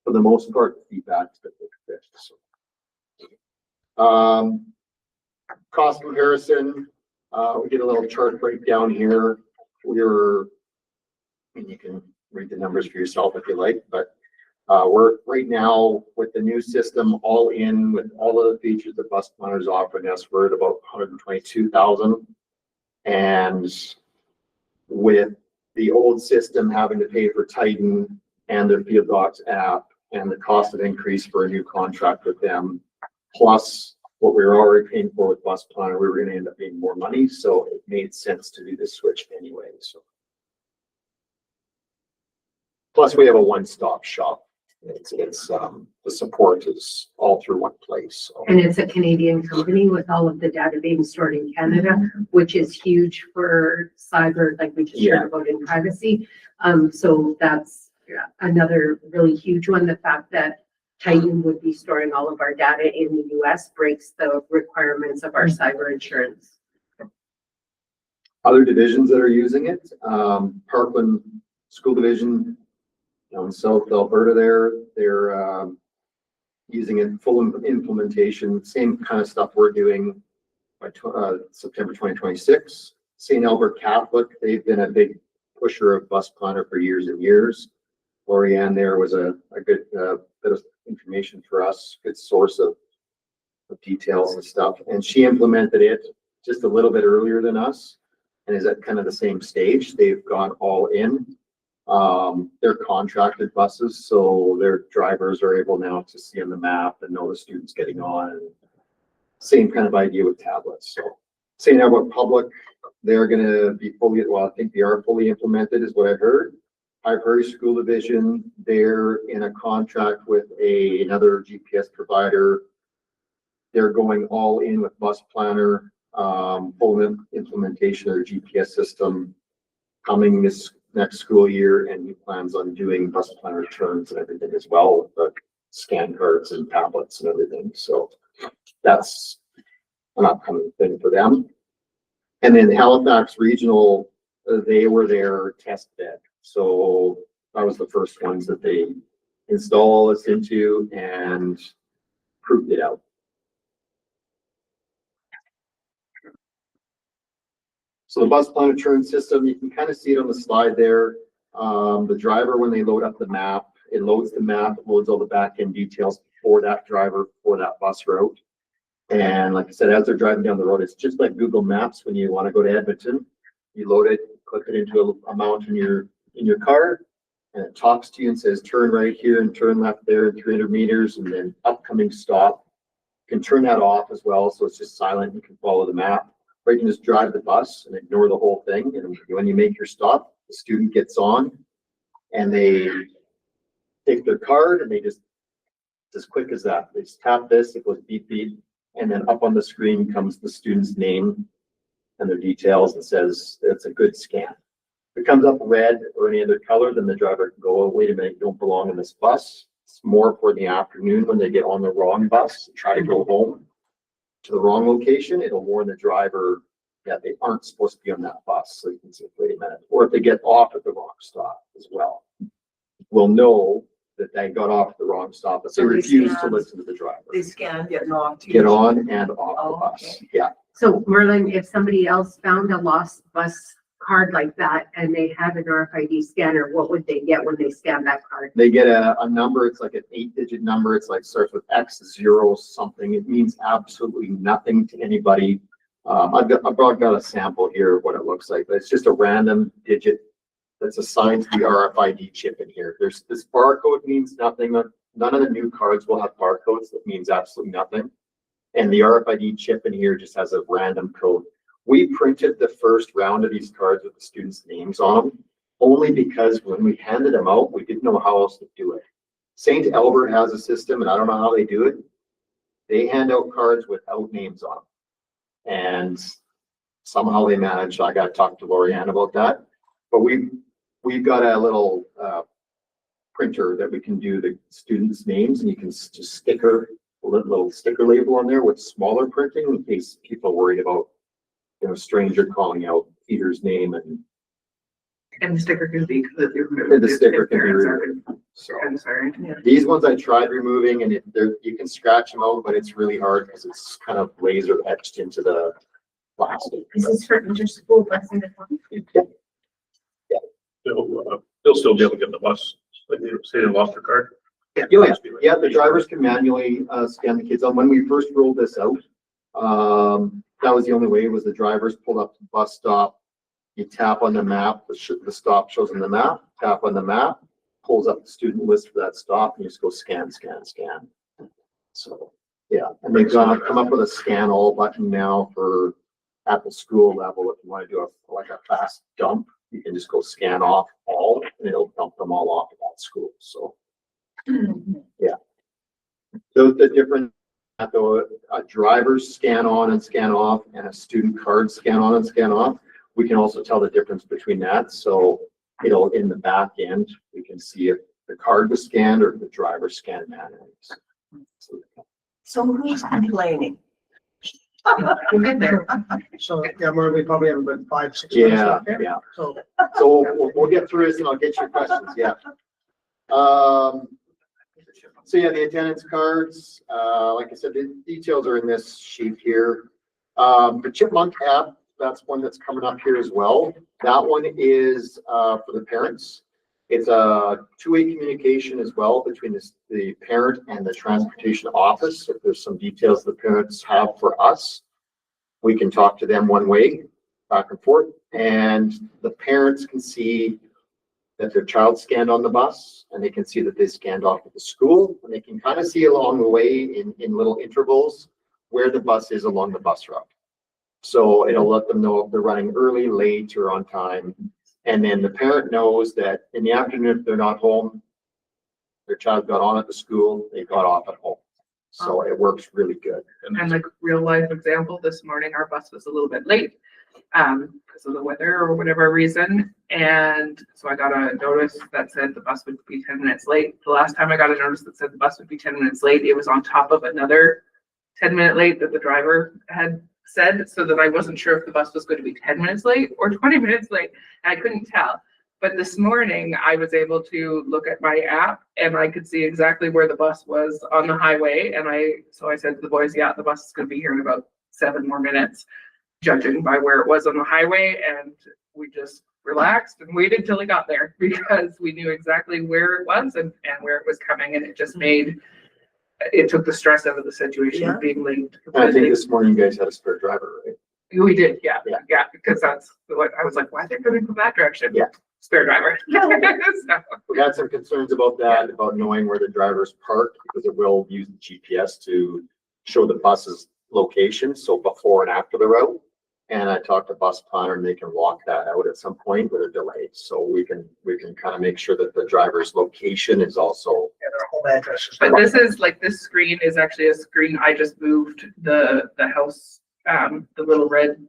for the most part, the feedback's been good. So, cost comparison, we get a little chart breakdown here. And you can read the numbers for yourself if you like, but we're right now with the new system all in with all of the features that Bus Planner is offering us, we're at about 122,000. And with the old system having to pay for Titan and their Field Docs app and the cost of increase for a new contract with them, plus what we were already paying for with Bus Planner, we were going to end up paying more money. So it made sense to do this switch anyway. So plus we have a one-stop shop. It's the support is all through one place. So. And it's a Canadian company with all of the data being stored in Canada, which is huge for cyber, like we just heard about in privacy. So that's another really huge one. The fact that Titan would be storing all of our data in the US breaks the requirements of our cyber insurance. Other divisions that are using it, Parkland School Division, in South Alberta, they're using it full implementation, same kind of stuff we're doing by September 2026. St. Albert Catholic, they've been a big pusher of Bus Planner for years and years. Lorianne there was a good bit of information for us, good source of details and stuff. And she implemented it just a little bit earlier than us and is at kind of the same stage. They've gone all in. They're contracted buses, so their drivers are able now to see on the map and know the students getting on. And same kind of idea with tablets. So St. Albert Public, they're going to be fully, well, I think they are fully implemented is what I heard. High Prairie School Division, they're in a contract with another GPS provider. They're going all in with Bus Planner, full implementation of their GPS system coming this next school year, and he plans on doing Bus Planner returns and everything as well with the scan cards and tablets and everything. So that's an upcoming thing for them. And then Halifax Regional, they were their test bed. So that was the first ones that they installed us into and proved it out. So the Bus Planner turn system, you can kind of see it on the slide there. The driver, when they load up the map, it loads the map, it loads all the back end details for that driver, for that bus route. And like I said, as they're driving down the road, it's just like Google Maps when you want to go to Edmonton. You load it, click it into a mount in your car, and it talks to you and says, turn right here and turn left there, 300 meters, and then upcoming stop. You can turn that off as well, so it's just silent. You can follow the map, or you can just drive the bus and ignore the whole thing. And when you make your stop, the student gets on and they take their card and they just, as quick as that, they just tap this, it goes beep beep, and then up on the screen comes the student's name and their details and says it's a good scan. If it comes up red or any other color, then the driver can go, oh, wait a minute, you don't belong in this bus. It's more for the afternoon when they get on the wrong bus and try to go home to the wrong location. It'll warn the driver that they aren't supposed to be on that bus. So you can say, wait a minute. Or if they get off at the wrong stop as well, we'll know that they got off at the wrong stop, but they refuse to listen to the driver. They scan getting off. Get on and off the bus. Okay. Yeah. So Merlin, if somebody else found a lost bus card like that and they have an RFID scanner, what would they get when they scan that card? They get a number. It's like an 8-digit number. It's like starts with X0 something. It means absolutely nothing to anybody. I've got a sample here of what it looks like, but it's just a random digit that's assigned to the RFID chip in here. There's this barcode means nothing. None of the new cards will have barcodes. That means absolutely nothing. And the RFID chip in here just has a random code. We printed the first round of these cards with the students' names on them, only because when we handed them out, we didn't know how else to do it. St. Albert has a system, and I don't know how they do it. They hand out cards without names on them. And somehow they managed. I got to talk to Lorianne about that. But we've got a little printer that we can do the students' names, and you can just sticker a little sticker label on there with smaller printing in case people are worried about, you know, a stranger calling out Peter's name, and the sticker can be completely removed. the sticker if can be parents are removed. So concerned. these ones I tried removing, and you can scratch them out, but it's really hard because it's kind of laser etched into the plastic. This is for inter-school busing. They'll still be able to get the bus, like they say they lost their card. Yeah, the drivers can manually scan the kids on. When we first rolled this out, that was the only way, was the drivers pulled up to the bus stop. You tap on the map, the stop shows on the map, tap on the map, pulls up the student list for that stop, and you just go scan, scan, scan. So, yeah, and they've come up with a scan all button now for at the school level. If you want to do like a fast dump, you can just go scan off all, and it'll dump them all off at that school. So, yeah. So the different, a driver's scan on and scan off, and a student card scan on and scan off. We can also tell the difference between that. So it'll, in the back end, we can see if the card was scanned or if the driver scanned manually. So who's complaining? We'll get there. So, yeah, we probably have about 5-6 minutes Yeah, left here. yeah. So, So we'll get through this and I'll get your questions. Yeah. So yeah, the attendance cards, like I said, the details are in this sheet here. The Chipmunk app, that's one that's coming up here as well. That one is for the parents. It's a two-way communication as well between the parent and the transportation office. If there's some details the parents have for us, we can talk to them one way, back and forth, and the parents can see that their child scanned on the bus, and they can see that they scanned off at the school, and they can kind of see along the way in little intervals where the bus is along the bus route. So it'll let them know if they're running early, late, or on time. And then the parent knows that in the afternoon, if they're not home, their child got on at the school, they got off at home. So it works really good. And like real life example, this morning, our bus was a little bit late because of the weather or whatever reason. And so I got a notice that said the bus would be 10 minutes late. The last time I got a notice that said the bus would be 10 minutes late, it was on top of another 10-minute late that the driver had said, so that I wasn't sure if the bus was going to be 10 minutes late or 20 minutes late. I couldn't tell. But this morning I was able to look at my app and I could see exactly where the bus was on the highway. And so I said to the boys, yeah, the bus is going to be here in about 7 more minutes, judging by where it was on the highway. And we just relaxed and waited till it got there because we knew exactly where it was and where it was coming. And it just it took the stress out of the situation of being late. And I think this morning you guys had a spare driver, right? We did, yeah, because that's what I was like, why they're coming from that direction? Yeah. spare driver. So, We had some concerns about that, about knowing where the drivers parked, because it will use the GPS to show the bus's location, so before and after the route. And I talked to bus planner and they can walk that out at some point with a delay, so we can kind of make sure that the driver's location is also. And our home addresses. but this is like, this screen is actually a screen. I just moved the house, the little red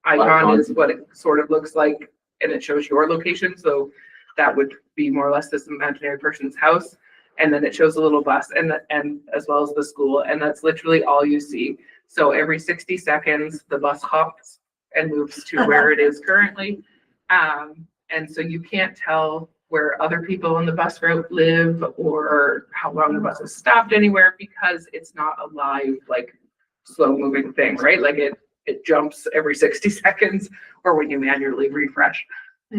icon is what it sort of looks like, and it shows your location. So that would be more or less this imaginary person's house. And then it shows a little bus and as well as the school, and that's literally all you see. So every 60 seconds, the bus hops and moves to where it is currently. And so you can't tell where other people on the bus route live or how long the bus has stopped anywhere, because it's not a live, like, slow moving thing, right? Like it jumps every 60 seconds, or when you manually refresh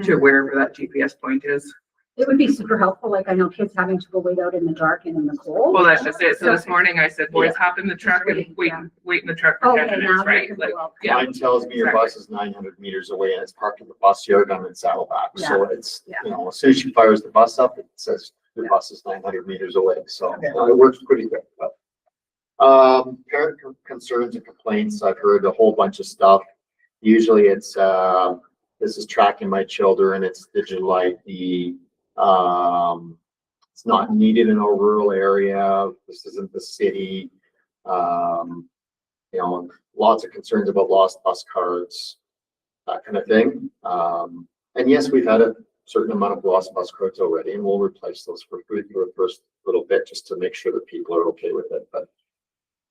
to wherever that GPS point is. It would be super helpful, like I know kids having to go wait out in the dark and in the cold. Well, that's just it. So this morning I said, boys, hop in the truck and wait in the truck for 10 minutes, right? Like, yeah. Mine tells me your bus is 900 meters away and it's parked in the bus yard on its Saddleback. So it's, you know, as soon as she fires the bus up, it says your bus is 900 meters away. So it works pretty good. But, parent concerns and complaints. I've heard a whole bunch of stuff. Usually it's, this is tracking my children. It's digital ID. It's not needed in a rural area. This isn't the city. You know, lots of concerns about lost bus cards, that kind of thing. And yes, we've had a certain amount of lost bus cards already, and we'll replace those for the first little bit just to make sure that people are okay with it. But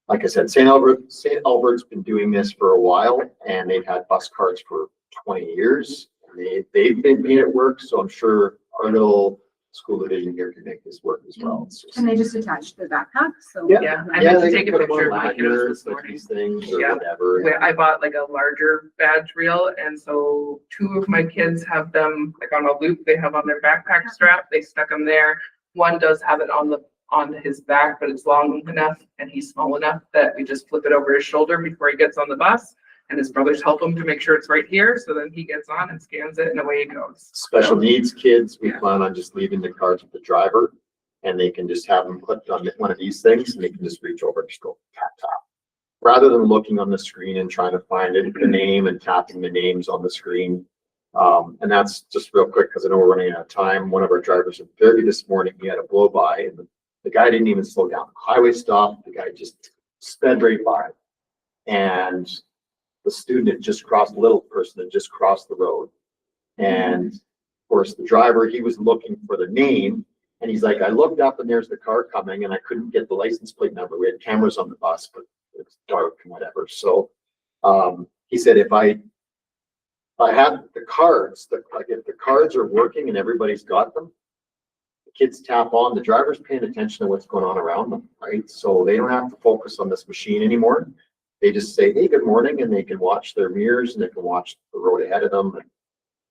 like I said, St. Albert's been doing this for a while, and they've had bus cards for 20 years. And they've been made it work, so I'm sure our little school division here can make this work as well. And they just attach the backpack, so. Yeah, I meant to they take a can put them picture on of my kiddos this like morning. these things or Yeah. whatever. I bought like a larger badge reel, and so 2 of my kids have them like on a loop. They have on their backpack strap. They stuck them there. One does have it on his back, but it's long enough and he's small enough that we just flip it over his shoulder before he gets on the bus. And his brothers help him to make sure it's right here. So then he gets on and scans it and away he goes. Special needs kids, we plan on just leaving the cards with the driver, and they can just have them clipped on one of these things, and they can just reach over and just go tap, tap. Rather than looking on the screen and trying to find it, the name and tapping the names on the screen. And that's just real quick, because I know we're running out of time. One of our drivers in Fairview this morning, he had a blow by, and the guy didn't even slow down. Highway stopped, the guy just sped right by. And the student had just crossed, the little person had just crossed the road. And of course, the driver, he was looking for the name, and he's like, I looked up and there's the car coming, and I couldn't get the license plate number. We had cameras on the bus, but it's dark and whatever. So he said, if I have the cards, like if the cards are working and everybody's got them, the kids tap on, the driver's paying attention to what's going on around them, right? So they don't have to focus on this machine anymore. They just say, hey, good morning, and they can watch their mirrors and they can watch the road ahead of them,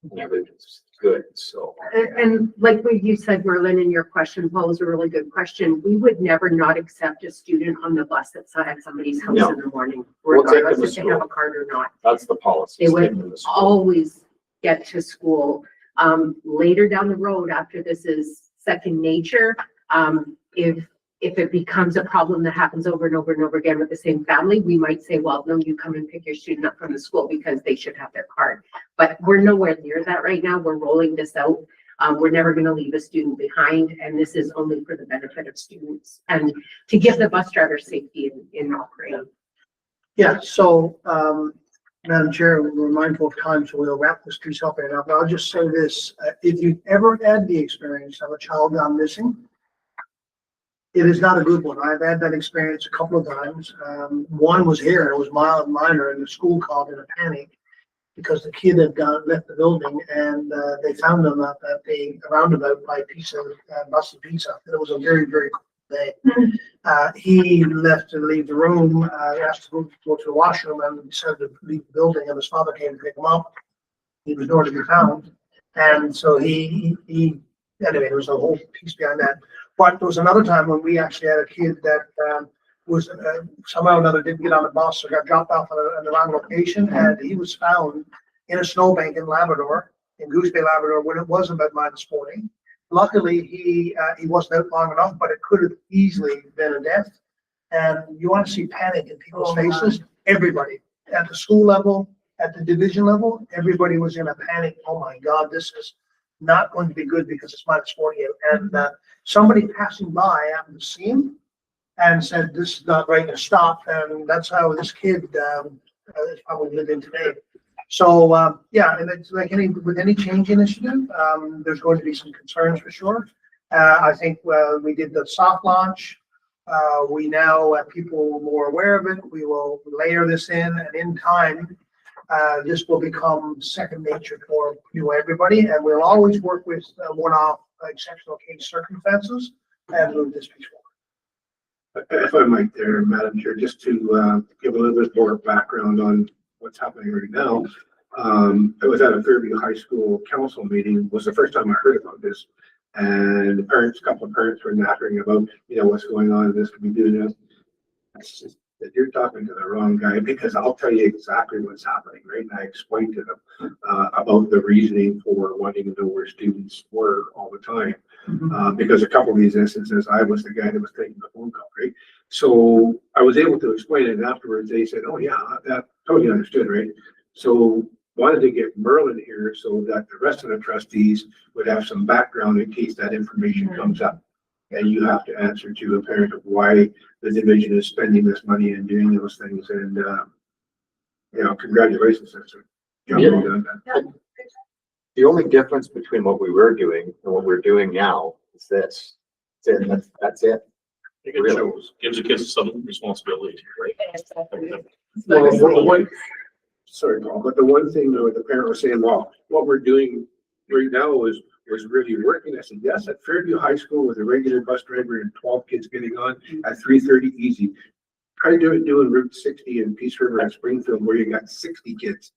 and everything's good. So. And like what you said, Merlin, in your question, Paul, is a really good question. We would never not accept a student on the bus that's at somebody's house No. in the morning, We'll take them regardless to if they have school. a card or not. That's the policy. They would always get to school. Later down the road, after this is second nature, if it becomes a problem that happens over and over and over again with the same family, we might say, well, no, you come and pick your student up from the school because they should have their card. But we're nowhere near that right now. We're rolling this out. We're never going to leave a student behind, and this is only for the benefit of students and to give the bus driver safety in operating. Yeah, so, Madam Chair, we're mindful of time, so we'll wrap this piece up. And I'll just say this, if you've ever had the experience of a child gone missing, it is not a good one. I've had that experience a couple of times. One was here, it was mild and minor, and the school called in a panic because the kid had left the building, and they found him at a roundabout by Busted Pizza. It was a very, very cold day. He left to leave the room, asked to go to the washroom, and decided to leave the building, and his father came to pick him up. He was nowhere to be found. And so anyway, there was a whole piece behind that. But there was another time when we actually had a kid that was somehow or another didn't get on the bus or got dropped off at the wrong location, and he was found in a snowbank in Labrador in Goose Bay, Labrador, when it was about -40. Luckily, he wasn't out long enough, but it could have easily been a death. And you want to see panic in people's faces. Everybody, at the school level, at the division level, everybody was in a panic. Oh my God, this is not going to be good because it's -40. And somebody passing by happened to see him and said, this is not right to stop. And that's how this kid is probably living today. So, yeah, and it's like with any change initiative, there's going to be some concerns for sure. I think we did the soft launch. We now have people more aware of it. We will layer this in, and in time, this will become second nature for everybody. And we'll always work with one-off exceptional case circumstances and move this piece forward. If I might there, Madam Chair, just to give a little bit more background on what's happening right now. I was at a Fairview High School council meeting, was the first time I heard about this. And the parents, a couple of parents were nattering about, what's going on, this could be doing this. It's just that you're talking to the wrong guy, because I'll tell you exactly what's happening, right? And I explained to them about the reasoning for wanting to know where students were all the time. Because a couple of these instances, I was the guy that was taking the phone call, right? So I was able to explain it, and afterwards they said, oh yeah, that totally understood, right? So wanted to get Merlin here so that the rest of the trustees would have some background in case that information comes up. And you have to answer to a parent of why the division is spending this money and doing those things. And, congratulations, sister. The only difference between what we were doing and what we're doing now is this. That's it. It shows, gives the kids some responsibility, right? Sorry, Paul, but the one thing though, the parent was saying, well, what we're doing right now was really working. I said, yes, at Fairview High School with a regular bus driver and 12 kids getting on at 3:30 easy. Try doing Route 60 in Peace River and Springfield where you got 60 kids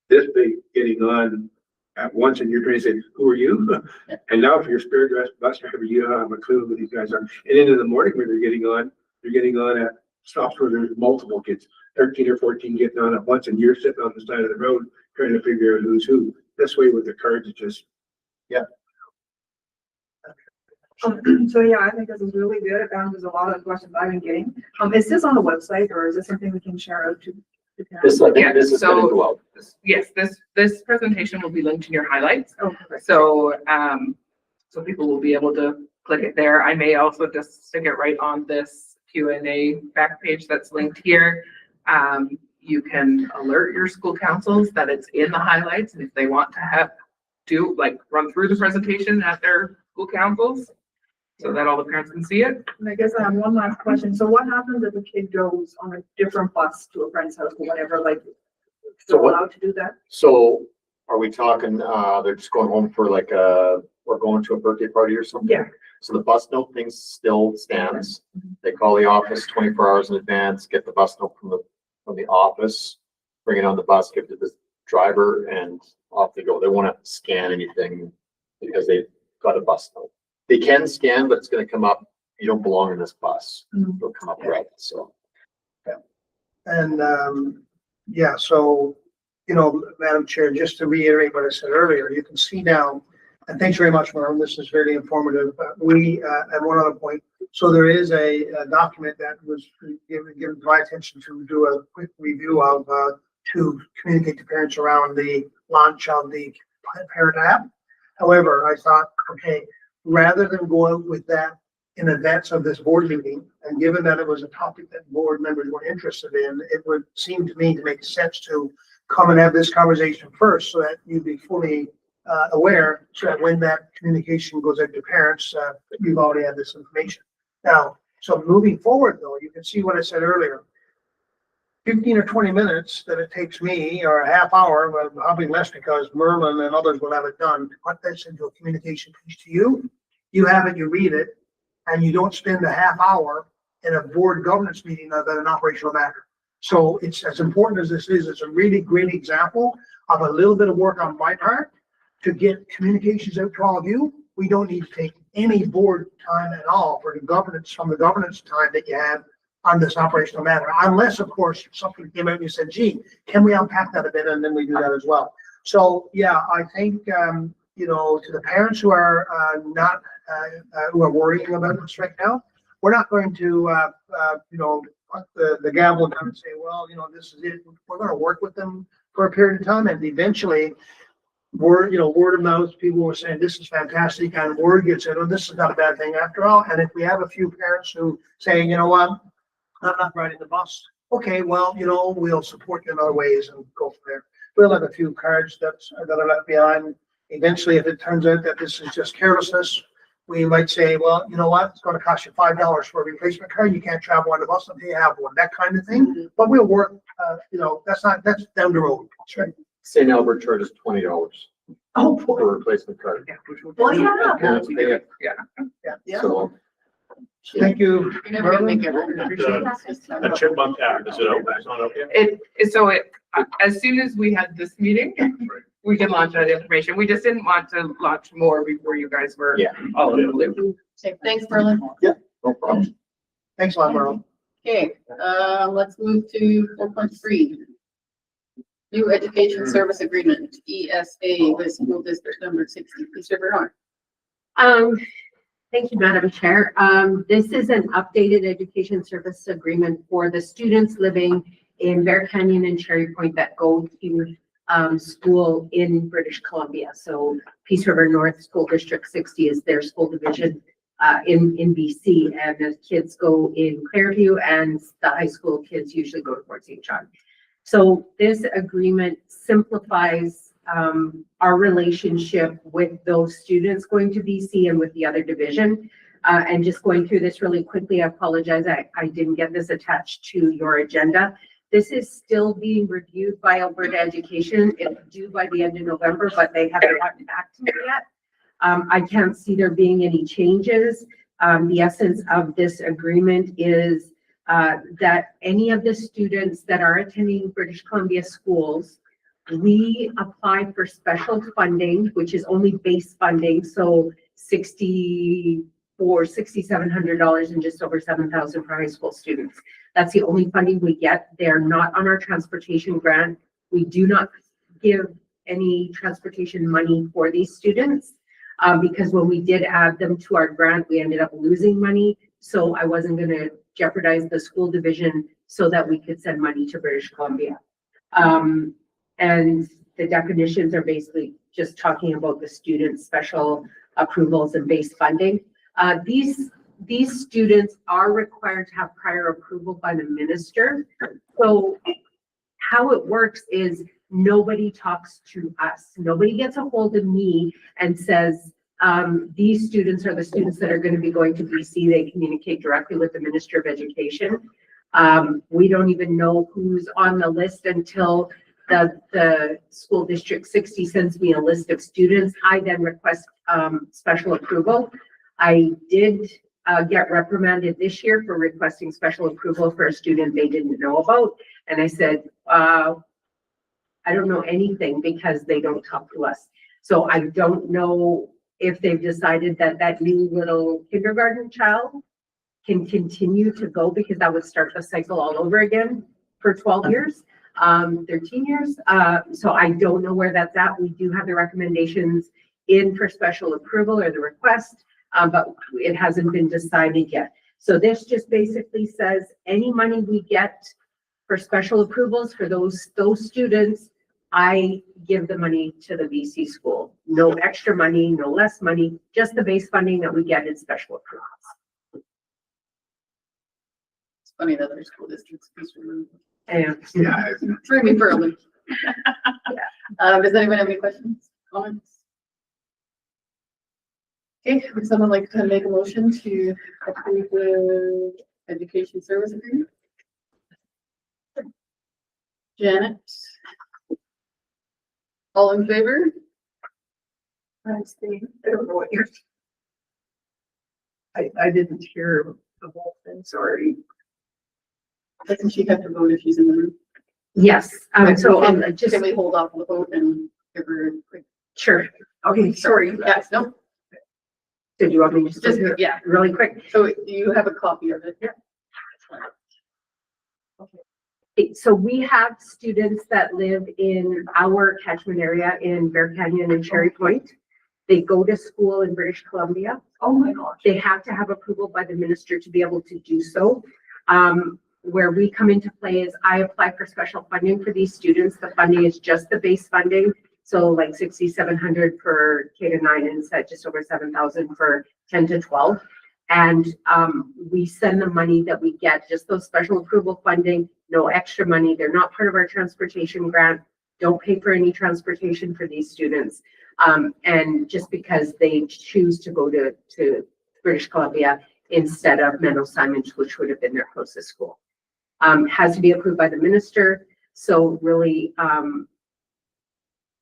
this big getting on at once, and you're trying to say, who are you? And now if you're a spare bus driver, you don't have a clue who these guys are. And then in the morning when they're getting on at stops where there's multiple kids, 13 or 14 getting on at once, and you're sitting on the side of the road trying to figure out who's who. This way with the cards, it's just, yeah. So yeah, I think this is really good. It answers a lot of questions I've been getting. Is this on the website, or is this something we can share out to? This is going to go out. Yes, this presentation will be linked in your highlights. Oh, perfect. So, so people will be able to click it there. I may also just stick it right on this Q&A back page that's linked here. You can alert your school councils that it's in the highlights, and if they want to run through the presentation at their school councils so that all the parents can see it. And I guess I have one last question. So what happens if a kid goes on a different bus to a friend's house or whatever, So what- allowed to do that? So are we talking, they're just going home for or going to a birthday party or something? Yeah. So the bus note thing still stands. They call the office 24 hours in advance, get the bus note from the office, bring it on the bus, give it to the driver, and off they go. They won't have to scan anything because they've got a bus note. They can scan, but it's going to come up, you don't belong in this bus. It'll come up red, so. And, so, Madam Chair, just to reiterate what I said earlier, you can see now, and thanks very much, Marlon, this is very informative. And one other point, so there is a document that was given my attention to do a quick review of, to communicate to parents around the launch of the parent app. However, I thought, okay, rather than go out with that in advance of this board meeting, and given that it was a topic that board members were interested in, it would seem to me to make sense to come and have this conversation first so that you'd be fully aware, so that when that communication goes out to parents, you've already had this information. Now, so moving forward though, you can see what I said earlier. 15 or 20 minutes that it takes me, or a half hour, well, probably less because Merlin and others will have it done, to put this into a communication piece to you. You have it, you read it, and you don't spend a half hour in a board governance meeting about an operational matter. So it's as important as this is, it's a really great example of a little bit of work on my part to get communications out to all of you. We don't need to take any board time at all for the governance, from the governance time that you have on this operational matter, unless of course something came out and you said, gee, can we unpack that a bit? And then we do that as well. So, yeah, I think, you know, to the parents who are, not, who are worrying about this right now, we're not going to, you know, put the gavel down and say, well, you know, this is it. We're gonna work with them for a period of time, and eventually word, you know, word of mouth, people were saying, this is fantastic, and word gets out, oh, this is not a bad thing after all. And if we have a few parents who say, you know what, I'm not riding the bus. Okay, well, you know, we'll support you in other ways and go from there. We'll have a few cards that are left behind. Eventually, if it turns out that this is just carelessness, we might say, well, you know what, it's gonna cost you $5 for a replacement card. You can't travel on the bus until you have one, that kind of thing. But we'll work, you know, that's down the road. That's right. St. Albert charges $20 Oh, for a replacement card. Well, yeah. Parents pay it, Yeah. so. thank you. You're never gonna make it. The chipmunk act, is it out? It's not out yet? As soon as we had this meeting, we can launch that information. We just didn't want to launch more before you guys were Yeah. all in the loop. Okay, thanks, Merlin. No problem. Thanks a lot, Merle. Okay, let's move to 4.3. New Education Service Agreement, ESA, with School District Number 60, Mr. Bernard. Thank you, Madam Chair. This is an updated education service agreement for the students living in Bear Canyon and Cherry Point that go to school in British Columbia. So Peace River North School District 60 is their school division in BC, and the kids go in Clairview, and the high school kids usually go to Fort St. John. So this agreement simplifies our relationship with those students going to BC and with the other division. And just going through this really quickly, I apologize, I didn't get this attached to your agenda. This is still being reviewed by Alberta Education. It's due by the end of November, but they haven't gotten back to me yet. I can't see there being any changes. The essence of this agreement is that any of the students that are attending British Columbia schools, we apply for special funding, which is only base funding, so $6,700 and just over $7,000 for high school students. That's the only funding we get. They're not on our transportation grant. We do not give any transportation money for these students because when we did add them to our grant, we ended up losing money. So I wasn't going to jeopardize the school division so that we could send money to British Columbia. And the definitions are basically just talking about the students' special approvals and base funding. These students are required to have prior approval by the minister. So how it works is nobody talks to us. Nobody gets a hold of me and says, these students are the students that are going to be going to BC. They communicate directly with the Minister of Education. We don't even know who's on the list until the school district 60 sends me a list of students. I then request special approval. I did get reprimanded this year for requesting special approval for a student they didn't know about. And I said, I don't know anything because they don't talk to us. So I don't know if they've decided that that new little kindergarten child can continue to go, because that would start the cycle all over again for 12 years, 13 years. So I don't know where that's at. We do have the recommendations in for special approval or the request, but it hasn't been decided yet. So this just basically says any money we get for special approvals for those students, I give the money to the BC school. No extra money, no less money, just the base funding that we get in special approvals. It's funny that other school districts. And Yeah. Threw me for a loop. Does anyone have any questions, comments? Okay, would someone like to make a motion to approve the education service agreement? Janet? All in favor? I don't know what you're. I didn't hear the whole thing, sorry. Doesn't she have to vote if she's in the room? yes, so just, Can we hold off on the vote and give her a quick? sure. Okay, sorry. Yes, no, Did you want me to just, just yeah, really quick? so you have a copy of it? Yeah. Okay. So we have students that live in our catchment area in Bear Canyon and Cherry Point. They go to school in British Columbia. Oh my gosh. They have to have approval by the minister to be able to do so. Where we come into play is I apply for special funding for these students. The funding is just the base funding. So like 6,700 for K to 9 and set just over 7,000 for 10 to 12. And we send the money that we get, just those special approval funding, no extra money. They're not part of our transportation grant. Don't pay for any transportation for these students. And just because they choose to go to British Columbia instead of Menno Simons, which would have been their closest school. Has to be approved by the minister. So really,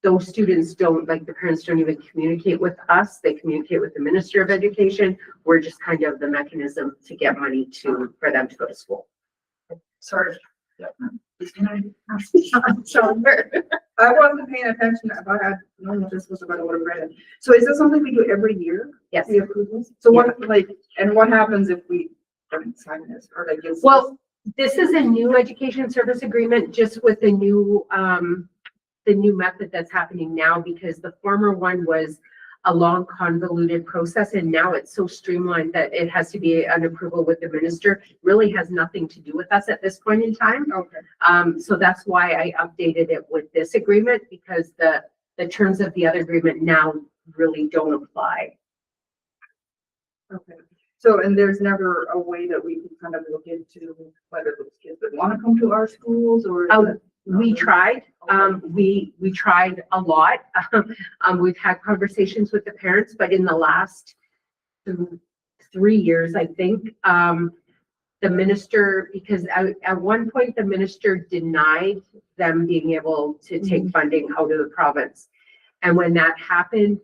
those students don't, like the parents don't even communicate with us. They communicate with the Minister of Education. We're just kind of the mechanism to get money for them to go to school. Sorry. So, I wasn't paying attention, but I don't know if this was about what I read it. So is this something we do every year? Yes. The approvals? So what, like, and what happens if we don't sign this or like? is Well, this is a new education service agreement, just with the new method that's happening now, because the former one was a long convoluted process, and now it's so streamlined that it has to be an approval with the minister. Really has nothing to do with us at this point in time. Okay. So that's why I updated it with this agreement, because the terms of the other agreement now really don't apply. Okay. So, and there's never a way that we can kind of look into whether those kids would want to come to our schools or? We tried, we tried a lot. We've had conversations with the parents, but in the last 3 years, I think, the minister, because at one point the minister denied them being able to take funding out of the province. And when that happened,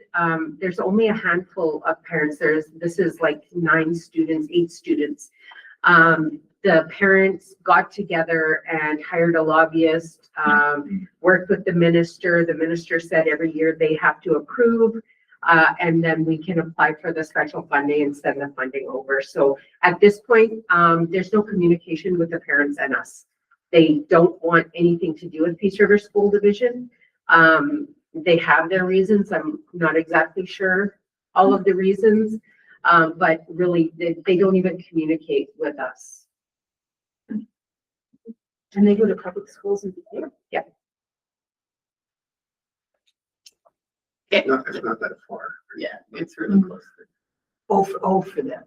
there's only a handful of parents. This is like 9 students, 8 students. The parents got together and hired a lobbyist, worked with the minister. The minister said every year they have to approve, and then we can apply for the special funding and send the funding over. So at this point, there's no communication with the parents and us. They don't want anything to do with Peace River School Division. They have their reasons. I'm not exactly sure all of the reasons, but really they don't even communicate with us. And they go to public schools in Decatur? Yeah. It's not that far. yeah, it's really close. For them.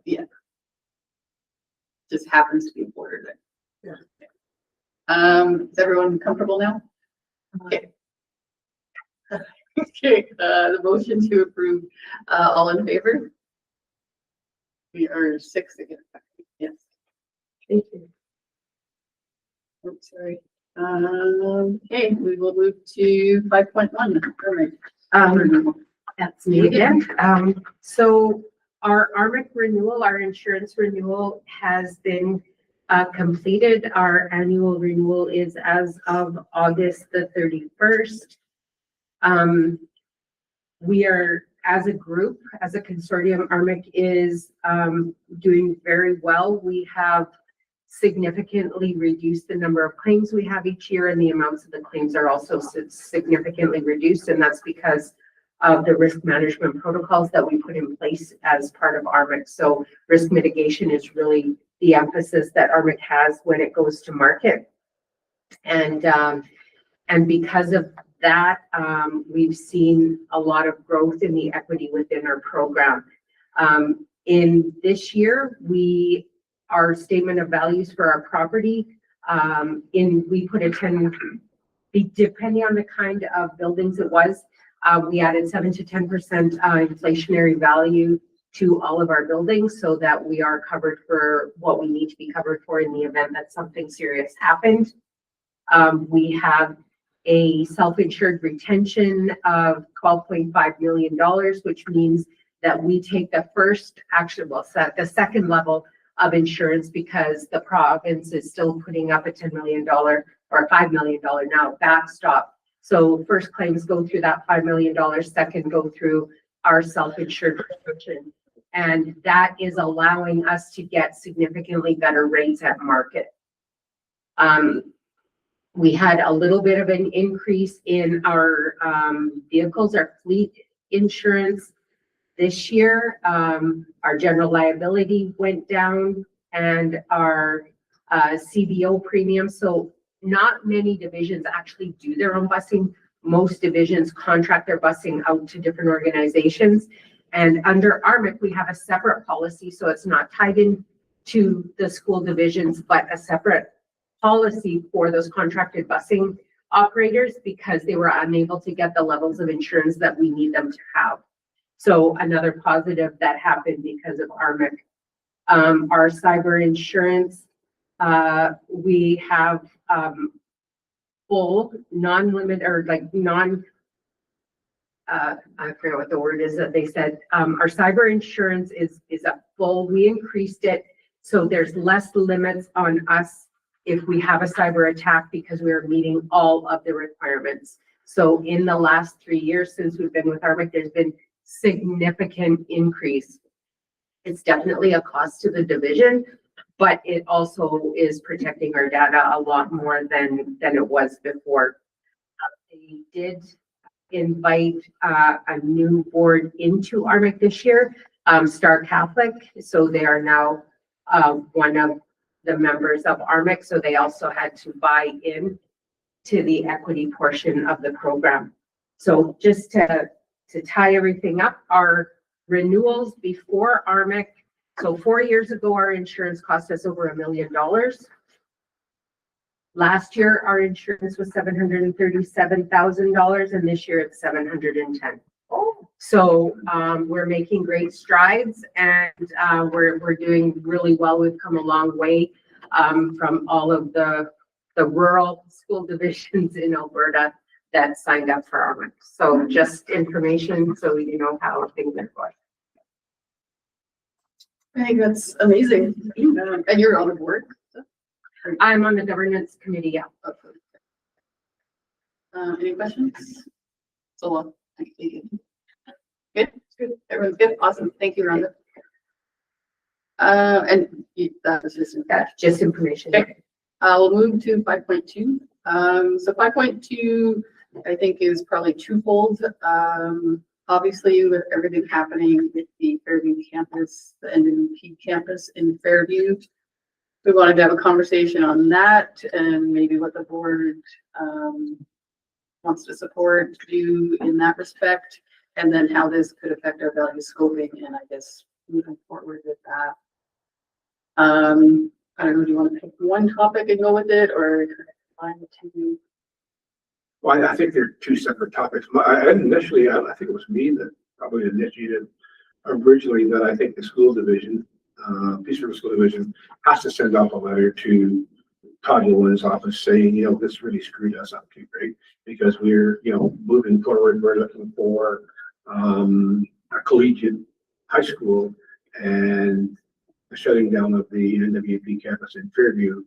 Just happens to be bordered there. Yeah. Is everyone comfortable now? Okay. Okay, the motion to approve, all in favor? We are 6 again. Yes. Thank you. Oops, sorry. Okay, we will move to 5.1. That's me again. So our ARMIC renewal, our insurance renewal has been completed. Our annual renewal is as of August the 31st. We are, as a group, as a consortium, ARMIC is doing very well. We have significantly reduced the number of claims we have each year, and the amounts of the claims are also significantly reduced, and that's because of the risk management protocols that we put in place as part of ARMIC. So risk mitigation is really the emphasis that ARMIC has when it goes to market. And because of that, we've seen a lot of growth in the equity within our program. In this year, our statement of values for our property, we put a 10, depending on the kind of buildings it was, we added 7 to 10% inflationary value to all of our buildings so that we are covered for what we need to be covered for in the event that something serious happened. We have a self-insured retention of $12.5 million, which means that we take the the second level of insurance, because the province is still putting up a $10 million or $5 million now backstop. So first claims go through that $5 million, second go through our self-insured retention. And that is allowing us to get significantly better rates at market. We had a little bit of an increase in our vehicles, our fleet insurance this year. Our general liability went down and our CBO premium. So not many divisions actually do their own busing. Most divisions contract their busing out to different organizations. And under ARMIC, we have a separate policy, so it's not tied in to the school divisions, but a separate policy for those contracted busing operators because they were unable to get the levels of insurance that we need them to have. So another positive that happened because of ARMIC. Our cyber insurance, we have full non-limit or like I forget what the word is that they said. Our cyber insurance is a full, we increased it. So there's less limits on us if we have a cyber attack because we are meeting all of the requirements. So in the last 3 years since we've been with ARMIC, there's been significant increase. It's definitely a cost to the division, but it also is protecting our data a lot more than it was before. They did invite a new board into ARMIC this year, Star Catholic. So they are now one of the members of ARMIC. So they also had to buy in to the equity portion of the program. So just to tie everything up, our renewals before ARMIC. So 4 years ago, our insurance cost us over $1 million. Last year, our insurance was $737,000, and this year it's $710,000. So we're making great strides, and we're doing really well. We've come a long way from all of the rural school divisions in Alberta that signed up for ARMIC. So just information so you know how things are going. I think that's amazing. And you're on the board. I'm on the governance committee, yeah. Okay. Any questions? So, thank you. Good, good. Everyone's good. Awesome. Thank you, Rhonda. That was just Information. Okay. We'll move to 5.2. So 5.2, I think, is probably twofold. Obviously, with everything happening with the Fairview campus, the NWP campus in Fairview, we wanted to have a conversation on that and maybe what the board wants to support you in that respect, and then how this could affect our value scoping and I guess moving forward with that. I don't know, do you want to pick one topic and go with it, or combine the two? Well, I think they're two separate topics. Initially, I think it was me that probably initiated originally that I think the school division, Peace River School Division, has to send out a letter to Todd Nolan's office saying, you know, this really screwed us up too, right? Because we're, you know, moving forward, we're looking for a collegiate high school, and the shutting down of the NWP campus in Fairview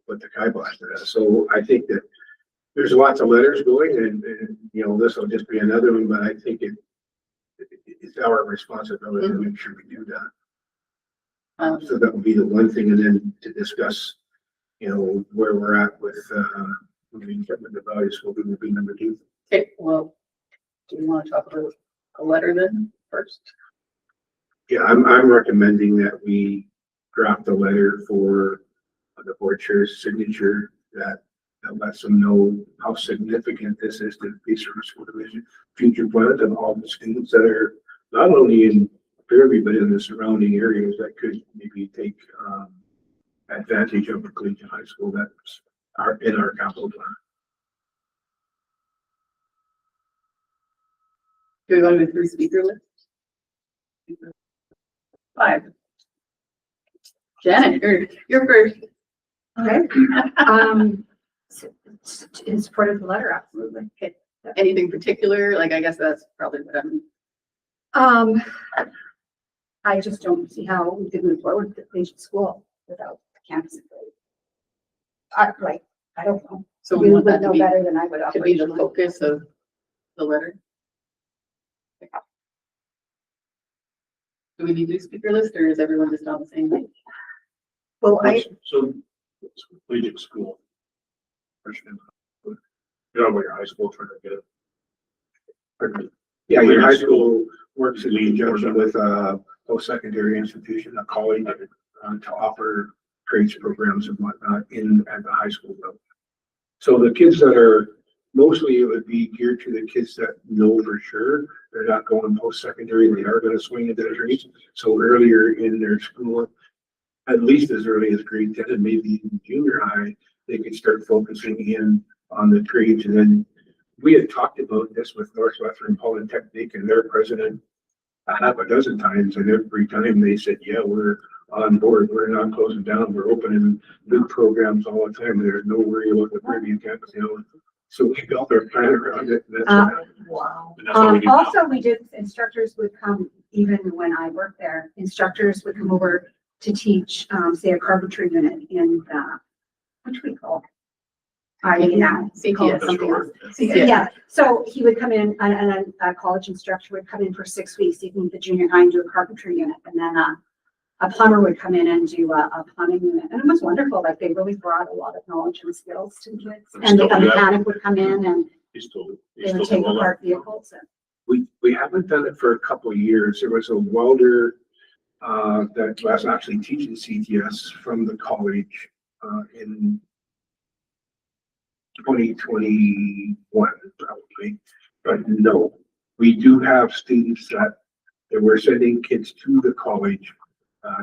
put the kibosh to that. So I think that there's lots of letters going, and you know, this will just be another one, but I think it's our responsibility to make sure we do that. So that would be the one thing, and then to discuss, you know, where we're at with the value scope would be number 2. Okay, well, do you want to talk about a letter then first? Yeah, I'm recommending that we draft a letter for the board chair's signature that lets them know how significant this is to the Peace River School Division future plans and all the students that are not only in Fairview but in the surrounding areas that could maybe take advantage of a collegiate high school that's in our capital plan. Do we want to go through speaker list? 5. Janet, you're first. Okay. In support of the letter, absolutely. Okay. Anything particular? Like, I guess that's probably what I'm. I just don't see how we could move forward with the collegiate school without the campus. I don't know. So You we want would that know better than I would. to be the operationally. focus of the letter. Do we need to do speaker list, or is everyone just on the same page? Well, So collegiate school. You know, where your high school trying to get it. Yeah, your high school works in conjunction with a post-secondary institution, a college, to offer trades programs and whatnot at the high school level. So the kids that are, mostly it would be geared to the kids that know for sure they're not going post-secondary, they are gonna swing into the trades. So earlier in their school, at least as early as grade 10 and maybe even junior high, they could start focusing in on the trades. And then we had talked about this with Northwestern Polytechnic and their president a half a dozen times, and every time they said, yeah, we're on board, we're not closing down, we're opening new programs all the time, there's no worry about the Caribbean campus, you know. So we built our plan around it. And that's Wow. And that's what we do now. Also, we did, instructors would come, even when I worked there, instructors would come over to teach, say, a carpentry unit in, what do we call it? I now call it CTS. something else. CTS. Yeah, so he would come in, and a college instructor would come in for 6 weeks, even the junior high, and do a carpentry unit, and then a plumber would come in and do a plumbing unit, and it was wonderful. Like, they really brought a lot of knowledge and skills to the kids. And the mechanic would come in and they would take apart vehicles. we haven't done it for a couple of years. There was a welder that was actually teaching CTS from the college in 2021 probably, but no, we do have students that we're sending kids to the college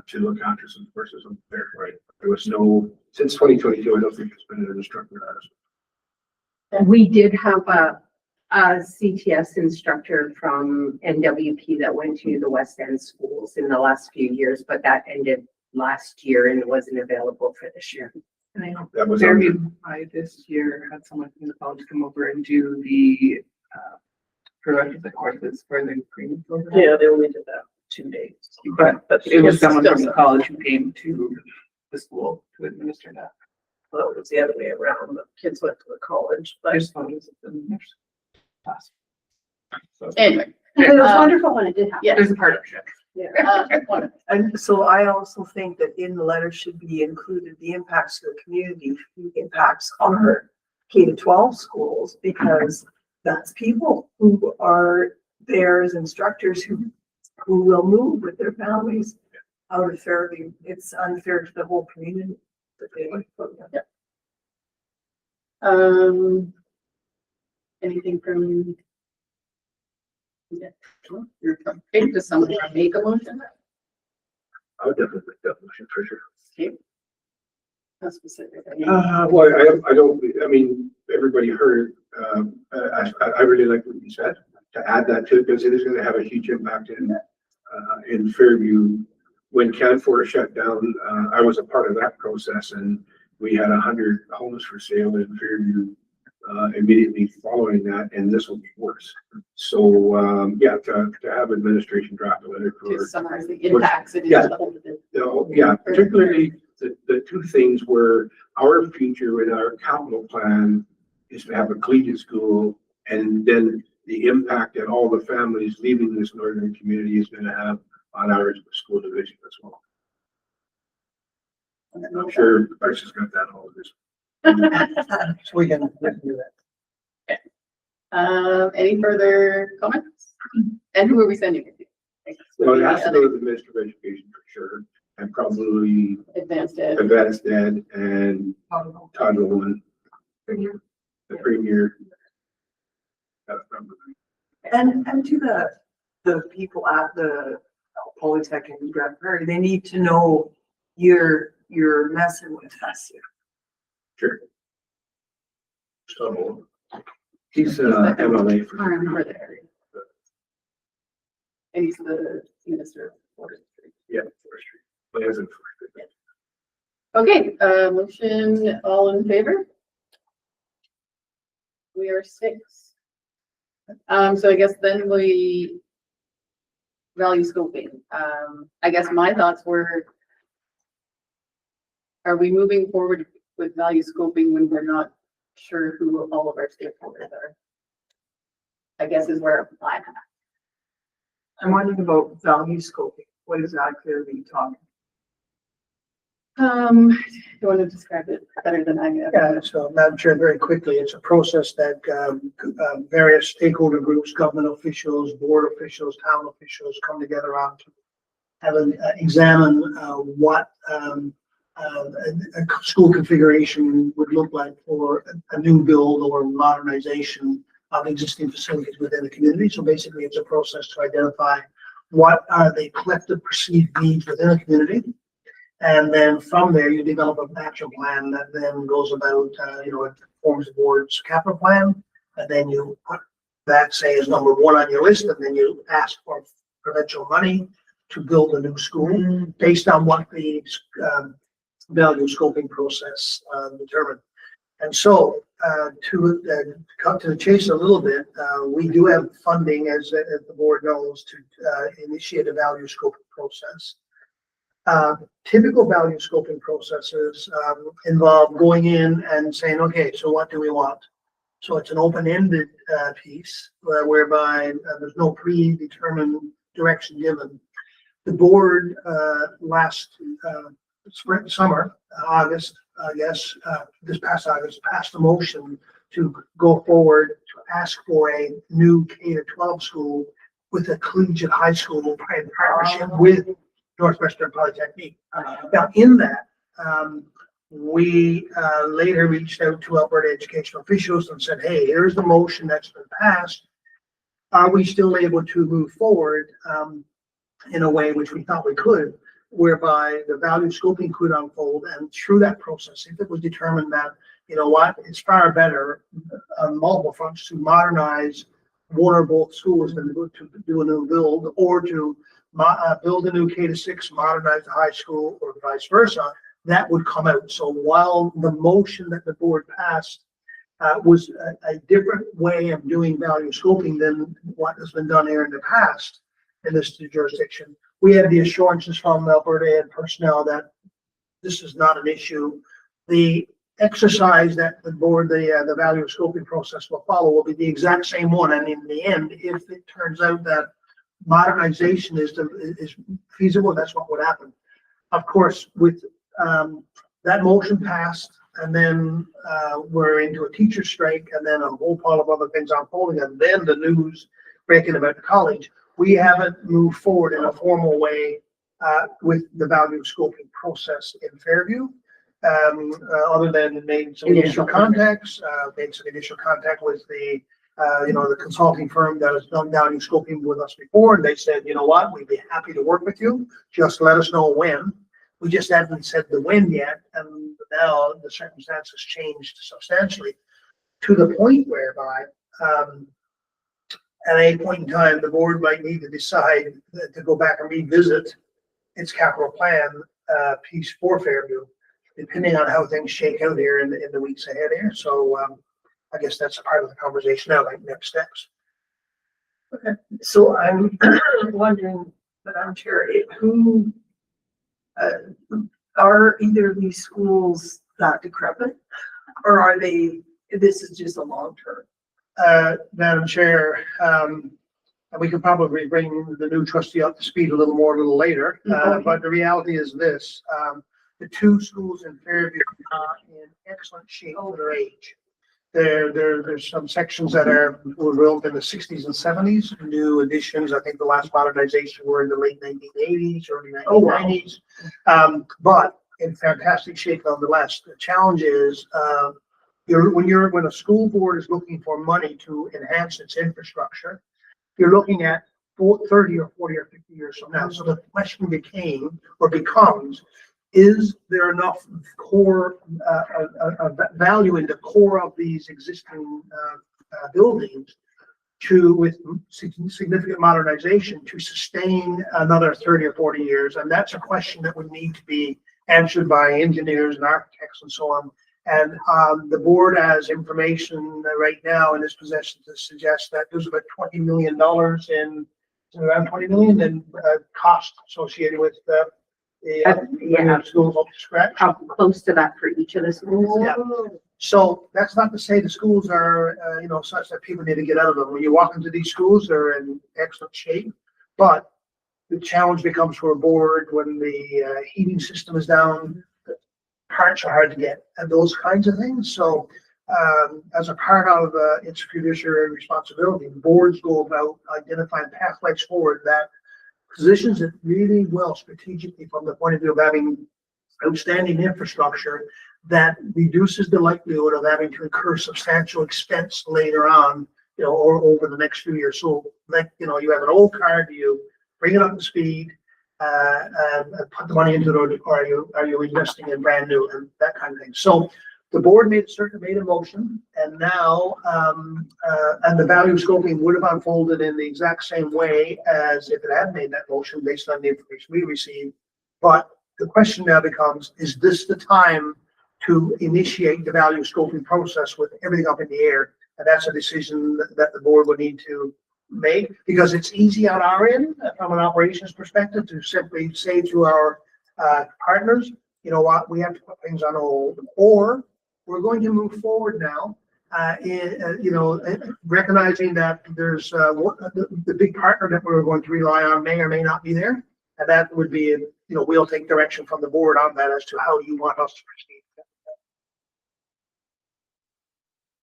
to look after some courses on there, right? There was no, since 2022, I don't think it's been an instructor at us. We did have a CTS instructor from NWP that went to the West End schools in the last few years, but that ended last year and wasn't available for this year. And I know That was Fairview High this year had someone from the college come over and do the prerequisite courses for the green program. Yeah, they only did that 2 days. But it was someone from the Still- college who came to the school to administer that. Well, it was the other way around. The kids went to the college, but There's photos of them. There's class. So Anyway, It was wonderful when it did happen. yeah. there's a partnership. Wonderful. And so I also think that in the letter should be included the impacts to the community, the impacts on our K-12 schools, because that's people who are there as instructors who will move with their families out of Fairview. It's unfair to the whole community. Anything from? Yeah. Okay, does someone make a motion? I would definitely make that motion for sure. Okay. How specific? Well, I mean, everybody heard, I really like what you said, to add that to it, because it is gonna have a huge impact in Fairview. When Canfor shut down, I was a part of that process, and we had 100 homes for sale in Fairview immediately following that, and this will be worse. So, yeah, to have administration draft a letter To for, summarize the impacts it is Yeah. to hold it. yeah, particularly the two things were our future in our capital plan is to have a collegiate school, and then the impact that all the families leaving this northern community is going to have on our school division as well. I'm sure Bryce has got that all of this. So we can do that. Any further comments? And who are we sending it to? Well, it has to go to the Minister of Education for sure, and probably Advanced ed. Advanced Ed and Todd Rowland, the Premier. And to the people at the Polytechnic in Grand Prairie, they need to know you're messing with us here. Sure. So, He's MLA for. I remember the area. And he's the minister. of forestry. Yeah, forestry. Lands and forestry. Okay, motion, all in favor? We are 6. So I guess then we value scoping. I guess my thoughts were, are we moving forward with value scoping when we're not sure who all of our stakeholders are? I guess is where I'm at. I'm wondering about value scoping. What exactly are we talking? you want to describe it better than I have? Yeah, so Madam Chair, very quickly, it's a process that various stakeholder groups, government officials, board officials, town officials come together on to have examine what a school configuration would look like for a new build or modernization of existing facilities within the community. So basically, it's a process to identify what are the collective perceived needs within a community. And then from there, you develop an action plan that then goes about, it forms the board's capital plan. And then you put that, say, as number one on your list, and then you ask for provincial money to build a new school based on what the value scoping process determined. And so to cut to the chase a little bit, we do have funding, as the board knows, to initiate a value scoping process. Typical value scoping processes involve going in and saying, okay, so what do we want? So it's an open-ended piece whereby there's no predetermined direction given. The board last summer, August, I guess, this past August, passed a motion to go forward to ask for a new K-12 school with a collegiate high school in partnership with Northwestern Polytechnic. Now, in that, we later reached out to Alberta educational officials and said, hey, here's the motion that's been passed. Are we still able to move forward in a way which we thought we could, whereby the value scoping could unfold, and through that process, if it was determined that, you know what, it's far better on multiple fronts to modernize one or both schools than to do a new build, or to build a new K-6, modernize the high school, or vice versa, that would come out. So while the motion that the board passed was a different way of doing value scoping than what has been done here in the past in this jurisdiction, we have the assurances from Alberta and personnel that this is not an issue. The exercise that the board, the value scoping process will follow will be the exact same one. And in the end, if it turns out that modernization is feasible, that's what would happen. Of course, with that motion passed, and then we're into a teacher strike, and then a whole pile of other things unfolding, and then the news breaking about the college, we haven't moved forward in a formal way with the value scoping process in Fairview, other than made some initial contacts, made some initial contact with the the consulting firm that has done value scoping with us before, and they said, you know what, we'd be happy to work with you. Just let us know when. We just haven't said the when yet, and now the circumstances changed substantially to the point whereby at a point in time, the board might need to decide to go back and revisit its capital plan piece for Fairview, depending on how things shake out here in the weeks ahead here. So I guess that's a part of the conversation now, like next steps. Okay, so I'm wondering, Madam Chair, who are either of these schools that decrepit, or are they, this is just a long term? Madam Chair, we could probably bring the new trustee up to speed a little later, but the reality is this, the two schools in Fairview are in excellent shape for their age. There's some sections that were built in the 60s and 70s, new additions. I think the last modernization were in the late 1980s, early 1990s, but in fantastic shape nonetheless. The challenge is when a school board is looking for money to enhance its infrastructure, you're looking at 30 or 40 or 50 years from now. So the question becomes, is there enough core value in the core of these existing buildings with significant modernization to sustain another 30 or 40 years? And that's a question that would need to be answered by engineers and architects and so on. And the board has information right now in its possession to suggest that there's about $20 million around 20 million in costs associated with schools up to scratch. Close to that for each of the schools. Yeah. So that's not to say the schools are, such that people need to get out of them. When you walk into these schools, they're in excellent shape, but the challenge becomes for a board when the heating system is down, parts are hard to get and those kinds of things. So as a part of its fiduciary responsibility, boards go about identifying pathways forward that positions it really well strategically from the point of view of having outstanding infrastructure that reduces the likelihood of having to incur substantial expense later on, or over the next few years. So like, you have an old car, do you bring it up to speed, and put the money into it, or are you investing in brand new and that kind of thing? So the board made a motion, and now, and the value scoping would have unfolded in the exact same way as if it had made that motion based on the information we received. But the question now becomes, is this the time to initiate the value scoping process with everything up in the air? And that's a decision that the board would need to make, because it's easy on our end from an operations perspective to simply say to our partners, you know what, we have to put things on hold, or we're going to move forward now, recognizing that there's the big partner that we're going to rely on may or may not be there. And that would be, we'll take direction from the board on that as to how you want us to proceed.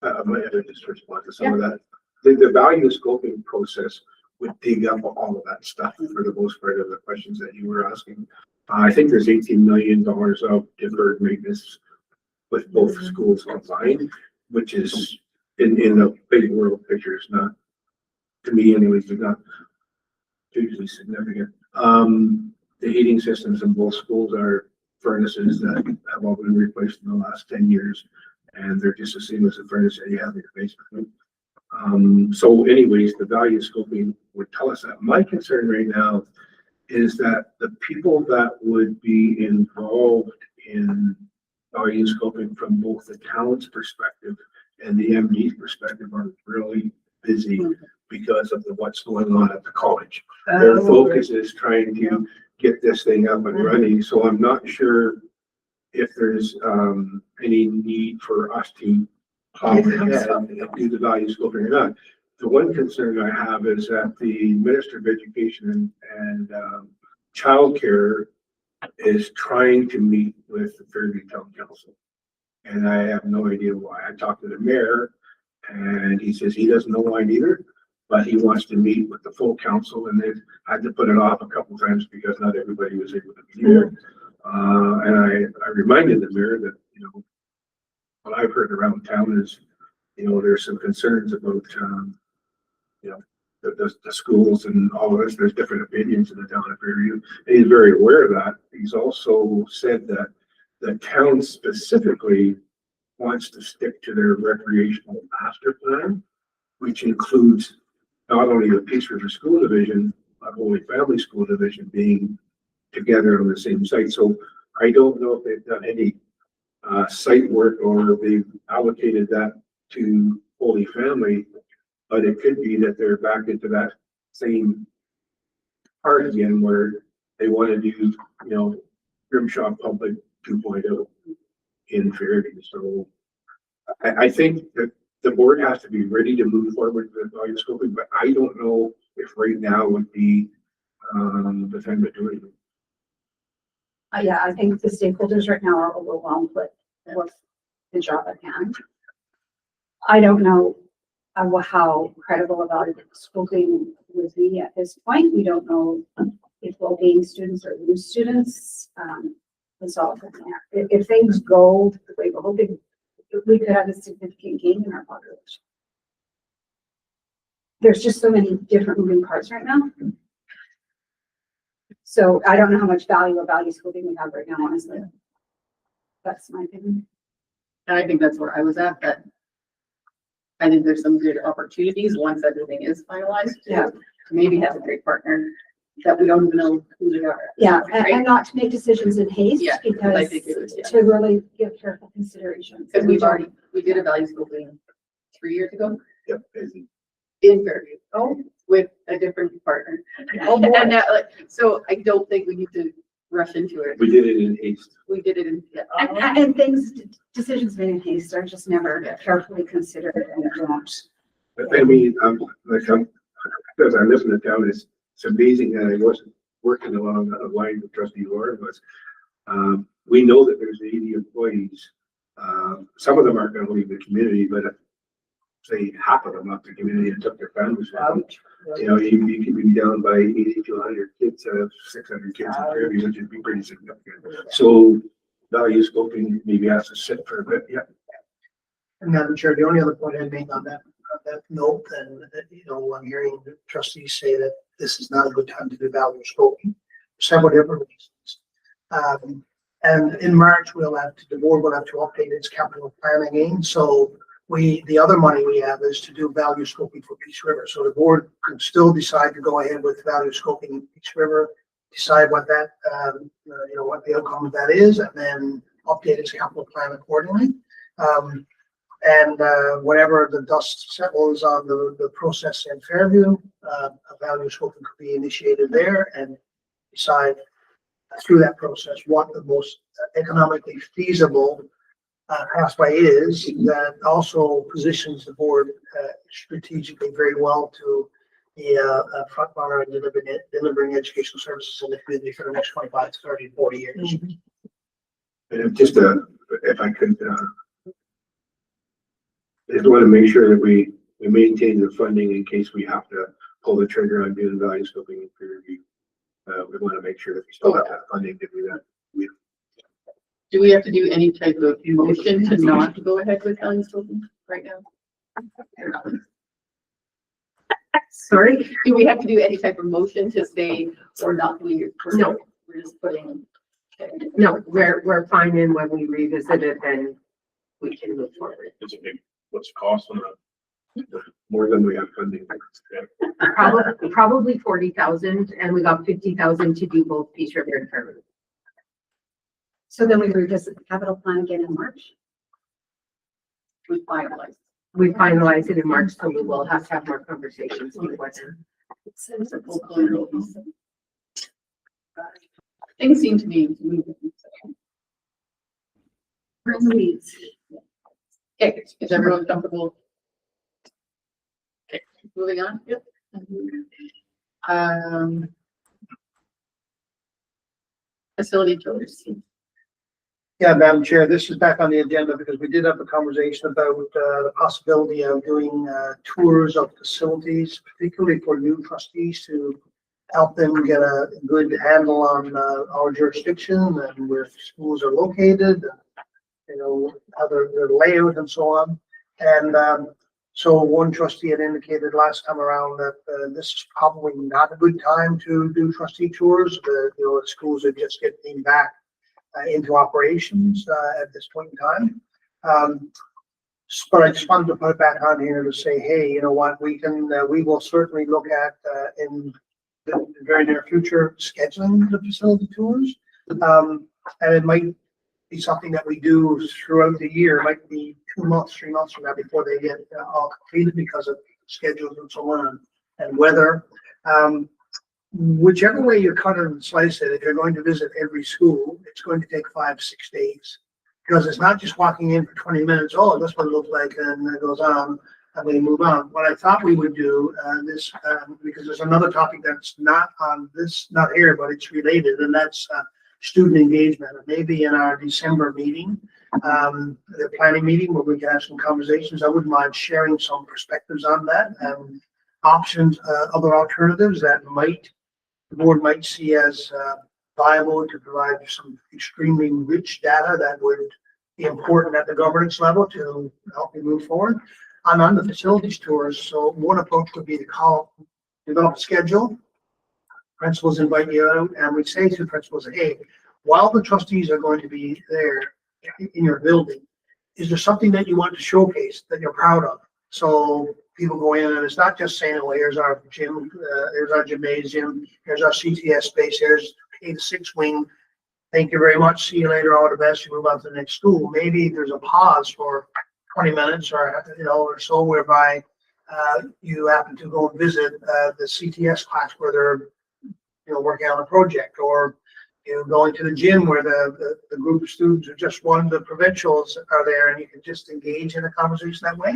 I might have to just respond to some of that. The value scoping process would dig up all of that stuff for the most part of the questions that you were asking. I think there's $18 million of deferred maintenance with both schools combined, which is in the big world picture is not, to me anyways, is not hugely significant. The heating systems in both schools are furnaces that have all been replaced in the last 10 years, and they're just the same as the furnace that you have in your basement. So anyways, the value scoping would tell us that. My concern right now is that the people that would be involved in value scoping from both the town's perspective and the MD's perspective are really busy because of what's going on at the college. Their focus is trying to get this thing up and running. So I'm not sure if there's any need for us to hop ahead and do the value scoping or not. The one concern I have is that the Minister of Education and childcare is trying to meet with the Fairview Town Council. And I have no idea why. I talked to the mayor and he says he doesn't know why either, but he wants to meet with the full council, and they've had to put it off a couple times because not everybody was able to be there. And I reminded the mayor that, what I've heard around town is, there's some concerns about, the schools and all of this. There's different opinions in the town of Fairview. And he's very aware of that. He's also said that the town specifically wants to stick to their recreational master plan, which includes not only the Peace River School Division, but Holy Family School Division being together on the same site. So I don't know if they've done any site work or they've allocated that to Holy Family, but it could be that they're back into that same part again where they want to do, Grimshaw Public 2.0 in Fairview. So I think that the board has to be ready to move forward with value scoping, but I don't know if right now would be the time to do it. Yeah, I think the stakeholders right now are overwhelmed with the job at hand. I don't know how credible about it scoping would be at this point. We don't know if we'll gain students or lose students. It's all from there. If things go the way we're hoping, we could have a significant gain in our population. There's just so many different moving parts right now. So I don't know how much value scoping we have right now, honestly. That's my opinion. And I think that's where I was at, that I think there's some good opportunities once everything is finalized. Yeah. To maybe have a great partner that we don't even know who they are. Yeah, and not to make decisions in haste, Yeah, because I think it was, yeah. to really give careful consideration. Because we did a value scoping 3 years ago Yep. in Fairview. With a different partner. And now, so I don't think we need to rush into it. We did it in haste. We did it in. And decisions made in haste are just never carefully considered and don't. I mean, because I live in the town, it's amazing that I wasn't working along the line with Trustee Lauren was. we know that there's 80 employees. Some of them aren't gonna leave the community, but if, say, half of them left the community and took their families with them, you know, you could be down by 80 to 100 kids, 600 kids in Fairview, which would be pretty significant. So value scoping maybe has to sit for a bit, yeah. And Madam Chair, the only other point I'd make on that note, and you know, I'm hearing the trustees say that this is not a good time to do value scoping for several different reasons. And in March, the board will have to update its capital plan again. So the other money we have is to do value scoping for Peace River. So the board can still decide to go ahead with value scoping in Peace River, decide what that, you know, what the outcome of that is, and then update its capital plan accordingly. Whenever the dust settles on the process in Fairview, a value scoping could be initiated there and decide through that process what the most economically feasible pathway is, that also positions the board strategically very well to be a front runner in delivering educational services in the community for the next 25 to 30, 40 years. And just if I could, I just want to make sure that we maintain the funding in case we have to pull the trigger on doing value scoping in peer review. We want to make sure that we still have that funding to do that. Do we have to do any type of motion to not go ahead with value scoping right now? Sorry? Do we have to do any type of motion to say we're not doing it? No. We're just putting. No, we're fine, and when we revisit it, then we can move forward. It's a big, what's the cost on that? More than we have funding. Probably 40,000, and we got 50,000 to do both Peace River and Fairview. So then we revisit the capital plan again in March. We finalize. We finalize it in March, so we will have to have more conversations before then. Things seem to be moving. Okay, is everyone comfortable? Okay, moving on. Yep. Facility tours. Yeah, Madam Chair, this is back on the agenda because we did have a conversation about the possibility of doing tours of facilities, particularly for new trustees, to help them get a good handle on our jurisdiction and where schools are located, you know, how their layout and so on. And so one trustee had indicated last time around that this is probably not a good time to do trustee tours. You know, schools are just getting back into operations at this point in time. But I just wanted to put it back on here to say, hey, you know what, we will certainly look at in the very near future scheduling the facility tours. And it might be something that we do throughout the year. It might be 2 months, 3 months from now before they get all completed because of schedules and so on and weather. Whichever way you cut it and slice it, if you're going to visit every school, it's going to take 5 to 6 days. Because it's not just walking in for 20 minutes, oh, this one looks like, and it goes on, and we move on. What I thought we would do, because there's another topic that's not on this, not here, but it's related, and that's student engagement. Maybe in our December meeting, the planning meeting, where we can have some conversations, I wouldn't mind sharing some perspectives on that and options, other alternatives that the board might see as viable to provide some extremely rich data that would be important at the governance level to help me move forward. And on the facilities tours, so one approach would be to develop a schedule. Principals invite you out, and we say to principals, hey, while the trustees are going to be there in your building, is there something that you want to showcase that you're proud of? So people go in and it's not just saying, oh, here's our gym, here's our gymnasium, here's our CTS space, here's K-6 wing. Thank you very much. See you later. All the best. You move on to the next school. Maybe there's a pause for 20 minutes or, you know, or so, whereby you happen to go and visit the CTS class where they're, you know, working on a project, or you know, going to the gym where the group of students who just won the provincials are there, and you can just engage in a conversation that way.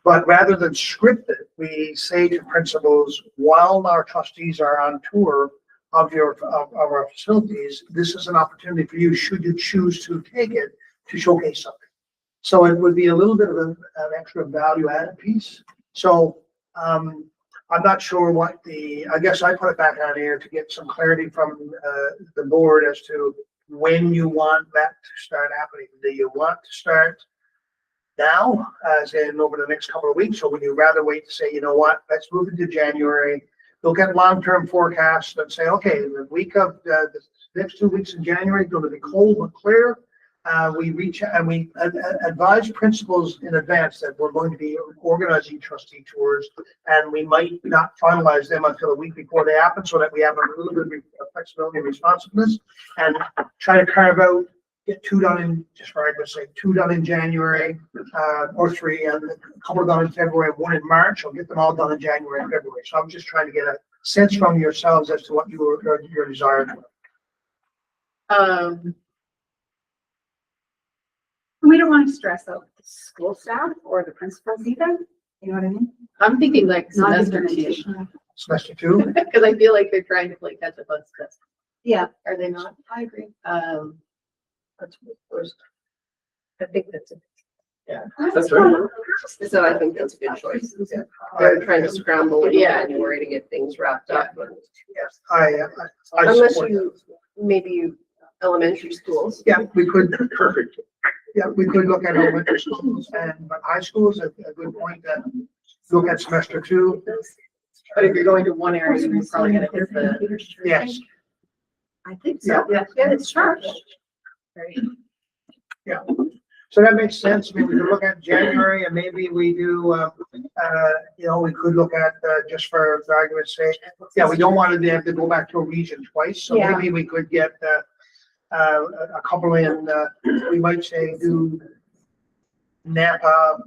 But rather than script it, we say to principals, while our trustees are on tour, of our facilities, this is an opportunity for you, should you choose to take it, to showcase something. So it would be a little bit of an extra value added piece. So, I'm not sure what I guess I put it back on here to get some clarity from, the board as to when you want that to start happening. Do you want to start now, as in over the next couple of weeks, or would you rather wait to say, you know what, let's move into January, look at long-term forecasts and say, okay, the week of, the next 2 weeks in January, going to be cold but clear. We reach and we advise principals in advance that we're going to be organizing trustee tours, and we might not finalize them until a week before they happen, so that we have a little bit of flexibility and responsiveness, and try to carve out, get 2 done in, just for argument's sake, 2 done in January, or 3, and a couple done in February, 1 in March, or get them all done in January and February. So I'm just trying to get a sense from yourselves as to what your desires were. We don't want to stress out the school staff or the principals either. You know what I mean? I'm thinking like Not semester implementation. Semester 2. because I feel like they're trying to play catch up on stress. Yeah, Are they not? I agree. That's first. I think that's it. That's right. So I think that's a good choice. They're trying to scramble in Yeah. January to get things wrapped up. Yes, I Unless support you, maybe elementary schools. Yeah, we could, Perfect. yeah, we could look at elementary schools, but high schools, a good point, that look at semester 2. But if you're going to one area, you're probably gonna hit the. Yes, I think so. Yeah. Yeah, it's charged. so that makes sense. I mean, we could look at January, and maybe we do, we could look at, just for argument's sake. Yeah, we don't want to have to go back to a region twice, so Yeah. maybe we could get, a couple in, we might say do Napa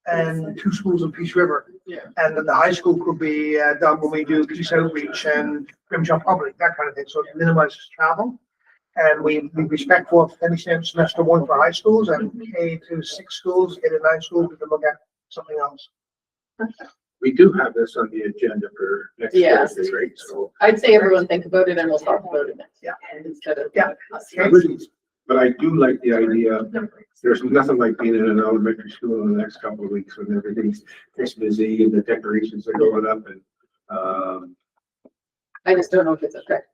and 2 schools in Peace River. Yeah. And then the high school could be done when we do Peace Outreach and Grimshaw Public, that kind of thing, so it minimizes travel. And we respect for finishing semester 1 for high schools, and K to 6 schools, K to 9 schools, we can look at something else. We do have this on the agenda for next Yeah. Thursday, right? So, I'd say everyone think about it and we'll talk about it next. Yeah. Instead of. Yeah. but I do like the idea, there's nothing like being in an elementary school in the next couple of weeks when everything's busy and the decorations are going up and, I just don't know if it's effective.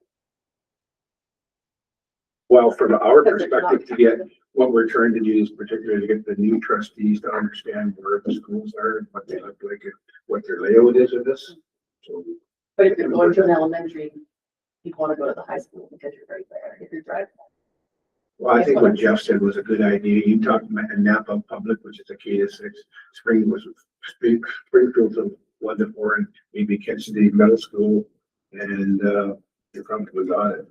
well, from our perspective, to get, what we're trying to do is particularly to get the new trustees to understand where the schools are and what they look like and what their layout is of this. So, But if you're going to an elementary, you want to go to the high school because you're right there. If you're driving. well, I think what Jeff said was a good idea. You talked about Napa Public, which is a K to 6, Springfield's a 1 to 4, and maybe Kensington Middle School, and, you're comfortable with it.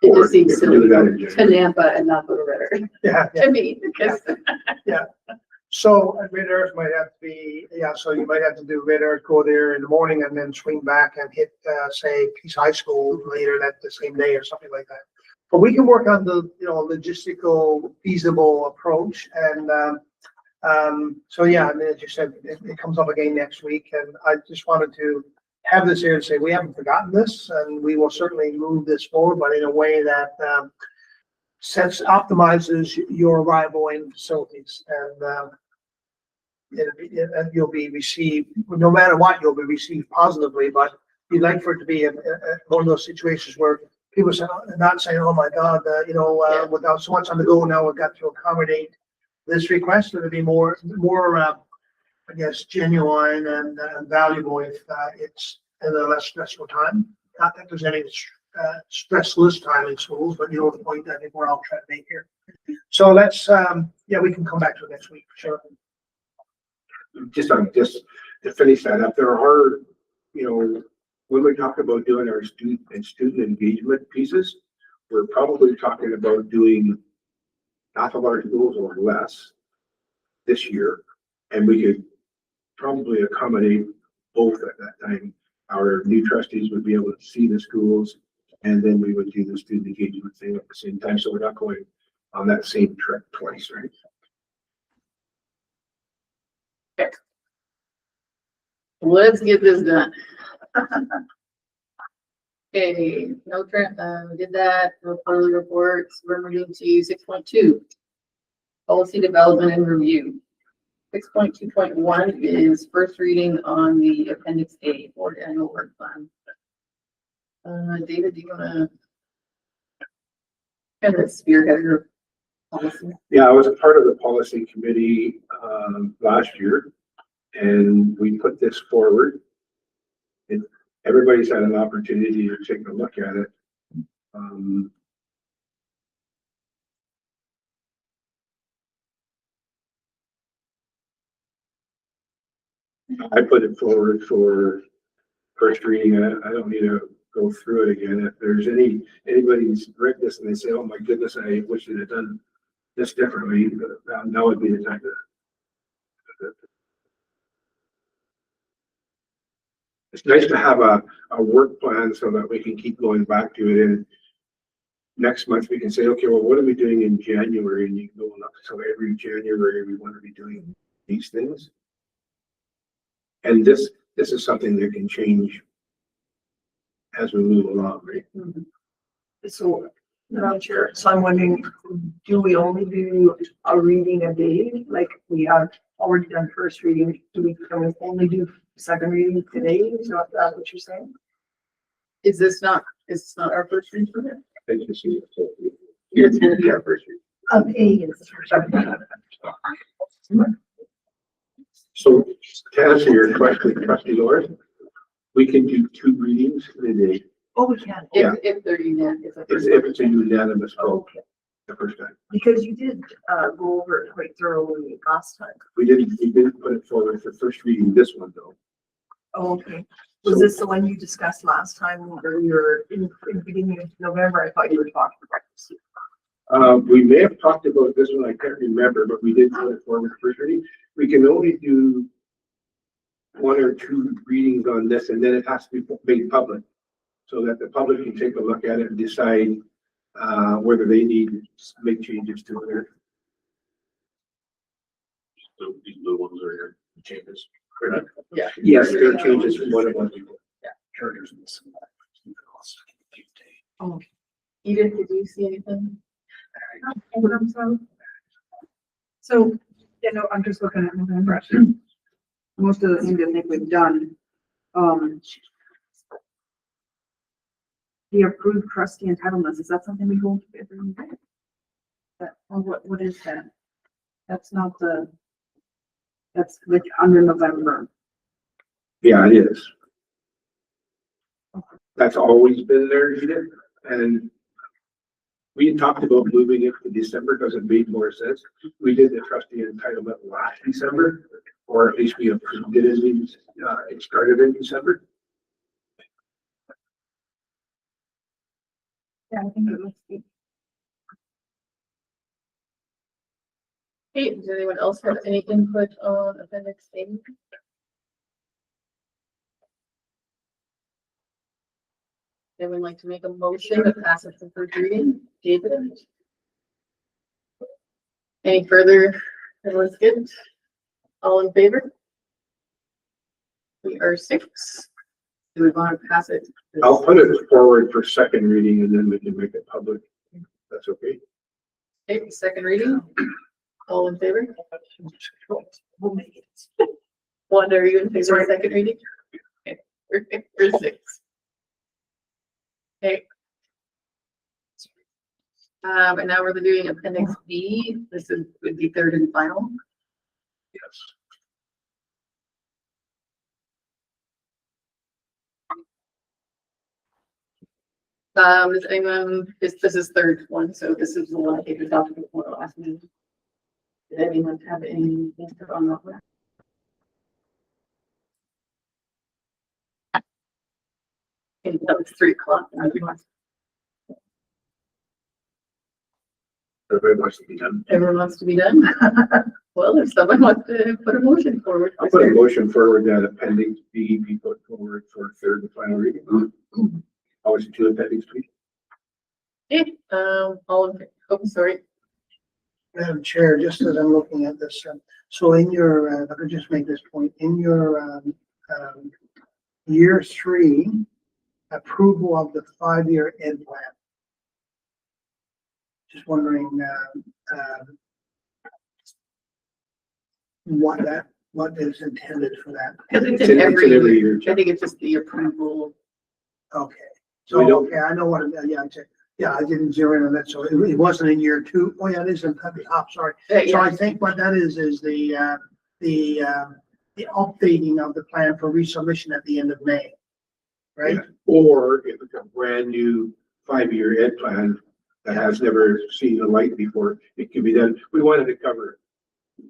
It Or just seems if you do silly that in to January. Nampa and not go to Ritter. Yeah, To me, because. so Ritter might have to be, so you might have to do Ritter, go there in the morning and then swing back and hit, say, Peace High School later that the same day or something like that. But we can work on the, logistical feasible approach, and, so yeah, I mean, as you said, it comes up again next week, and I just wanted to have this here and say, we haven't forgotten this, and we will certainly move this forward, but in a way that, optimizes your arrival in facilities, and, and you'll be received, no matter what, you'll be received positively, but you'd like for it to be one of those situations where people say, not saying, oh my God, without so much on the go now, we've got to accommodate this request, it'll be more, I guess, genuine and valuable if it's in a less stressful time. Not that there's any stressless time in schools, but you know the point I think we're all trying to make here. So let's, we can come back to it next week, for sure. Just to finish that up, there are, when we talk about doing our student engagement pieces, we're probably talking about doing half of our schools or less this year, and we could probably accommodate both at that time. Our new trustees would be able to see the schools, and then we would do the student engagement thing at the same time, so we're not going on that same trip twice, right? Let's get this done. Okay, no, we did that, no quarterly reports, we're moving to 6.2. Policy development and review. 6.2.1 is first reading on the appendix A, board annual work plan. David, do you wanna kind of spearhead your policy? Yeah, I was a part of the policy committee, last year, and we put this forward. And everybody's had an opportunity to take a look at it. I put it forward for first reading. I don't need to go through it again. If there's anybody's read this and they say, oh my goodness, I wish they'd have done this differently, now would be the time to. It's nice to have a work plan so that we can keep going back to it. And next month we can say, okay, well, what are we doing in January? And you can go up so every January we want to be doing these things. And this is something that can change as we move along, right? So, Madam Chair, so I'm wondering, do we only do a reading a day? Like we have already done first reading, can we only do second reading today? Is that what you're saying? Is this not our first reading for that? Thank you, Steve. It's gonna be our first reading. A is the first reading. So to answer your question, Trustee Laura, we can do 2 readings in a day Oh, we can. Yeah. If they're unanimous. if it's a unanimous vote Okay, the first time. because you did go over it quite thoroughly last time. We didn't put it forward for first reading this one though. Oh, okay. Was this the one you discussed last time or you were in the beginning of November? I thought you were talking about this. We may have talked about this one, I can't remember, but we did put it forward first reading. We can only do 1 or 2 readings on this, and then it has to be made public so that the public can take a look at it and decide whether they need to make changes to it. So these little ones are your changes. Correct? Yeah. Yes, there are changes from what it was before. Charters. Oh, Edith, did you see anything? So, you know, I'm just looking at November. Most of the things I think we've done, the approved trustee entitlements, is that something we go to every day? That, or what is that? That's not that's like under November. Yeah, it is. That's always been there, Edith, and we had talked about moving it to December because it made more sense. We did the trustee entitlement last December, or at least we approved it as it started in December. Yeah, I think it looks good. Hey, does anyone else have any input on appendix A? Anyone like to make a motion to pass it to first reading? David? Any further? Everyone's good? All in favor? We are 6. Do we want to pass it? I'll put it forward for second reading and then we can make it public. That's okay. Okay, second reading. All in favor? We'll make it. Wanda, are you in favor of second reading? Okay, we're 6. Okay. And now we're doing appendix B. This would be third and final. Yes. Does anyone, this is third one, so this is the one I gave you talked before the last meeting. Did anyone have any input on that one? Okay, that was 3 o'clock. Everybody wants to be done. Everyone wants to be done? Well, if someone wants to put a motion forward. I'll put a motion forward that appendix B be put forward for third and final reading. Always 2 appendix B. Okay, all in, oh, sorry. Madam Chair, just as I'm looking at this, so in your, let me just make this point, in your year 3, approval of the 5-year ed plan. Just wondering, what is intended for that? Because it's It's in in every year. year. I think it's just the approval. Okay, We so, don't- okay, I know what, yeah, I didn't zero in on that, so it wasn't in year 2. Oh, yeah, it is at the top, sorry. So I think what that is the updating of the plan for resubmission at the end of May. Right? Yeah. Or if it's a brand new 5-year ed plan that has never seen the light before, it can be done. We wanted to cover it.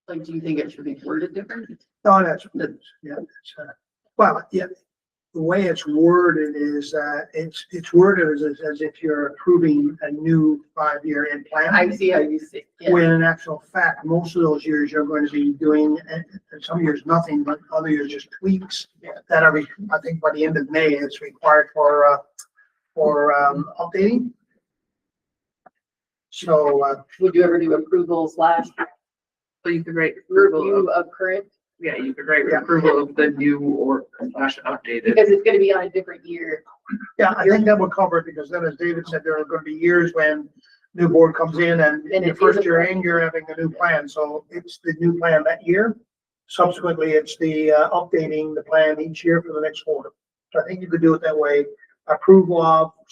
Like, do you think it should be worded different? No, well, yeah, the way it's worded is, it's worded as if you're approving a new 5-year ed plan. I see how you see. Yeah. When in actual fact, most of those years you're going to be doing, and some years nothing, but other years just tweaks that are, I think by the end of May, it's required for updating. So, Would you ever do approval / So you could write approval review of, of current? yeah, you could write Yeah. approval of the new or slash updated. Because it's gonna be on a different year. yeah, I think that will cover it, because then, as David said, there are going to be years when new board comes in and And the it first is a year plan. in, you're having a new plan, so it's the new plan that year. Subsequently, it's the updating the plan each year for the next quarter. So I think you could do it that way, approval of /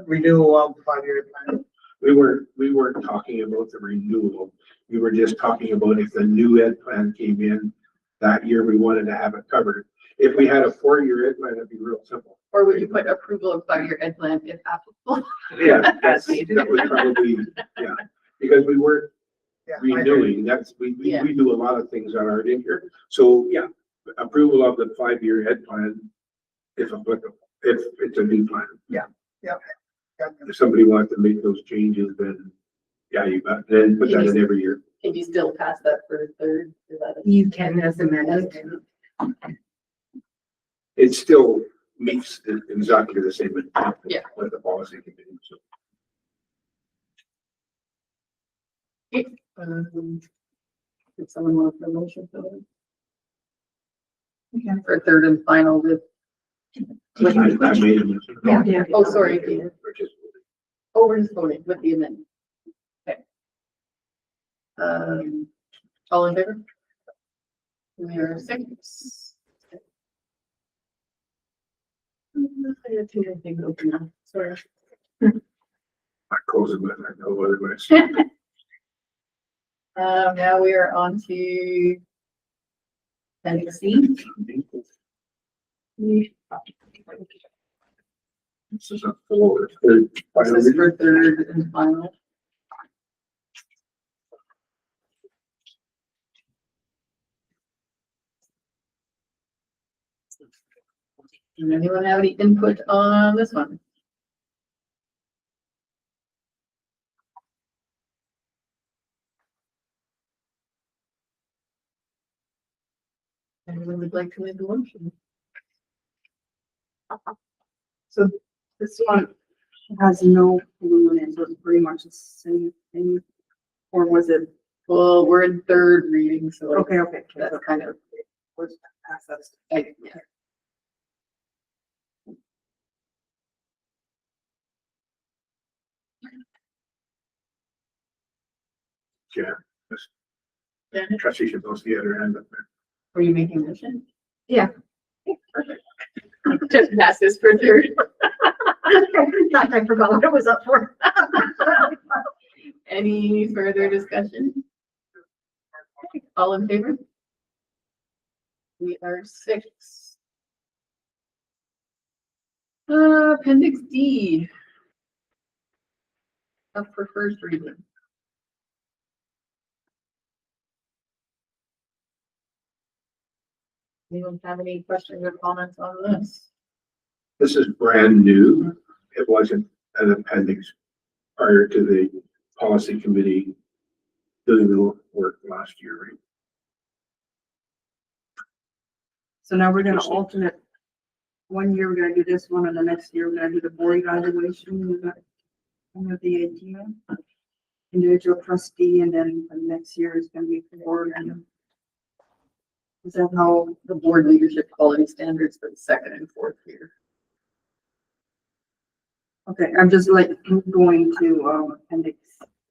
renewal of the 5-year plan. We weren't talking about the renewal. We were just talking about if the new ed plan came in that year, we wanted to have it covered. If we had a 4-year ed plan, it'd be real simple. Or would you put approval of 5-year ed plan if applicable? Yeah, that would probably, yeah, because we weren't Yeah, I agree. renewing, we do a lot of things on our end here. So, yeah, approval of the 5-year ed plan, if applicable, if it's a new plan. Yeah. If somebody wants to make those changes, then, yeah, you got, then put that in every year. Can you still pass that for third? Is that a- You can as amended. It still meets exactly the same intent Yeah. with the policy committee, so. Did someone want a motion for that? Okay. For third and final with. I made a motion. Yeah. Oh, sorry, Peter. Or just- Oh, we're just voting with the amendment. Okay. All in favor? We are 6. I had too many things open now, sorry. I close it, but I know what it was. Now we are on to appendix C. This is a third This final is reading. for third and final. Does anyone have any input on this one? Anyone would like to make a motion? So this one has no blue in it, so it's pretty much the same thing. Or was it, Well, we're in third reading, so okay, that's kind of, let's pass that. yeah. Yeah. Yeah. Trustee should both the other end up there. Were you making a motion? Yeah. Perfect. Just pass this for third. I forgot what it was up for. Any further discussion? All in favor? We are 6. Appendix D. Up for first reading. Anyone have any questions or comments on this? This is brand new. It wasn't an appendix prior to the policy committee doing the work last year, right? So now we're gonna alternate. One year we're gonna do this one, and the next year we're gonna do the board evaluation. Is that kind of the idea? individual trustee, and then the next year is gonna be the board. And is that how, The board leadership quality standards for the second and fourth year. okay, I'm just like going to, appendix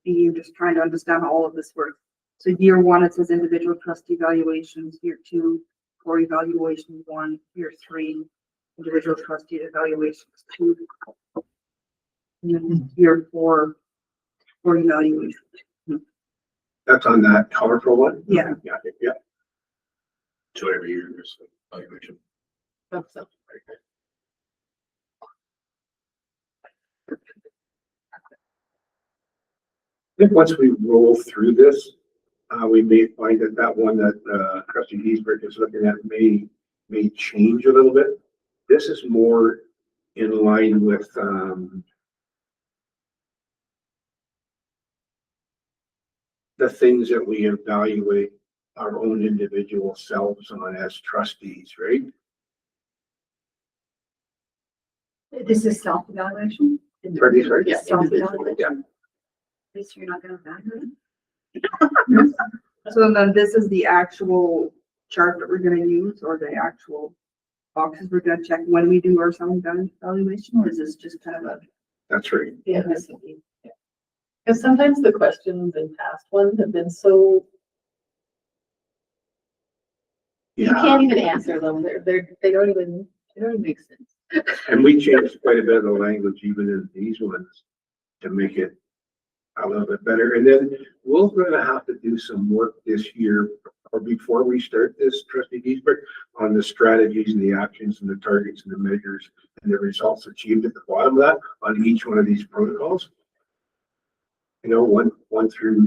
B, just trying to understand how all of this works. So year one, it says individual trustee evaluations, year two, core evaluation one, year three, individual trustee evaluations two. And then year four, core evaluation. That's on that colorful one? Yeah. Yeah, yeah. So every year there's a evaluation. That's so. I think once we roll through this, we may find that that one that trustee Giesbrecht is looking at may change a little bit. This is more in line with the things that we evaluate our own individual selves on as trustees, right? This is self-evaluation? Trustees, right? Yeah. Self-evaluation? Yeah. At least you're not gonna evaluate? So then this is the actual chart that we're gonna use, or the actual boxes we're gonna check when we do our self-evaluation, or is this just kind of a? That's right. Yeah. Because sometimes the questions in past ones have been so, you Yeah, can't even answer them. They don't even make sense. and we changed quite a bit of the language even in these ones to make it a little bit better. And then we're gonna have to do some work this year or before we start this, trustee Giesbrecht, on the strategies and the actions and the targets and the measures and the results achieved at the bottom of that on each one of these protocols. You know, one through.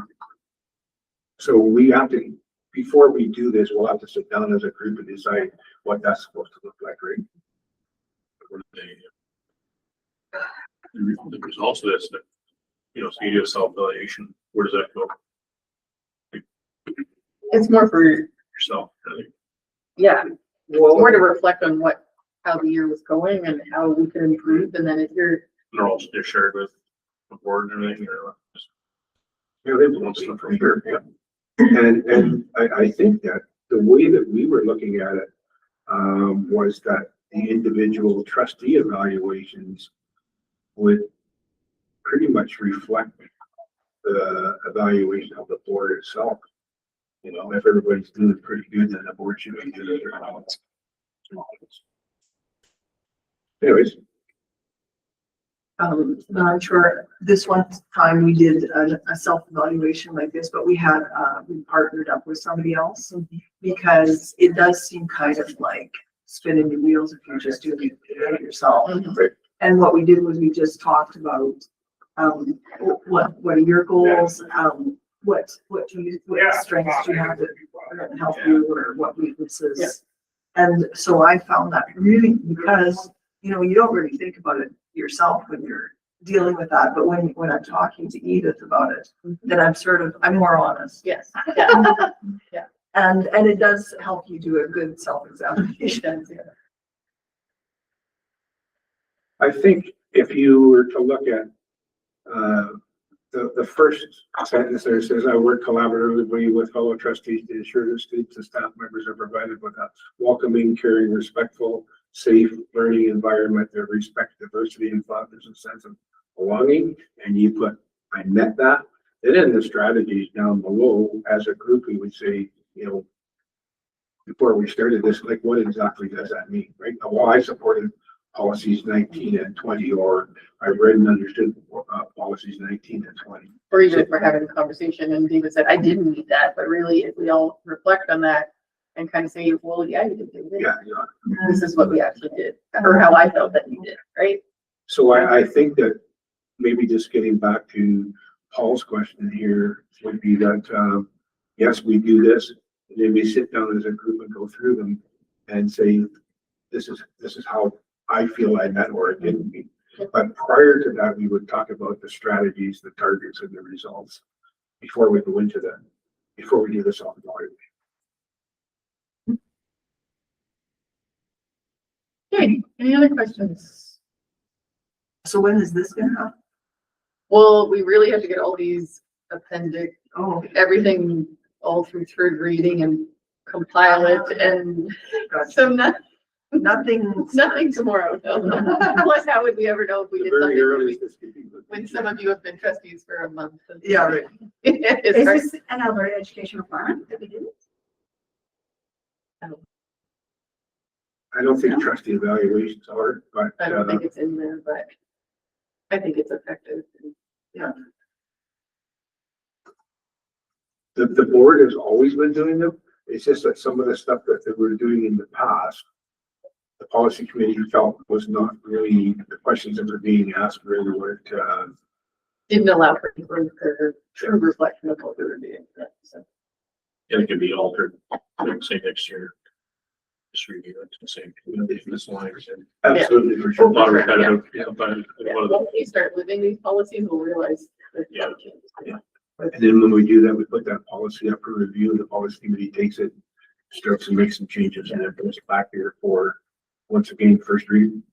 So we have to, before we do this, we'll have to sit down as a group and decide what that's supposed to look like, right? What are the results of this, that, you know, so you do a self-evaluation, where does that go? It's more for, Yourself, really? yeah, Well, more to reflect on how the year was going and how we could improve. And then if you're, They're shared with the board and everything, or just yeah, they want stuff from here, yeah. And I think that the way that we were looking at it, was that the individual trustee evaluations would pretty much reflect the evaluation of the board itself. You know, if everybody's doing pretty good, then the board should be doing their balance. Anyways, I'm sure this one time we did a self-evaluation like this, but we had, we partnered up with somebody else because it does seem kind of like spinning the wheels if you're just doing it yourself. right, And what we did was we just talked about, what are your goals? What strengths do you have that help you, or what weaknesses? And so I found that really, because, you know, you don't really think about it yourself when you're dealing with that, but when I'm talking to Edith about it, then I'm more honest. yes. And it does help you do a good self-examination. I think if you were to look at, the first sentence there says, I work collaboratively with fellow trustees to ensure that students and staff members are provided with a welcoming, caring, respectful, safe learning environment that respects diversity and fosters a sense of belonging. And you put, I met that. Then in the strategies down below, as a group, we would say, you know, before we started this, like, what exactly does that mean, right? Well, I supported policies 19 and 20, or I read and understood policies 19 and 20. Or even if we're having a conversation and David said, I didn't need that, but really if we all reflect on that and kind of say, well, yeah, you did do it. Yeah, yeah. This is what we actually did, or how I felt that you did, right? So I think that maybe just getting back to Paul's question here would be that, yes, we do this, and then we sit down as a group and go through them and say, this is how I feel I met or it didn't meet. But prior to that, we would talk about the strategies, the targets, and the results before we go into that, before we do the self-evaluation. Okay, any other questions? So when is this gonna happen? Well, we really have to get all these appendix, Oh, everything all through third reading and compile it and so nothing tomorrow. No. Unless how would we ever know if we The did very something earliest is when some of you have been trustees for a month? yeah, right. It's Is hard. this an Alberta education requirement that we do? I don't think trustee evaluations are, but, I don't think it's in there, but I think it's effective. the board has always been doing them. It's just that some of the stuff that they were doing in the past, the policy committee felt was not really, the questions that were being asked really weren't, Didn't allow for true reflection of what we were doing. So, And it can be altered, like say next year. Just review it, the same, this line. absolutely for A sure. lot of repetitive, but yeah, one of the, once we start living these policies, we'll realize that. Yeah. And then when we do that, we put that policy up for review, the policy committee takes it, starts to make some changes, and then comes back here for, once again, first reading.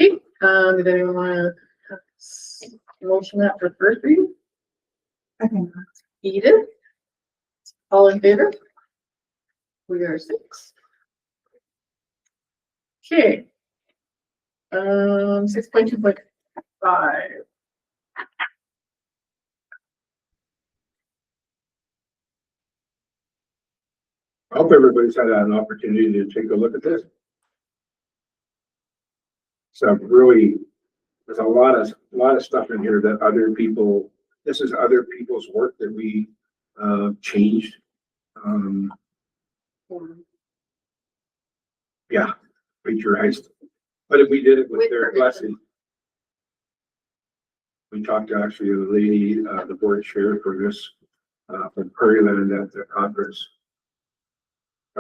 Okay, did anyone want to motion that for first reading? Edith? All in favor? We are 6. Okay. 6.2.5. I hope everybody's had an opportunity to take a look at this. So really, there's a lot of stuff in here that other people, this is other people's work that we changed. Yeah, patronized. But if we did it with their blessing. We talked to actually the lady, the board chair for this, from Prairie Land at the conference.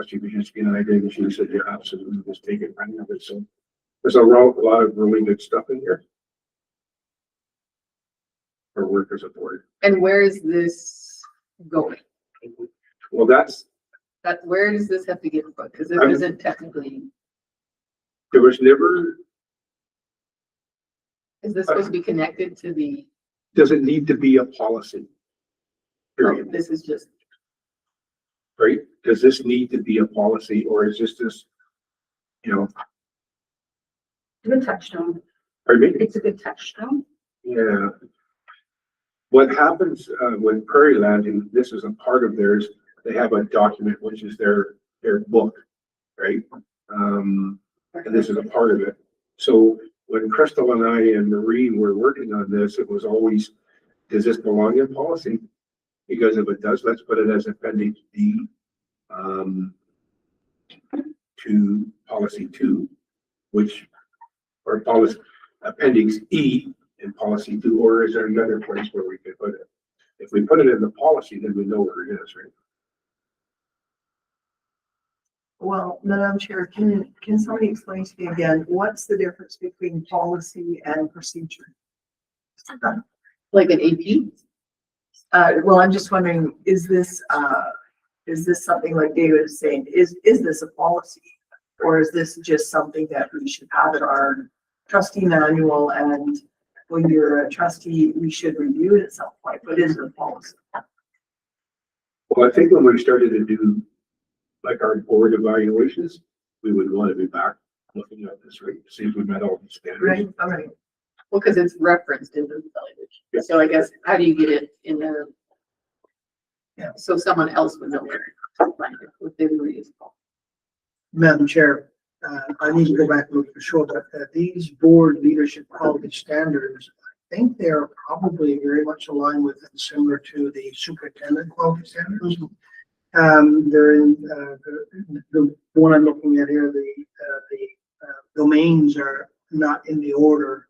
She was just being an idea, and she said, yeah, absolutely, just take it, run with it. So there's a lot of really good stuff in here. For work as a board. And where is this going? Well, that's, Where does this have to get put? Because it I'm- isn't technically, there was never, is this supposed to be connected to the, does it need to be a policy? oh, Period, this is just, right? Does this need to be a policy, or is this, you know, Good touchstone. pardon me? It's a good touchstone. Yeah. What happens with Prairie Land, and this is a part of theirs, they have a document which is their book, right? And this is a part of it. So when Crystal and I and Marie were working on this, it was always, does this belong in policy? Because if it does, let's put it as appendix D to policy 2, which, or policy appendix E in policy 2, or is there another place where we could put it? If we put it in the policy, then we know where it is, right? Well, Madam Chair, can somebody explain to me again, what's the difference between policy and procedure? like an AP? Well, I'm just wondering, is this something like David is saying, is this a policy? Or is this just something that we should have in our trustee manual, and when you're a trustee, we should review it at some point, but is it a policy? Well, I think when we started to do like our board evaluations, we would want to be back looking at this, right? See if we met all the standards. Right, all right. Well, because it's referenced in the evaluation. So I guess, how do you get it in there? Yeah. So someone else would know where to find it within the reasonable. Madam Chair, I need to go back and look for sure, but these board leadership quality standards, I think they're probably very much aligned with and similar to the superintendent quality standards. They're in, the one I'm looking at here, the domains are not in the order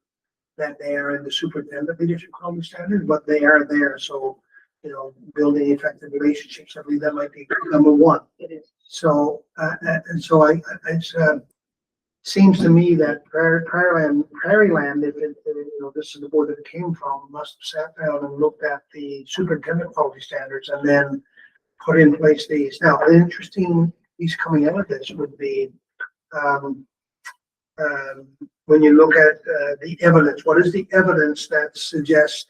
that they are in the superintendent leadership quality standard, but they are there. So, you know, building effective relationships, I believe that might be number 1. It is. So, and so it seems to me that Prairie Land, if it, you know, this is the board that it came from, must have sat down and looked at the superintendent quality standards and then put in place these. Now, an interesting piece coming out of this would be, when you look at the evidence, what is the evidence that suggests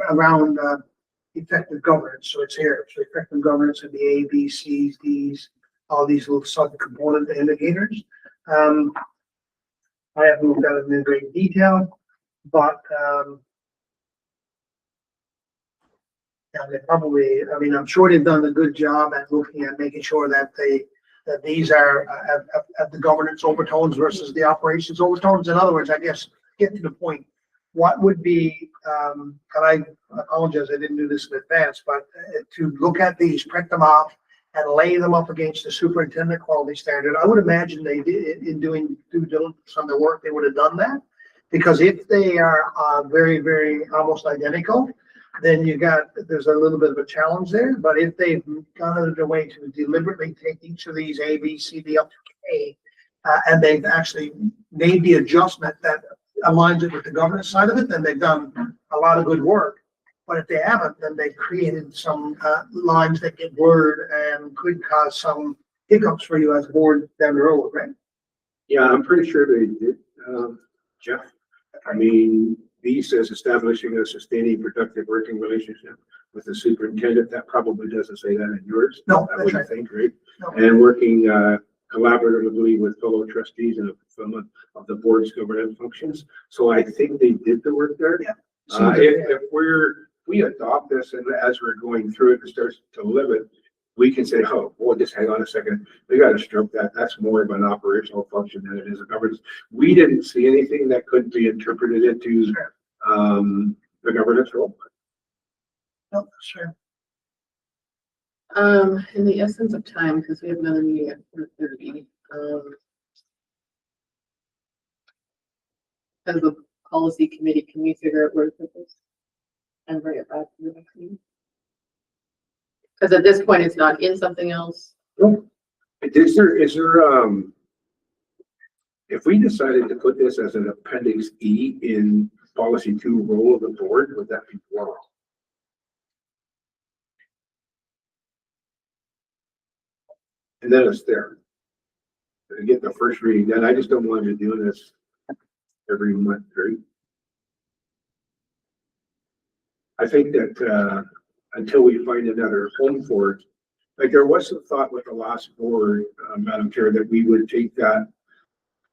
around, effective governance. So it's here. So effective governance of the A, B, C's, D's, all these little sub-component indicators. I haven't looked at it in great detail, but, yeah, they probably, I mean, I'm sure they've done a good job at looking at making sure that that these are at the governance overtones versus the operations overtones. In other words, I guess, get to the point, what would be, and I apologize, I didn't do this in advance, but to look at these, print them off and lay them up against the superintendent quality standard. I would imagine they did in doing due diligence on their work, they would have done that. Because if they are very, very almost identical, then there's a little bit of a challenge there. But if they've gone out of their way to deliberately take each of these A, B, C, D up to K, and they've actually made the adjustment that aligns it with the governance side of it, then they've done a lot of good work. But if they haven't, then they've created some lines that get blurred and could cause some hiccups for you as a board down the road, right? Yeah, I'm pretty sure they did, Jeff. I mean, B says establishing a sustaining productive working relationship with the superintendent. That probably doesn't say that in yours. No, I that's wouldn't right. think, right? No. And working collaboratively with fellow trustees and fulfillment of the board's governance functions. So I think they did the work there. Yeah. If we adopt this and as we're going through it and starts to live it, we can say, oh, well, just hang on a second. We got to stroke that. That's more of an operational function than it is a governance. We didn't see anything that couldn't be interpreted into the governance role. No, sure. In the essence of time, because we have another meeting at 4:30, as a policy committee, can we figure out where to put this and bring it back to the next meeting? Because at this point, it's not in something else. Is there, if we decided to put this as an appendix E in policy 2 role of the board, would that be wrong? And then it's there. To get the first reading, then I just don't want to be doing this every month, right? I think that until we find another home for it, like there was some thought with the last board, Madam Chair, that we would take that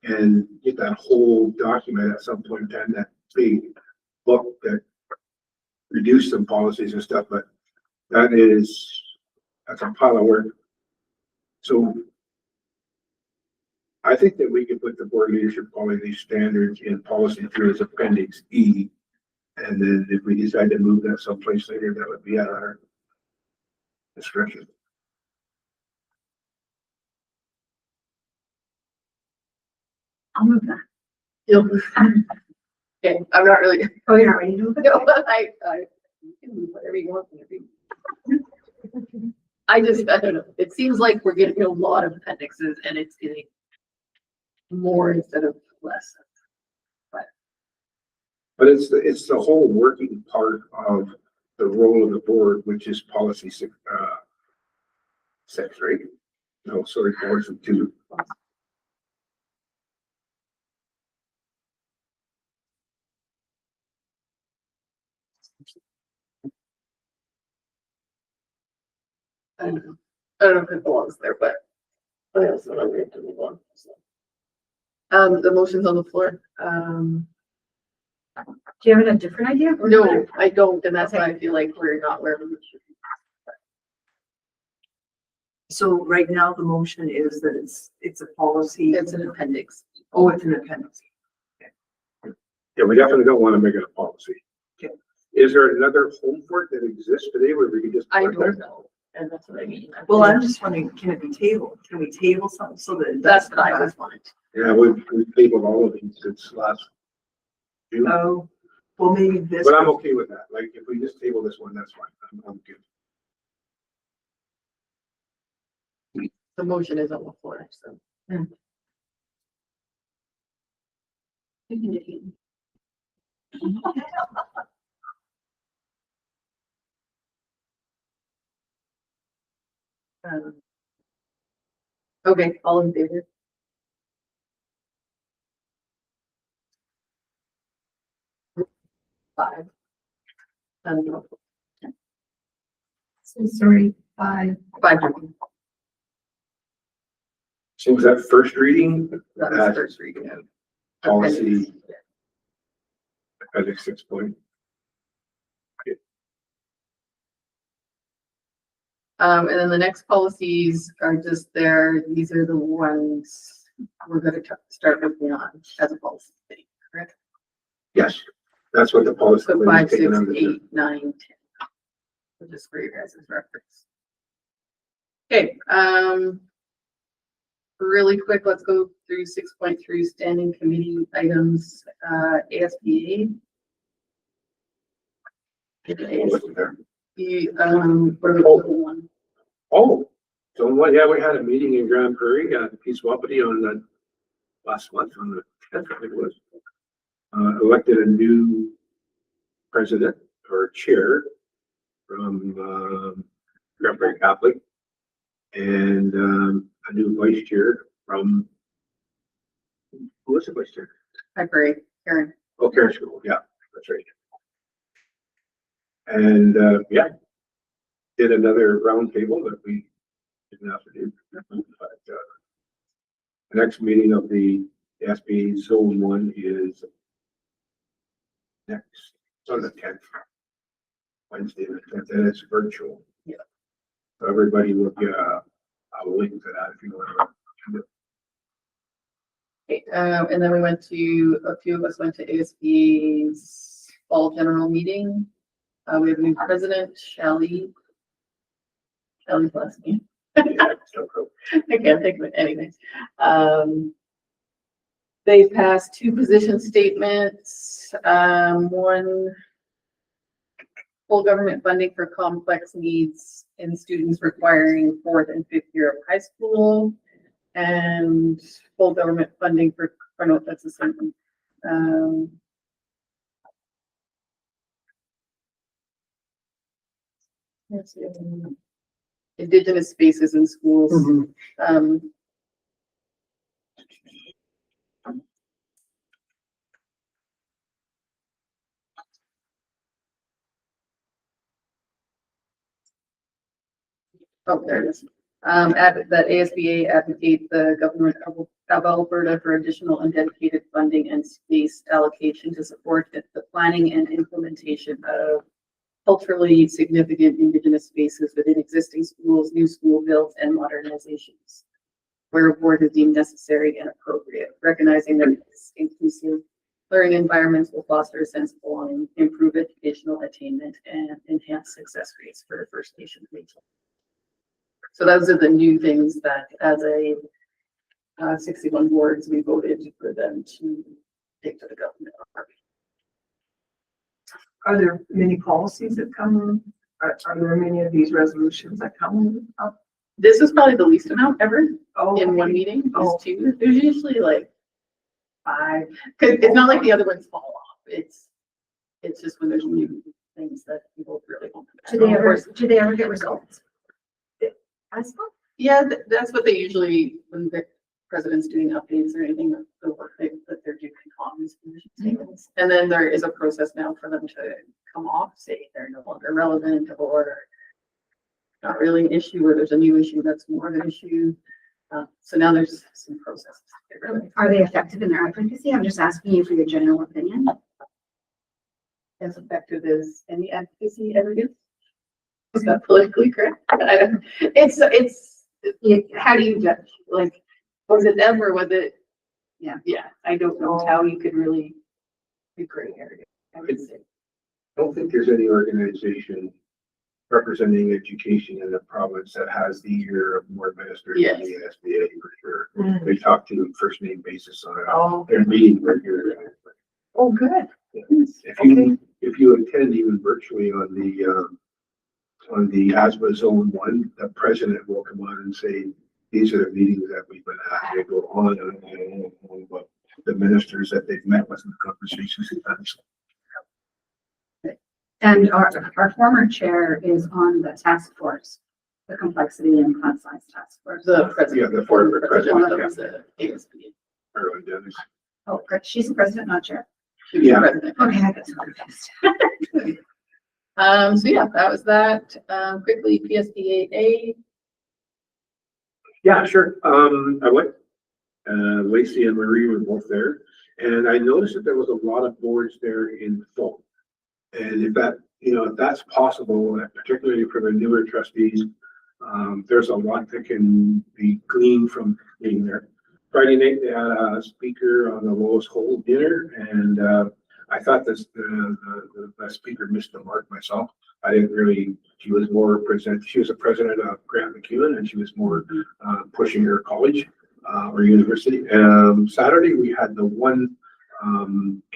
and get that whole document at some point in time, that big book that reduced some policies and stuff, but that's a pile of work. So I think that we could put the board leadership quality standards in policy 2 as appendix E. And then if we decide to move that someplace later, that would be at our discretion. I'll move that. Okay, I'm not really. Oh, you're not ready to move it? No, you can move whatever you want. I don't know. It seems like we're getting a lot of appendixes and it's getting more instead of less. But it's the whole working part of the role of the board, which is policy 6, right? No, sorry, policy 2. I don't know if it belongs there, but I also know we have to move on. So. The motion's on the floor. Do you have a different idea? No, I don't, and that's why I feel like we're not where we should be. So right now, the motion is that it's a policy. It's an appendix. Oh, it's an appendix. Yeah, we definitely don't want to make it a policy. Okay. Is there another home for it that exists today where we can just? I don't know, and that's what I mean. Well, I'm just wondering, can it be tabled? Can we table something so that? That's what I was wanting. Yeah, we've tabled all of these since last June. Oh, well, maybe this. But I'm okay with that. Like, if we just table this one, that's fine. I'm good. The motion is on the floor, so. Okay, all in favor? Five. So sorry, 5. 5. So was that first reading? That was first reading. And policy appendix 6 point. And then the next policies are just there. These are the ones we're gonna start working on as a policy thing, correct? Yes, that's what the policy. So was 5, 6, taken under the- 8, 9, 10. So just for your guys' reference. Okay, really quick, let's go through 6.3 standing committee items, ASBA. Wasn't there? The, what are the other one? Oh, so what, yeah, we had a meeting in Grand Prairie, Peace Wapiti on the last month, on the 10th, I think it was. Elected a new president or chair from, Grand Prairie Catholic. And, a new vice chair from, who was the vice chair? Library, Karen. Oh, Karen School, yeah, that's right. And, yeah, did another round table that we didn't have to do. But, the next meeting of the SB Zone 1 is next, it's on the 10th. Wednesday, the 10th, and it's virtual. Yeah. So everybody will get a link to that if you want to. Okay, and then we went to, a few of us went to ASB's fall general meeting. We have a new president, Shelley's last name. Yeah, so cool. I can't think of anything. They passed 2 position statements, one full government funding for complex needs in students requiring 4th and 5th year of high school, and full government funding for, or no, that's the same one. Let's see. Indigenous spaces in schools. Oh, there it is. That ASBA advocate the government of Alberta for additional undedicated funding and space allocation to support the planning and implementation of culturally significant Indigenous spaces within existing schools, new school builds, and modernizations, where a board is deemed necessary and appropriate, recognizing that inclusive learning environments will foster a sense of belonging, improve educational attainment, and enhance success rates for First Nations people. So those are the new things that, as a 61 boards, we voted for them to take to the government. Are there many policies that come, are there many of these resolutions that come up? This is probably the least amount ever Oh, in one meeting. Oh. Is 2. There's usually like 5, because it's not like the other ones fall off. It's just when there's new things that people really want. Do they ever get results? Yeah, that's what they usually, when the president's doing updates or anything, the work that they're doing on these position statements. And then there is a process now for them to come off, say they're no longer relevant or not really an issue, or there's a new issue that's more of an issue. So now there's some processes. Are they effective in their advocacy? I'm just asking you for your general opinion. As effective as any advocacy ever gets. Is that politically correct? I don't, how do you judge? Like, was it them or was it? Yeah, I don't know how you could really be gray area. I would say. I don't think there's any organization representing education in the province that has the ear of more administrators than the SBA for sure. They talk to them first name basis on their meeting regularly. Oh, good. If you attend even virtually on the ASBA Zone 1, the president will come on and say, these are the meetings that we've been at. They go on and on about the ministers that they've met with in the conversations. And our former chair is on the task force, the complexity and class size task force. The president. Yeah, the former president. Of the ASB. Marilyn Dennis. Oh, she's the president, not chair. She was Yeah. president. Okay, I got so confused. So yeah, that was that. Quickly, PSDA. Yeah, sure. I went, Lacey and Marie were both there, and I noticed that there was a lot of boards there in full. And if that, if that's possible, particularly for the newer trustees, there's a lot that can be gleaned from being there. Friday night, they had a speaker on the lowest whole dinner, and I thought the speaker missed the mark myself. I didn't really, she was a president of Grant McEwen, and she was more pushing her college or university. Saturday, we had the one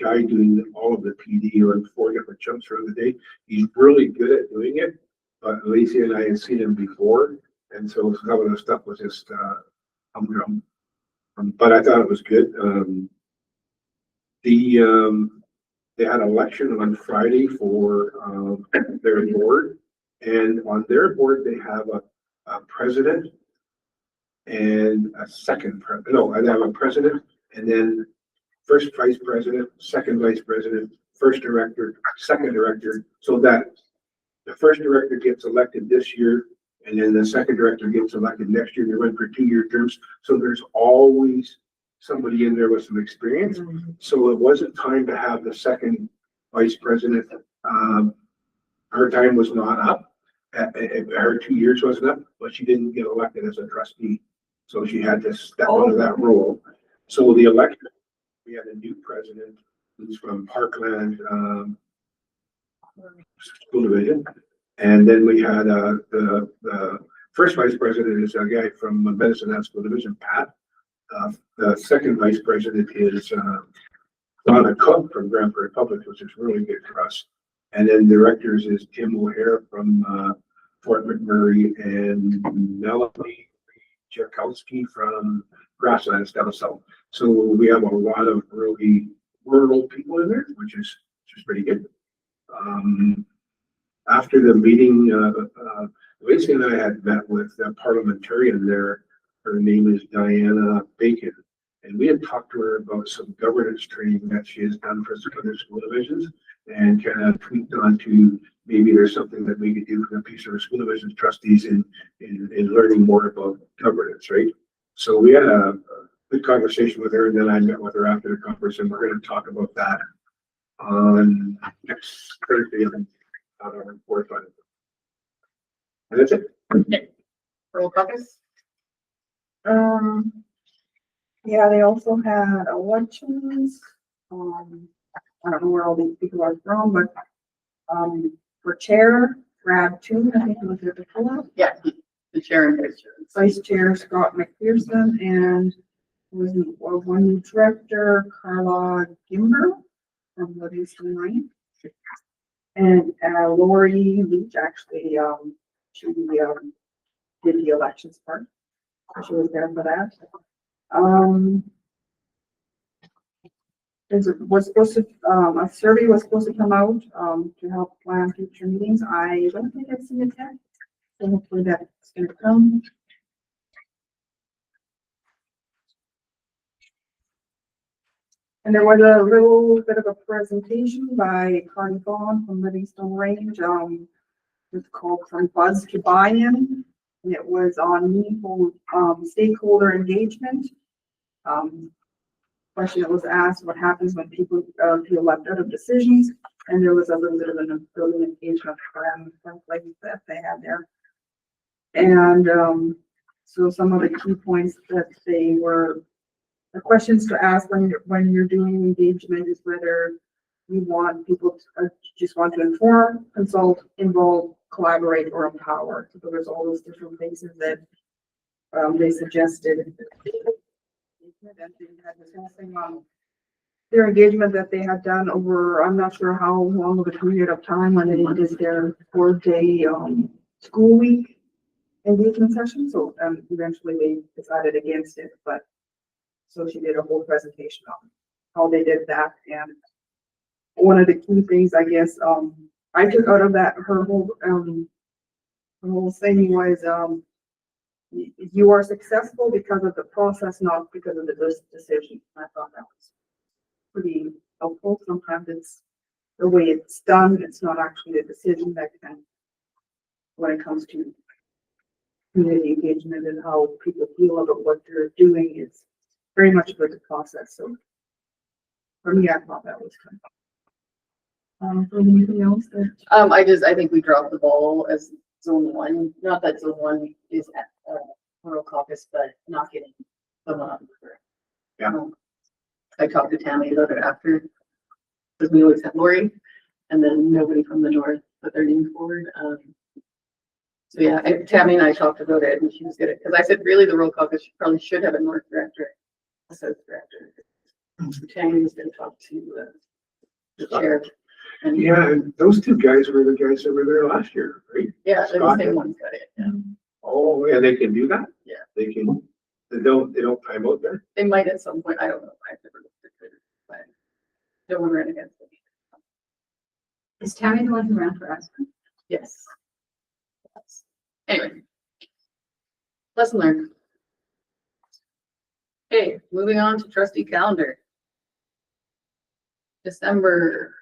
guy doing all of the PD or 4 different chunks throughout the day. He's really good at doing it, but Lacey and I had seen him before, and so some of the stuff was just humdrum. But I thought it was good. They had an election on Friday for their board, and on their board they have a president and a second president. No, they have a president and then first vice president, second vice president, first director, second director, so that the first director gets elected this year, and then the second director gets elected next year. They run for 2-year terms, so there's always somebody in there with some experience. So it wasn't time to have the second vice president. Her time was not up. Her 2 years wasn't up, but she didn't get elected as a trustee, so she had to step out of that role. So the election, we had a new president who's from Parkland School Division. And then we had the first vice president is a guy from Medicine School Division, Pat. The second vice president is Donna Cook from Grand Prairie Public, which is really good for us. And then directors is Tim O'Hare from Fort McMurray and Melanie Tchaikovsky from Grasslands down south. So we have a lot of really rural people in there, which is pretty good. After the meeting, Lacey and I had met with a parliamentarian there. Her name is Diana Bacon. And we had talked to her about some governance training that she has done for some other school divisions, and kind of tweaked on to maybe there's something that we could do for the piece of our school division trustees in learning more about governance, right? So we had a good conversation with her, and then I met with her after the conference, and we're going to talk about that on next Thursday on our report on it. And that's it. Earl Caucus. Yeah, they also had elections. I don't know where all these people are from, but, for chair, Brad Toon, I think it was there before. Yeah, the chair and vice chair. Vice chair, Scott McPherson, and was one new director, Carla Gimber from Livingston Lane. And, Lori Leach, actually, she, did the elections part. So she was there for that. Was supposed to, a survey was supposed to come out, to help plan future meetings. I don't think I've seen it yet. So hopefully that's gonna come. And there was a little bit of a presentation by Cardi Vaughn from Livingstone Range. It's called From Buzz to Buy-in. And it was on meaningful, stakeholder engagement. Question that was asked, what happens when people feel left out of decisions? And there was a little bit of an building engagement program that they had there. And so some of the key points that they were, the questions to ask when you're doing engagement is whether you want people to just want to inform, consult, involve, collaborate, or empower. So there's all those different places that they suggested. Their engagement that they had done over, I'm not sure how long of a period of time when they did their 4-day school week engagement session. So eventually they decided against it, but so she did a whole presentation on how they did that. And one of the key things, I guess, I took out of that, her whole thing was, you are successful because of the process, not because of the decision. I thought that was pretty helpful. Sometimes it's the way it's done, it's not actually a decision that can, when it comes to community engagement and how people feel about what they're doing, is very much about the process. So for me, I thought that was fun. Anything else that? I think we dropped the ball as zone one, not that zone one is at, rural caucus, but not getting them on. Yeah. I talked to Tammy about it after, because we always had Lori, and then nobody from the north put their name forward. So yeah, Tammy and I talked about it, and she was good at, because I said, really, the rural caucus probably should have a north director, a south director. Tammy was gonna talk to the chair. And Yeah, and those two guys were the guys that were there last year, right? yeah, they're the Scott same and- ones got it, yeah. Oh, yeah, they can do that? Yeah. They can, they don't time out there? They might at some point, I don't know, I've never looked at it, but no one ran against it. Is Tammy the one who ran for us? Yes. Anyway. Lesson learned. Okay, moving on to trustee calendar. December.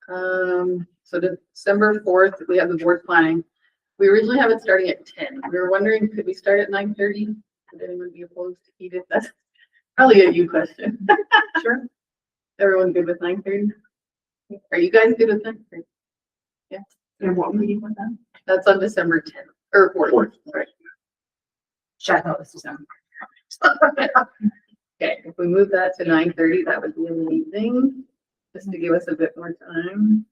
So December 4th, we have the board planning. We originally have it starting at 10. We were wondering, could we start at 9:30? Would anyone be opposed to Edith? That's probably a you question. Sure. Everyone good with 9:30? Are you guys good with 9:30? Yeah. And what meeting was that? That's on December 10th or 4th. Sorry. Shut up, this is them. Okay, if we move that to 9:30, that would be amazing, just to give us a bit more time.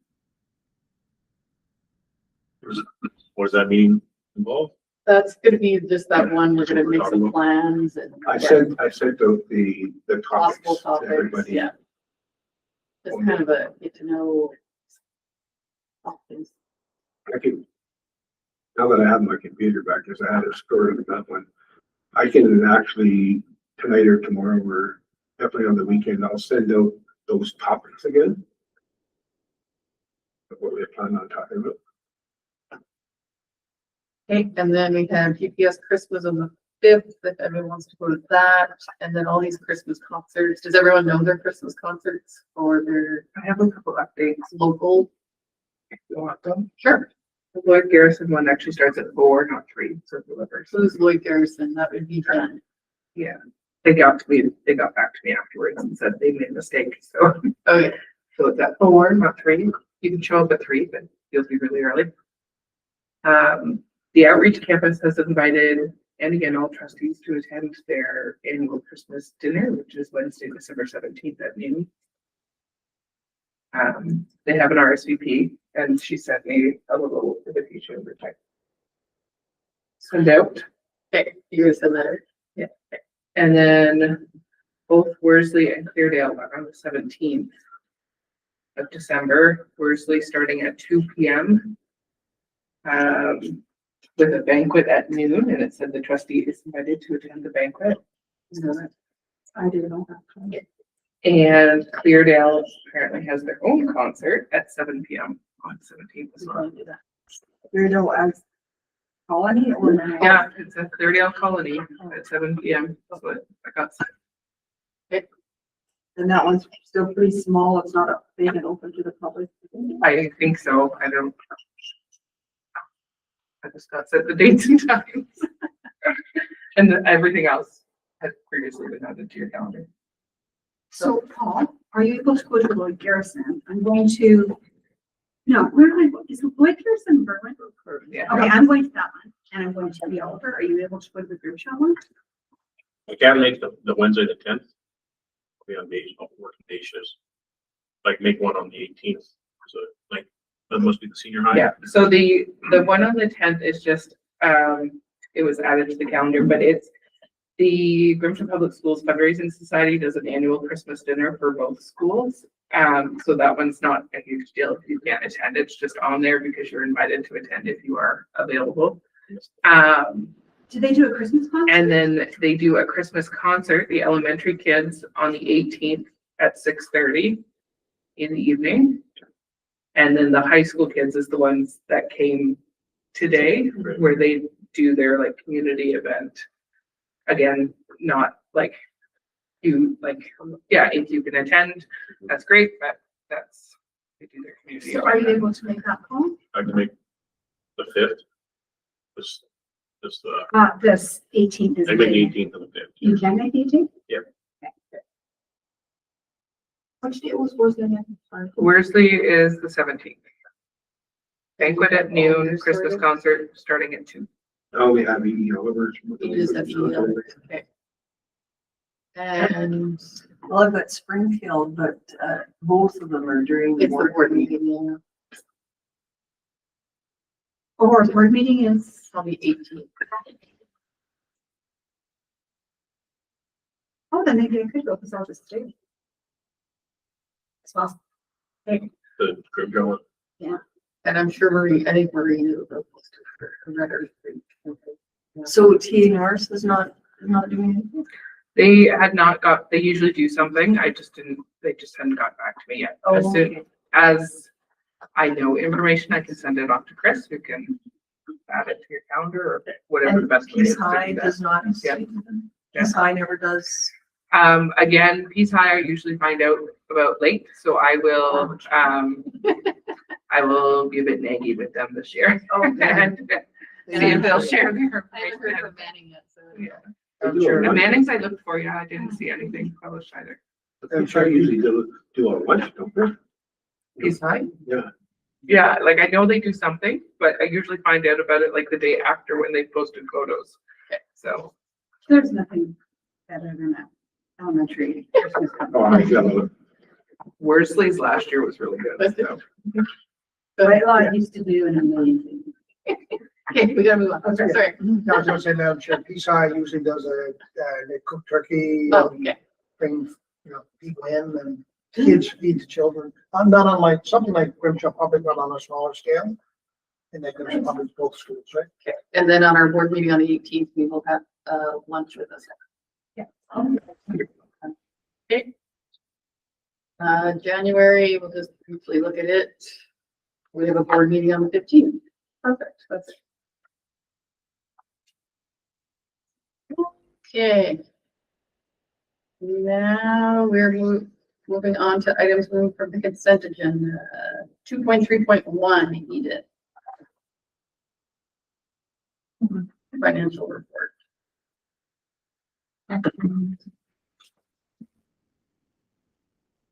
What does that mean involve? That's gonna be just that one, we're gonna make some plans and. I sent out the Possible topics to topics, everybody. yeah. Just kind of a get to know. Options. I can, now that I have my computer back, because I had it stored in that one, I can actually, tonight or tomorrow, or definitely on the weekend, I'll send out those topics again. Of what we plan on talking about. Okay, and then we have GPS Christmas on the 5th, if everyone wants to go to that, and then all these Christmas concerts. Does everyone know their Christmas concerts or their I have a couple updates. local? If you want them. Sure. The Lloyd Garrison one actually starts at 4, not 3, so delivers. So this Lloyd Garrison, that would be fun. Yeah, they got back to me afterwards and said they made a mistake, so. Okay. So it's at 4, not 3. You can show up at 3, but you'll be really early. The outreach campus has invited, and again, all trustees to attend their annual Christmas dinner, which is Wednesday, December 17th at noon. They have an RSVP, and she sent me a little invitation which I send out. Okay, you're gonna send that. Yeah. And then both Worsley and Cleardale are on the 17th of December. Worsley starting at 2 p.m. With a banquet at noon, and it said the trustee is invited to attend the banquet. I didn't know that. And Cleardale apparently has their own concert at 7 p.m. on 17th as well. Weirdo as colony or? Yeah, it's a Cleardale Colony at 7 p.m. That's what I got. And that one's still pretty small. It's not big and open to the public. I think so. I just got set the dates and times. And everything else had previously been added to your calendar. So Paul, are you able to go to Lloyd Garrison? I'm going to, no, where am I going? Is it Lloyd Garrison Berlin? Yeah. Okay, I'm going to that one and I'm going to the Oliver. Are you able to go to the group chat one? I can't make the Wednesday, the 10th. Be on days, working day shifts. Like make one on the 18th. So like, that must be the senior high. Yeah, so the one on the 10th is just, it was added to the calendar, but it's the Grimshaw Public Schools Fundraising Society does an annual Christmas dinner for both schools. So that one's not a huge deal if you can't attend. It's just on there because you're invited to attend if you are available. Do they do a Christmas concert? And then they do a Christmas concert, the elementary kids on the 18th at 6:30 in the evening. And then the high school kids is the ones that came today, where they do their like community event. Again, not like if you can attend, that's great, but they do their community. So are you able to make that call? I can make the fifth. This, This 18th is. I make the 18th and the fifth. You can make the 18th? Yep. Okay. Which date was the Worsley is the 17th. Banquet at noon, Christmas concert starting at 2. Oh, we have the, You just have email. Okay. And Well, I've got Springfield, but, both of them are during the it's the board board meeting. meeting, yeah, Oh, our board meeting is, on the 18th. oh, then maybe I could go because I'll just stay. So, The group going. And I'm sure Marie, I think Marie knew about this. So TNRs is not doing anything? They had not got, they usually do something. I just didn't, they just hadn't got back to me yet. As Oh, soon okay. as I know information, I can send it off to Chris, who can add it to your calendar or whatever the And best way is Peace to High do that. does not. Yeah. Peace High never does. Again, Peace High, I usually find out about late, so I will be a bit naggy with them this year. And see if they'll share their I haven't heard information. from Manning yet, so. Yeah. I'm sure, The Mannings I looked for, yeah, I didn't see anything published either. I'm sure usually do a lunch, don't they? Peace High? Yeah. Yeah, like I know they do something, but I usually find out about it like the day after when they posted photos. So, there's nothing better than that elementary Christmas. Oh, I got Worsley's last year was really good. So. White Law used to do in a million things. Okay, we gotta move on. Okay. Sorry. I was gonna say, Madam Chair, Peace High usually does they cook turkey, Oh, okay. bring, people in and kids feed the children. Not unlike, something like Grimshaw Public, but on a smaller scale. And they Grimshaw Public, both schools, right? Okay. And then on our board meeting on the 18th, we will have lunch with us. Okay. January, we'll just briefly look at it. We have a board meeting on the 15th. Perfect. That's it. Okay. Now we're moving on to items moved from the consent agenda. 2.3.1, Edith. Financial report.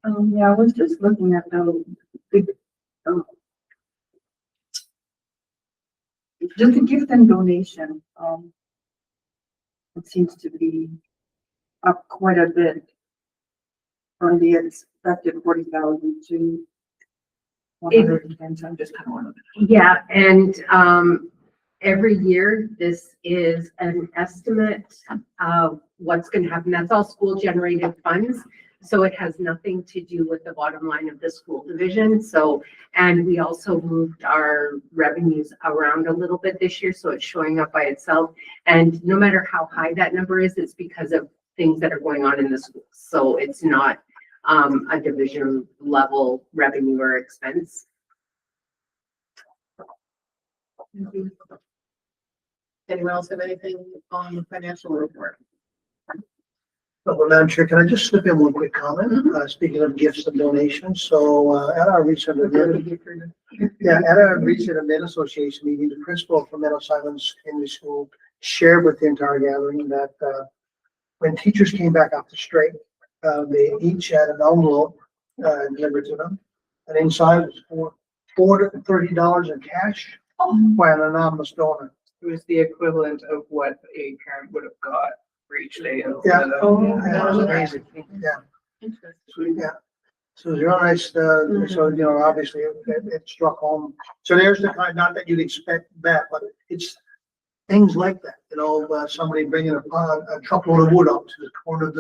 Yeah, I was just looking at the big, just a gift and donation, it seems to be up quite a bit from the expected 40,000 to 110, so I'm just kind of wondering. Yeah, and every year, this is an estimate of what's gonna happen. That's all school generated funds. So it has nothing to do with the bottom line of the school division. So, and we also moved our revenues around a little bit this year, so it's showing up by itself. And no matter how high that number is, it's because of things that are going on in the schools. So it's not a division level revenue or expense. Anyone else have anything on the financial report? Well, Madam Chair, can I just slip in one quick comment? Speaking of gifts and donations, so at our recent admin association meeting, the principal from Meadow Silence Community School shared with the entire gathering that when teachers came back off the strike, they each had an envelope delivered to them, and inside was $430 in cash by an anonymous donor. It was the equivalent of what a parent would have got for each day of Yeah. the. Yeah, it was amazing. Yeah. Yeah. So it's real nice, so, obviously it struck home. So there's the kind, not that you'd expect that, but it's things like that, somebody bringing a truckload of wood up to the corner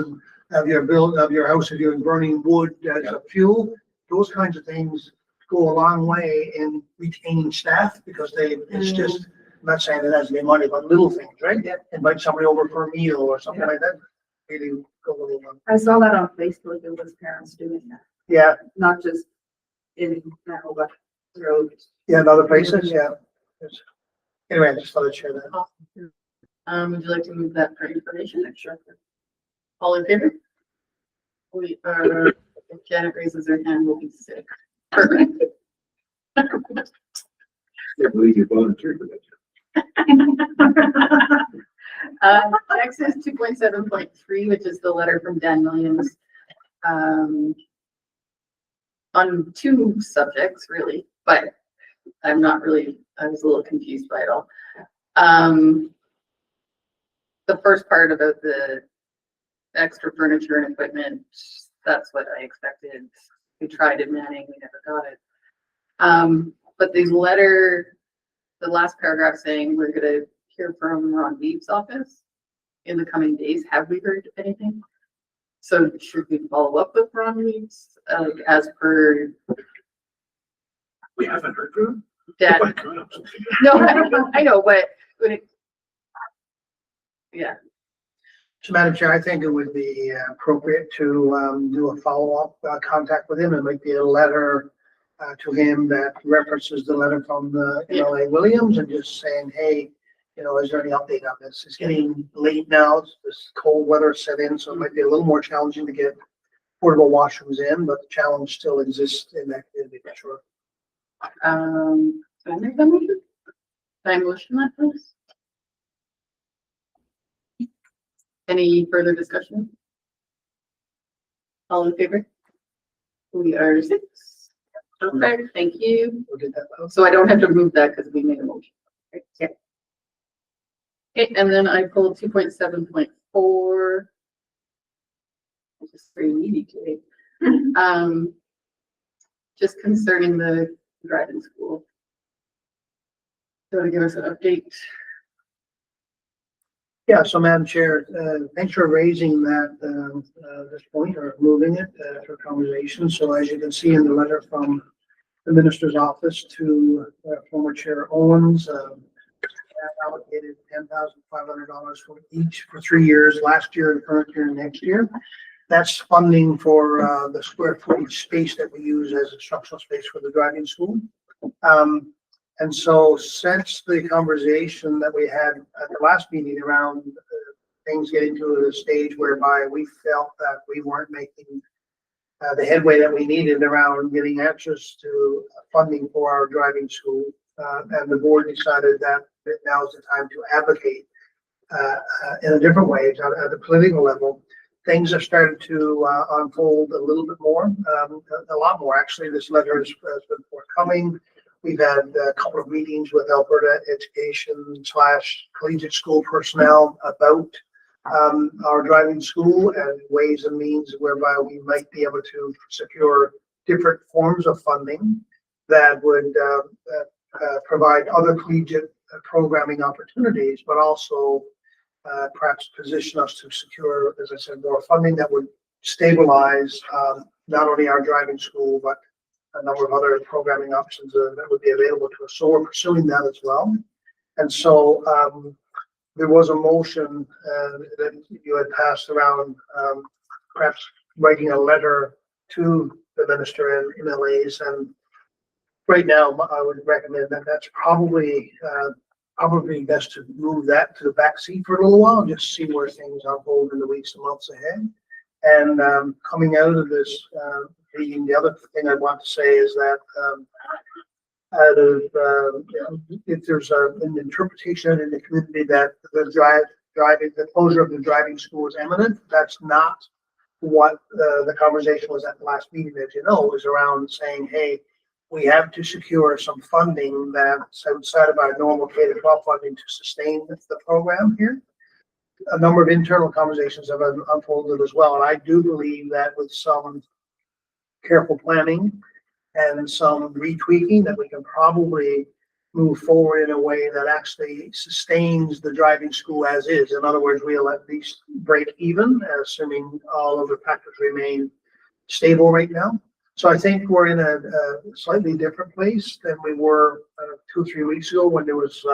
of your house, if you're burning wood as a fuel. Those kinds of things go a long way in retaining staff because it's just, I'm not saying it has to be money, but little things, right? Invite somebody over for a meal or something like that. Really go a little long. I saw that on Facebook, it was parents doing that, Yeah, not just in that over road. yeah, in other places, yeah. Anyway, I just thought I'd share that. Would you like to move that for information? Sure. All in favor? We are, if Janet raises her hand, we'll be sick. Perfect. Can't believe you volunteered for that. Next is 2.7.3, which is the letter from Dan Williams. On two subjects, really, but I was a little confused by it all. The first part about the extra furniture and equipment, that's what I expected. We tried in Manning, we never got it. But the letter, the last paragraph saying we're gonna hear from Ron Beeb's office in the coming days. Have we heard anything? So should we follow up with Ron Beeb's, as per We haven't heard from him? that? Oh my God. No, I know, but yeah, So Madam Chair, I think it would be appropriate to do a follow-up contact with him and make a letter to him that references the letter from the MLA Williams and just saying, hey, is there any update on this? It's getting late now. This cold weather set in, so it might be a little more challenging to get portable washrooms in, but the challenge still exists in that community, for sure. can I make that motion? Can I motion that, please? Any further discussion? All in favor? We are 6. Okay, thank you. We'll get that out. So I don't have to move that because we made a motion. Right? Yeah. Okay, and then I pulled 2.7.4. Which is very meaty today. Just concerning the driving school. Do you want to give us an update? Yeah, so Madam Chair, thanks for raising that, this point or moving it for conversation. So as you can see in the letter from the minister's office to former Chair Owens, allocated $10,500 for each for 3 years, last year, the current year, and next year. That's funding for the square footage space that we use as instructional space for the driving school. And so since the conversation that we had at the last meeting around things getting to the stage whereby we felt that we weren't making the headway that we needed around getting answers to funding for our driving school, and the board decided that now is the time to advocate in a different way at the political level. Things have started to unfold a little bit more, a lot more actually. This letter has been forthcoming. We've had a couple of meetings with Alberta Education / collegiate school personnel about our driving school and ways and means whereby we might be able to secure different forms of funding that would provide other collegiate programming opportunities, but also perhaps position us to secure, as I said, more funding that would stabilize not only our driving school, but a number of other programming options that would be available to us. So we're pursuing that as well. And so there was a motion that you had passed around, perhaps writing a letter to the minister and MLAs. And right now, I would recommend that that's probably best to move that to the back seat for a little while and just see where things unfold in the weeks and months ahead. And coming out of this meeting, the other thing I want to say is that if there's an interpretation in the community that the closure of the driving school is imminent, that's not what the conversation was at the last meeting. As you know, it was around saying, hey, we have to secure some funding that's outside of our normal K-12 funding to sustain the program here. A number of internal conversations have unfolded as well. And I do believe that with some careful planning and some retweaking that we can probably move forward in a way that actually sustains the driving school as is. In other words, we'll at least break even, assuming all of the factors remain stable right now. So I think we're in a slightly different place than we were 2 or 3 weeks ago when there was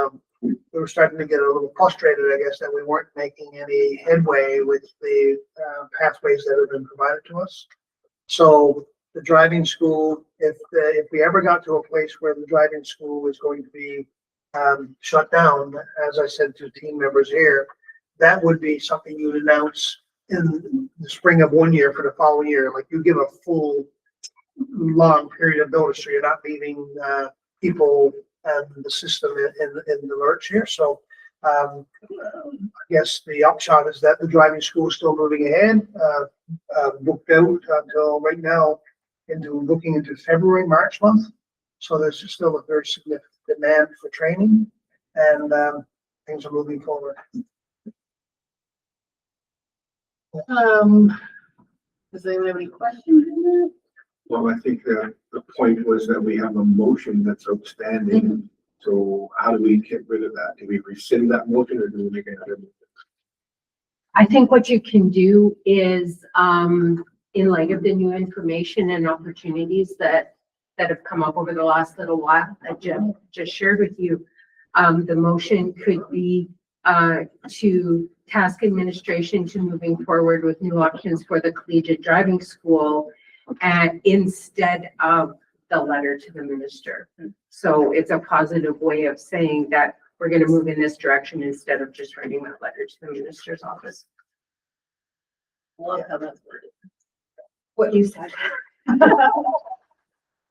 we were starting to get a little frustrated, I guess, that we weren't making any headway with the pathways that have been provided to us. So the driving school, if we ever got to a place where the driving school is going to be shut down, as I said to team members here, that would be something you would announce in the spring of one year for the following year. Like you give a full long period of notice, so you're not leaving, people and the system in the lurch here, so. I guess the upshot is that the driving school is still moving ahead, booked out until right now looking into February, March month. So there's still a very significant demand for training and, things are moving forward. Does anyone have any questions on that? Well, I think the point was that we have a motion that's outstanding. So how do we get rid of that? Do we rescind that motion or do we make another? Motion? I think what you can do is, in light of the new information and opportunities that have come up over the last little while that Jeff just shared with you, the motion could be to task administration to moving forward with new options for the collegiate driving school, and instead of the letter to the minister. So it's a positive way of saying that we're going to move in this direction instead of just writing that letter to the minister's office. Love how that's worded. What you said. Are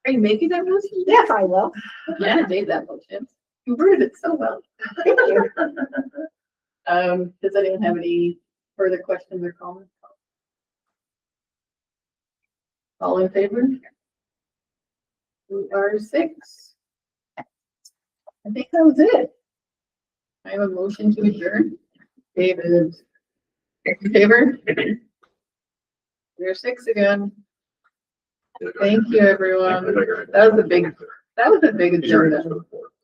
you making that motion? Yes, I will. Yeah, I made that motion. You worded it so well. Thank you. Does anyone have any further questions or comments? All in favor? We are 6. I think that was it. I have a motion to adjourn. David, in favor? We're 6 again. Thank you, everyone. That was a big agenda.